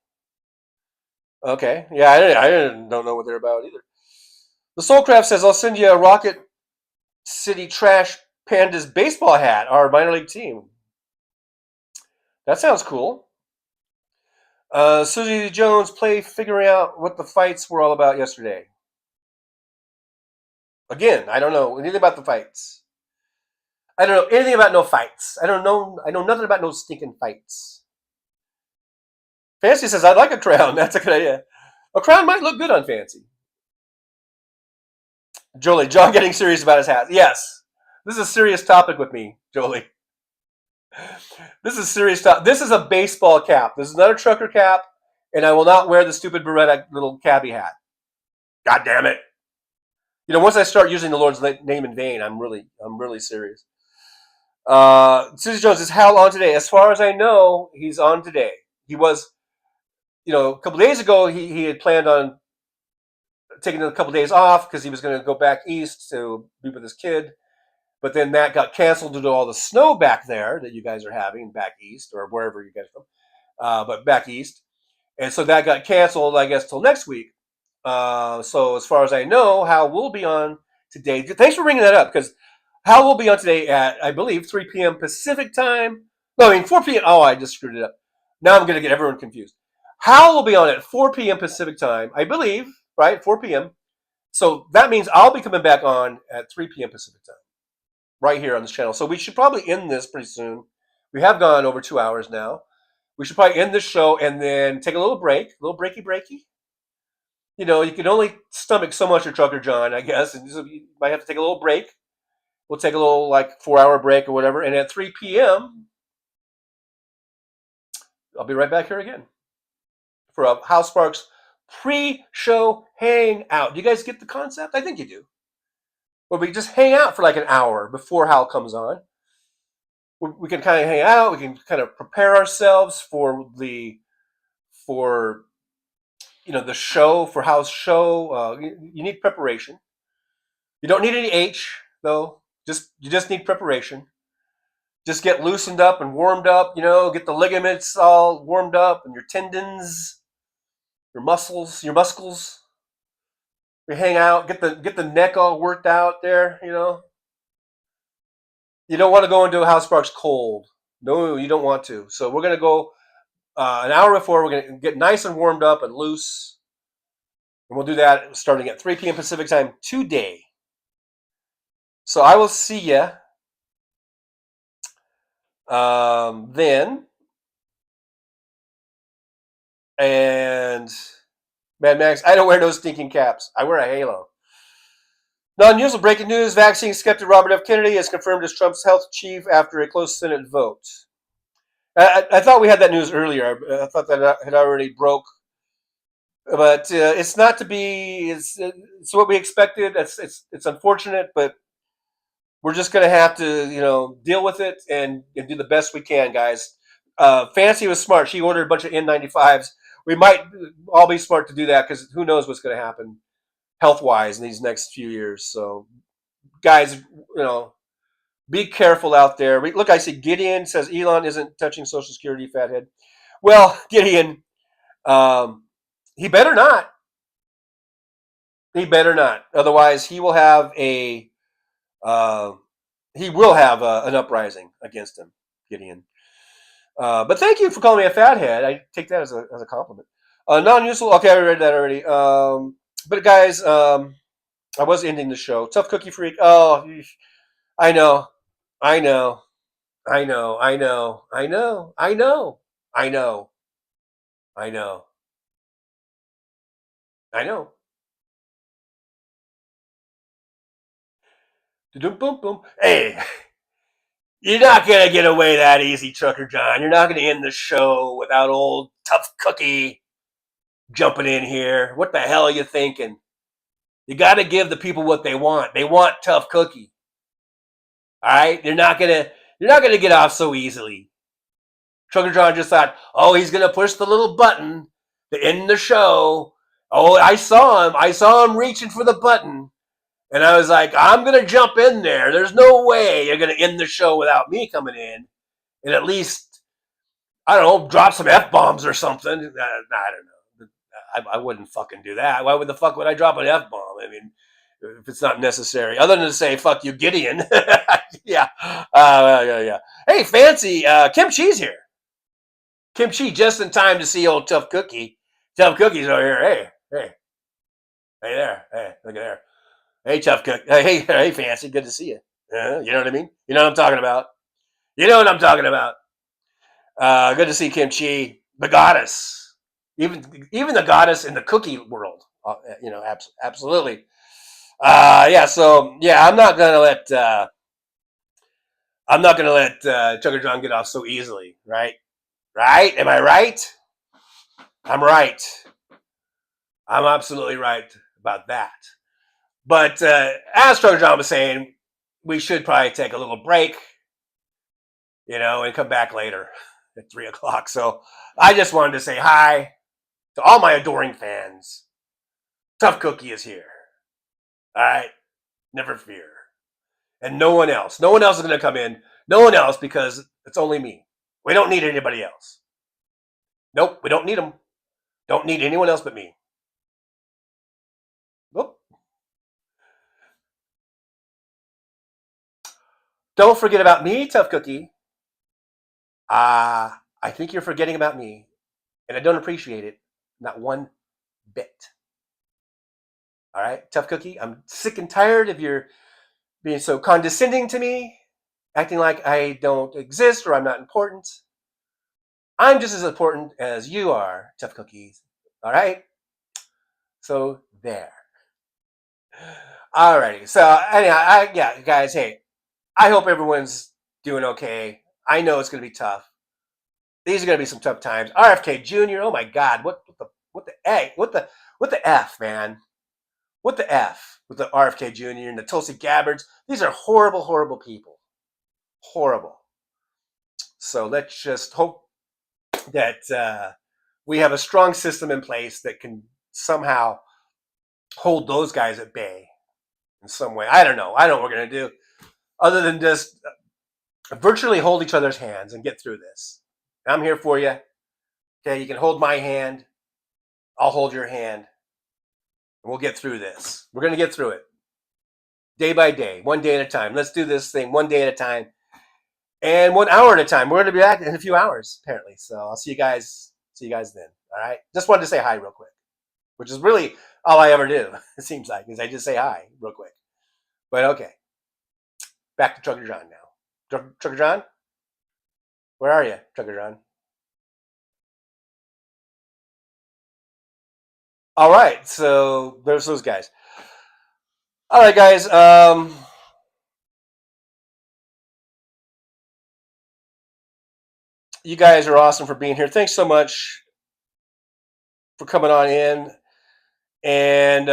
Okay, yeah, don't know what they're about either. The Soulcraft says, "I'll send you a Rocket City Trash Pandas baseball hat, our minor league team." That sounds cool. Susie Jones, figuring out what the fights were all about yesterday. Again, I don't know anything about the fights. I don't know anything about no fights. I know nothing about no stinking fights. Fancy says, "I'd like a crown." That's a good idea. A crown might look good on Fancy. Jolie, John getting serious about his hat. Yes. This is a serious topic with me, Jolie. This is serious topic. This is a baseball cap. This is not a trucker cap, and I will not wear the stupid Beretta little cabbie hat. God damn it. Once I start using the Lord's name in vain, I'm really serious. Susie Jones, is Hal on today? As far as I know, he's on today. He was, a couple days ago, he had planned on taking a couple days off because he was going to go back east to be with his kid. But then that got canceled due to all the snow back there that you guys are having back east or wherever you guys are from, but back east. And so that got canceled, I guess, till next week. So as far as I know, Hal will be on today. Thanks for bringing that up because Hal will be on today at, I believe, 3 p.m. Pacific time. No, 4 p.m. Oh, I just screwed it up. Now I'm going to get everyone confused. Hal will be on at 4 p.m. Pacific time, I believe, right? 4 p.m. So that means I'll be coming back on at 3 p.m. Pacific time, right here on this channel. So we should probably end this pretty soon. We have gone over 2 hours now. We should probably end this show and then take a little break, a little breaky. You can only stomach so much of Trucker John, I guess. And so you might have to take a little break. We'll take a little 4-hour break or whatever. And at 3 p.m., I'll be right back here again for a House Sparks pre-show hangout. Do you guys get the concept? I think you do. Where we just hang out for an hour before Hal comes on. We can kind of hang out. We can kind of prepare ourselves for the show, for Hal's show. You need preparation. You don't need any H though. You just need preparation. Just get loosened up and warmed up. Get the ligaments all warmed up and your tendons, your muscles. We hang out. Get the neck all worked out there. You don't want to go into a House Sparks cold. No, you don't want to. So we're gonna go an hour before. We're gonna get nice and warmed up and loose, and we'll do that starting at 3 p.m. Pacific time today. So I will see you then. And Mad Max, I don't wear no stinking caps. I wear a halo. Non-usual breaking news. Vaccine skeptic Robert F. Kennedy is confirmed as Trump's health chief after a close Senate vote. I thought we had that news earlier. I thought that had already broke. But it's not to be. It's what we expected. It's unfortunate, but we're just going to have to, deal with it and do the best we can, guys. Fancy was smart. She ordered a bunch of N95s. We might all be smart to do that because who knows what's going to happen health-wise in these next few years. So, guys, be careful out there. Look, I see Gideon says Elon isn't touching Social Security, fathead. Well, Gideon, he better not. He better not. Otherwise, he will have an uprising against him, Gideon. But thank you for calling me a fathead. I take that as a compliment. Non-useful. Okay, I read that already. But guys, I was ending the show. Tough Cookie Freak. Oh, I know. Boom, boom. Hey, you're not gonna get away that easy, Trucker John. You're not gonna end the show without old Tough Cookie. jumping in here. What the hell are you thinking? You got to give the people what they want. They want Tough Cookie. All right, you're not gonna get off so easily. Trucker John just thought, oh, he's gonna push the little button to end the show. Oh, I saw him reaching for the button, and I was like, I'm gonna jump in there. There's no way you're gonna end the show without me coming in, and at least, I don't know, drop some F-bombs or something. I don't know. I wouldn't fucking do that. Why would the fuck would I drop an F-bomb? I mean, if it's not necessary, other than to say "fuck you, Gideon." Yeah, yeah. Hey, Fancy, Kim Chi's here. Kim Chi just in time to see old Tough Cookie. Tough Cookie's over here. Hey there. Hey, look at there. Hey, Tough Cookie. Hey, Fancy. Good to see you. You know what I mean? You know what I'm talking about. Good to see Kim Chi, the goddess. Even the goddess in the cookie world. Absolutely. Yeah. So yeah, I'm not gonna let Chugger John get off so easily, right? Right? Am I right? I'm right. I'm absolutely right about that. But as Chugger John was saying, we should probably take a little break, and come back later at 3:00. So I just wanted to say hi to all my adoring fans. Tough Cookie is here. All right? Never fear. And no one else. No one else is going to come in. No one else, because it's only me. We don't need anybody else. Nope, we don't need them. Don't need anyone else but me. Nope. Don't forget about me, Tough Cookie. I think you're forgetting about me, and I don't appreciate it. Not one bit. All right, Tough Cookie, I'm sick and tired of your being so condescending to me, acting like I don't exist or I'm not important. I'm just as important as you are, Tough Cookie. All right? So there. Alrighty. So anyhow, guys, hey, I hope everyone's doing okay. I know it's going to be tough. These are going to be some tough times. RFK Jr. Oh my God, what the F, man? What the F with the RFK Jr. and the Tulsi Gabbards? These are horrible, horrible people. Horrible. So let's just hope that we have a strong system in place that can somehow hold those guys at bay in some way. I don't know. I don't know what we're going to do other than just virtually hold each other's hands and get through this. I'm here for you. Okay, you can hold my hand. I'll hold your hand. And we'll get through this. We're going to get through it. Day by day, one day at a time. Let's do this thing one day at a time. And 1 hour at a time. We're going to be back in a few hours, apparently. So I'll see you guys then. All right? Just wanted to say hi real quick, which is really all I ever do, it seems like, is I just say hi real quick. But okay. Back to Trucker John now. Trucker John? Where are you, Trucker John? All right, so there's those guys. All right, guys. You guys are awesome for being here. Thanks so much for coming on in. And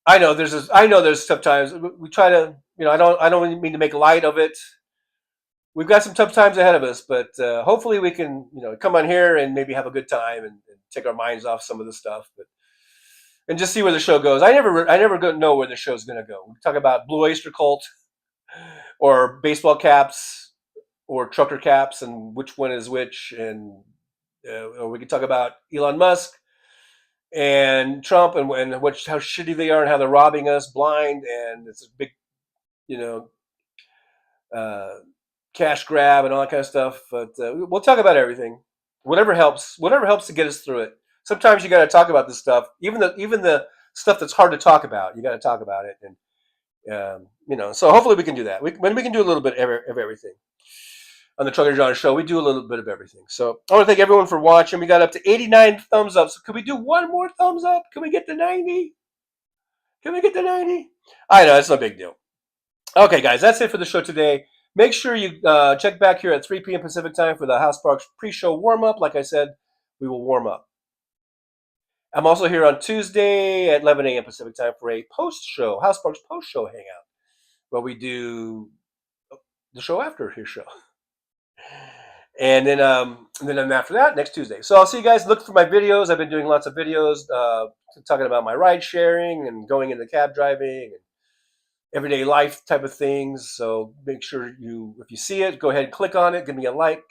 I know there's tough times. We try to, I don't mean to make light of it. We've got some tough times ahead of us, but hopefully we can, come on here and maybe have a good time and take our minds off some of the stuff, and just see where the show goes. I never know where the show's going to go. We talk about Blue Oyster Cult or baseball caps or trucker caps and which one is which, and or we can talk about Elon Musk and Trump and how shitty they are and how they're robbing us blind, and it's a big, cash grab and all that kind of stuff. But we'll talk about everything, whatever helps to get us through it. Sometimes you got to talk about this stuff, even the stuff that's hard to talk about. You got to talk about it, and so hopefully we can do that. We can do a little bit of everything on the Trucker John Show. We do a little bit of everything. So I want to thank everyone for watching. We got up to 89 thumbs up. So could we do one more thumbs up? Can we get to 90? I know, it's no big deal. Okay, guys, that's it for the show today. Make sure you check back here at 3 p.m. Pacific time for the House Sparks pre-show warm-up. Like I said, we will warm up. I'm also here on Tuesday at 11 a.m. Pacific time for a post-show, House Sparks post-show hangout, where we do the show after his show. And then after that, next Tuesday. So I'll see you guys. Look for my videos. I've been doing lots of videos talking about my ride sharing and going into cab driving and everyday life type of things. So make sure if you see it, go ahead and click on it. Give me a like.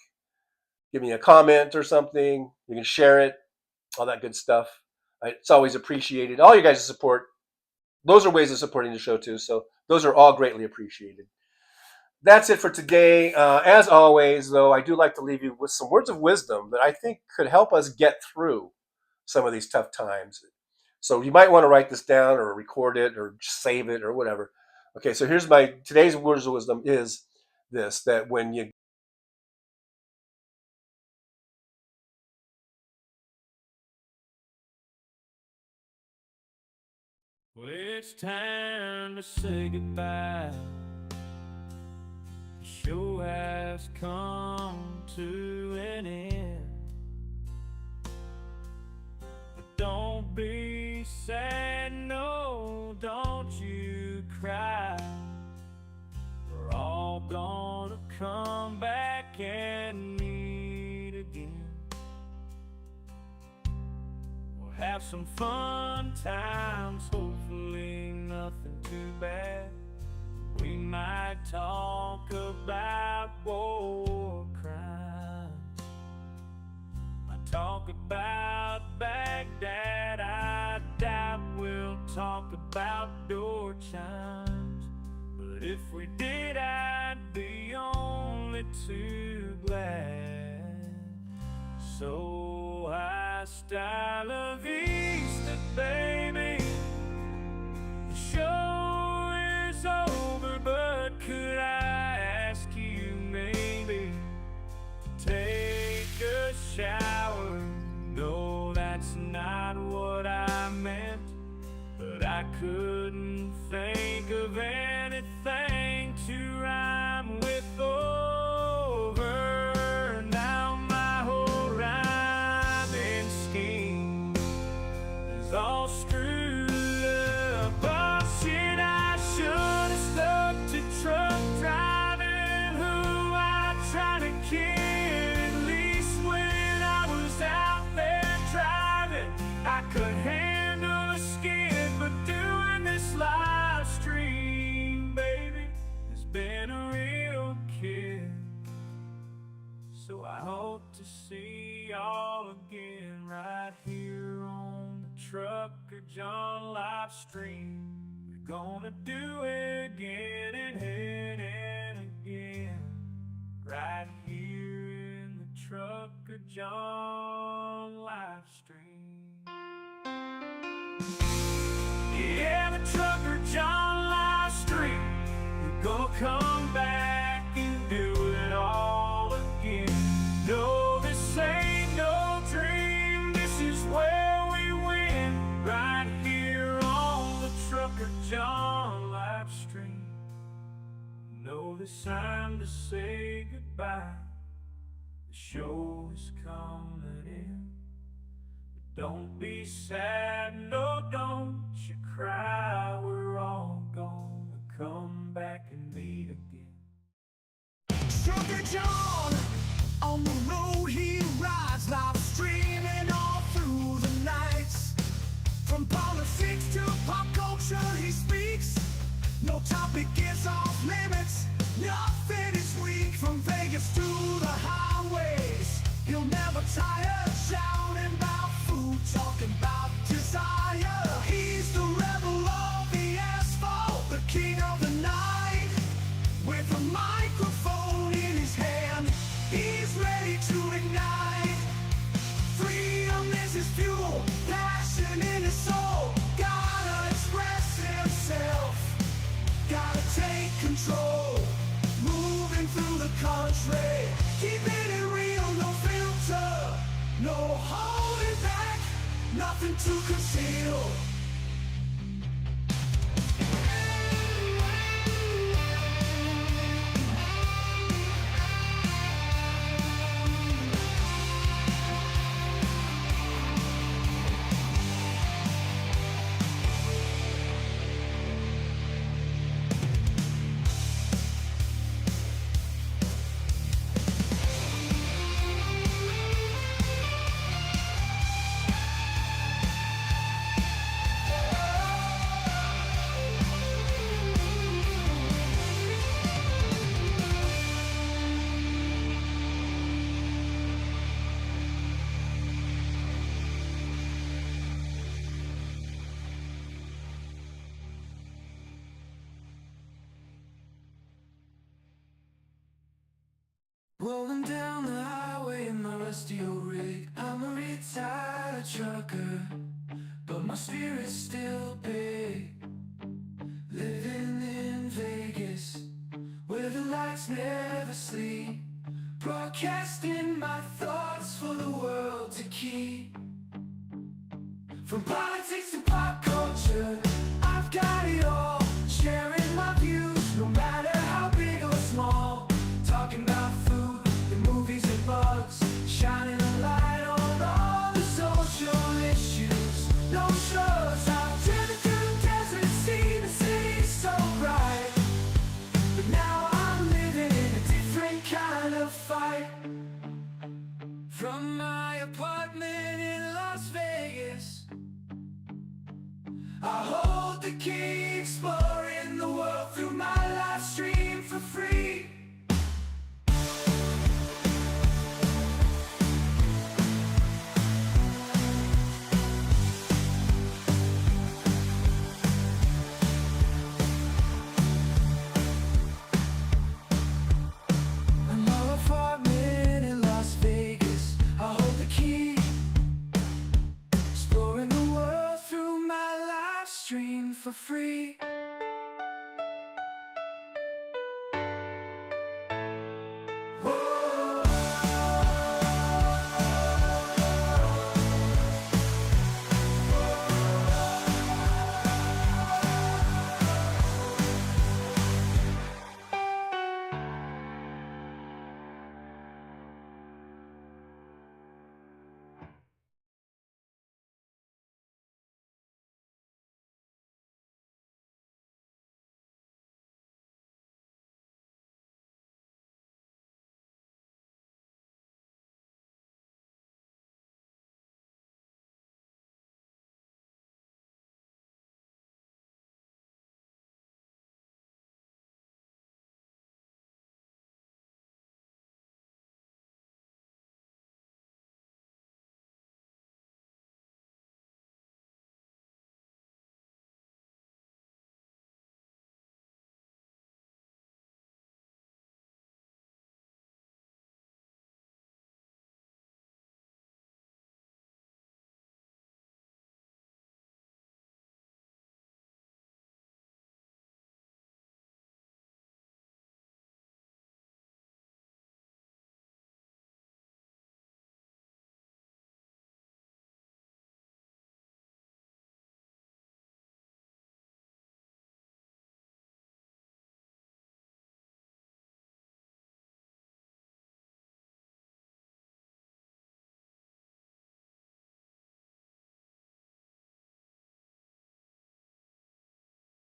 Give me a comment or something. You can share it. All that good stuff. It's always appreciated. All you guys' support. Those are ways of supporting the show too. So those are all greatly appreciated. That's it for today. As always, though, I do like to leave you with some words of wisdom that I think could help us get through some of these tough times. So you might want to write this down or record it or save it or whatever. Okay, so here's today's words of wisdom is this, that when you Well, it's time to say goodbye. The show has come to an end. But don't be sad, no, don't you cry. We're all gonna come back and meet again. We'll have some fun times, hopefully nothing too bad. We might talk about war crimes. Might talk about Baghdad. I doubt we'll talk about door chimes. But if we did, I'd be only too glad. So hasta la vista, baby. The show is over, but could I ask you maybe to take a shower? No, that's not what I meant, but I couldn't think of anything to rhyme with over. Now my whole rhyming scheme is all screwed up. Oh shit, I should have stuck to truck driving, who I tried to kid. At least when I was out there driving, I could handle a skid. But doing this live stream, baby, has been a real kid. So I hope to see y'all again right here on the Trucker John live stream. We're gonna do it again and again, right here in the Trucker John live stream. Yeah, the Trucker John live stream. We're gonna come back and do it all again. No, this ain't no dream. This is where we win, right here on the Trucker John live stream. No, this time to say goodbye. The show is coming in. But don't be sad, no, don't you cry. We're all gonna come back and meet again. Trucker John, on the road he rides, live streaming all through the nights. From politics to pop culture he speaks. No topic is off limits, nothing is weak. From Vegas to the highways, he'll never tire. Shouting about food, talking about desire. He's the rebel of the asphalt, the king of the night. With a microphone in his hand, he's ready to ignite. Freedom is his fuel, passion in his soul. Gotta express himself, gotta take control. Moving through the country, keeping it real, no filter, no holding back, nothing to conceal. Rolling down the highway in my rusty old rig. I'm a retired trucker, but my spirit's still big. Living in Vegas, where the lights never sleep. Broadcasting my thoughts for the world to keep. From politics to pop culture, I've got it all. Sharing my views, no matter how big or small. Talking about food, the movies and bugs. Shining a light on all the social issues. No shows, I've driven through the desert, seen the city so bright. But now I'm living in a different kind of fight. From my apartment in Las Vegas, I hold the key, exploring the world through my live stream for free. In my apartment in Las Vegas, I hold the key, exploring the world through my live stream for free.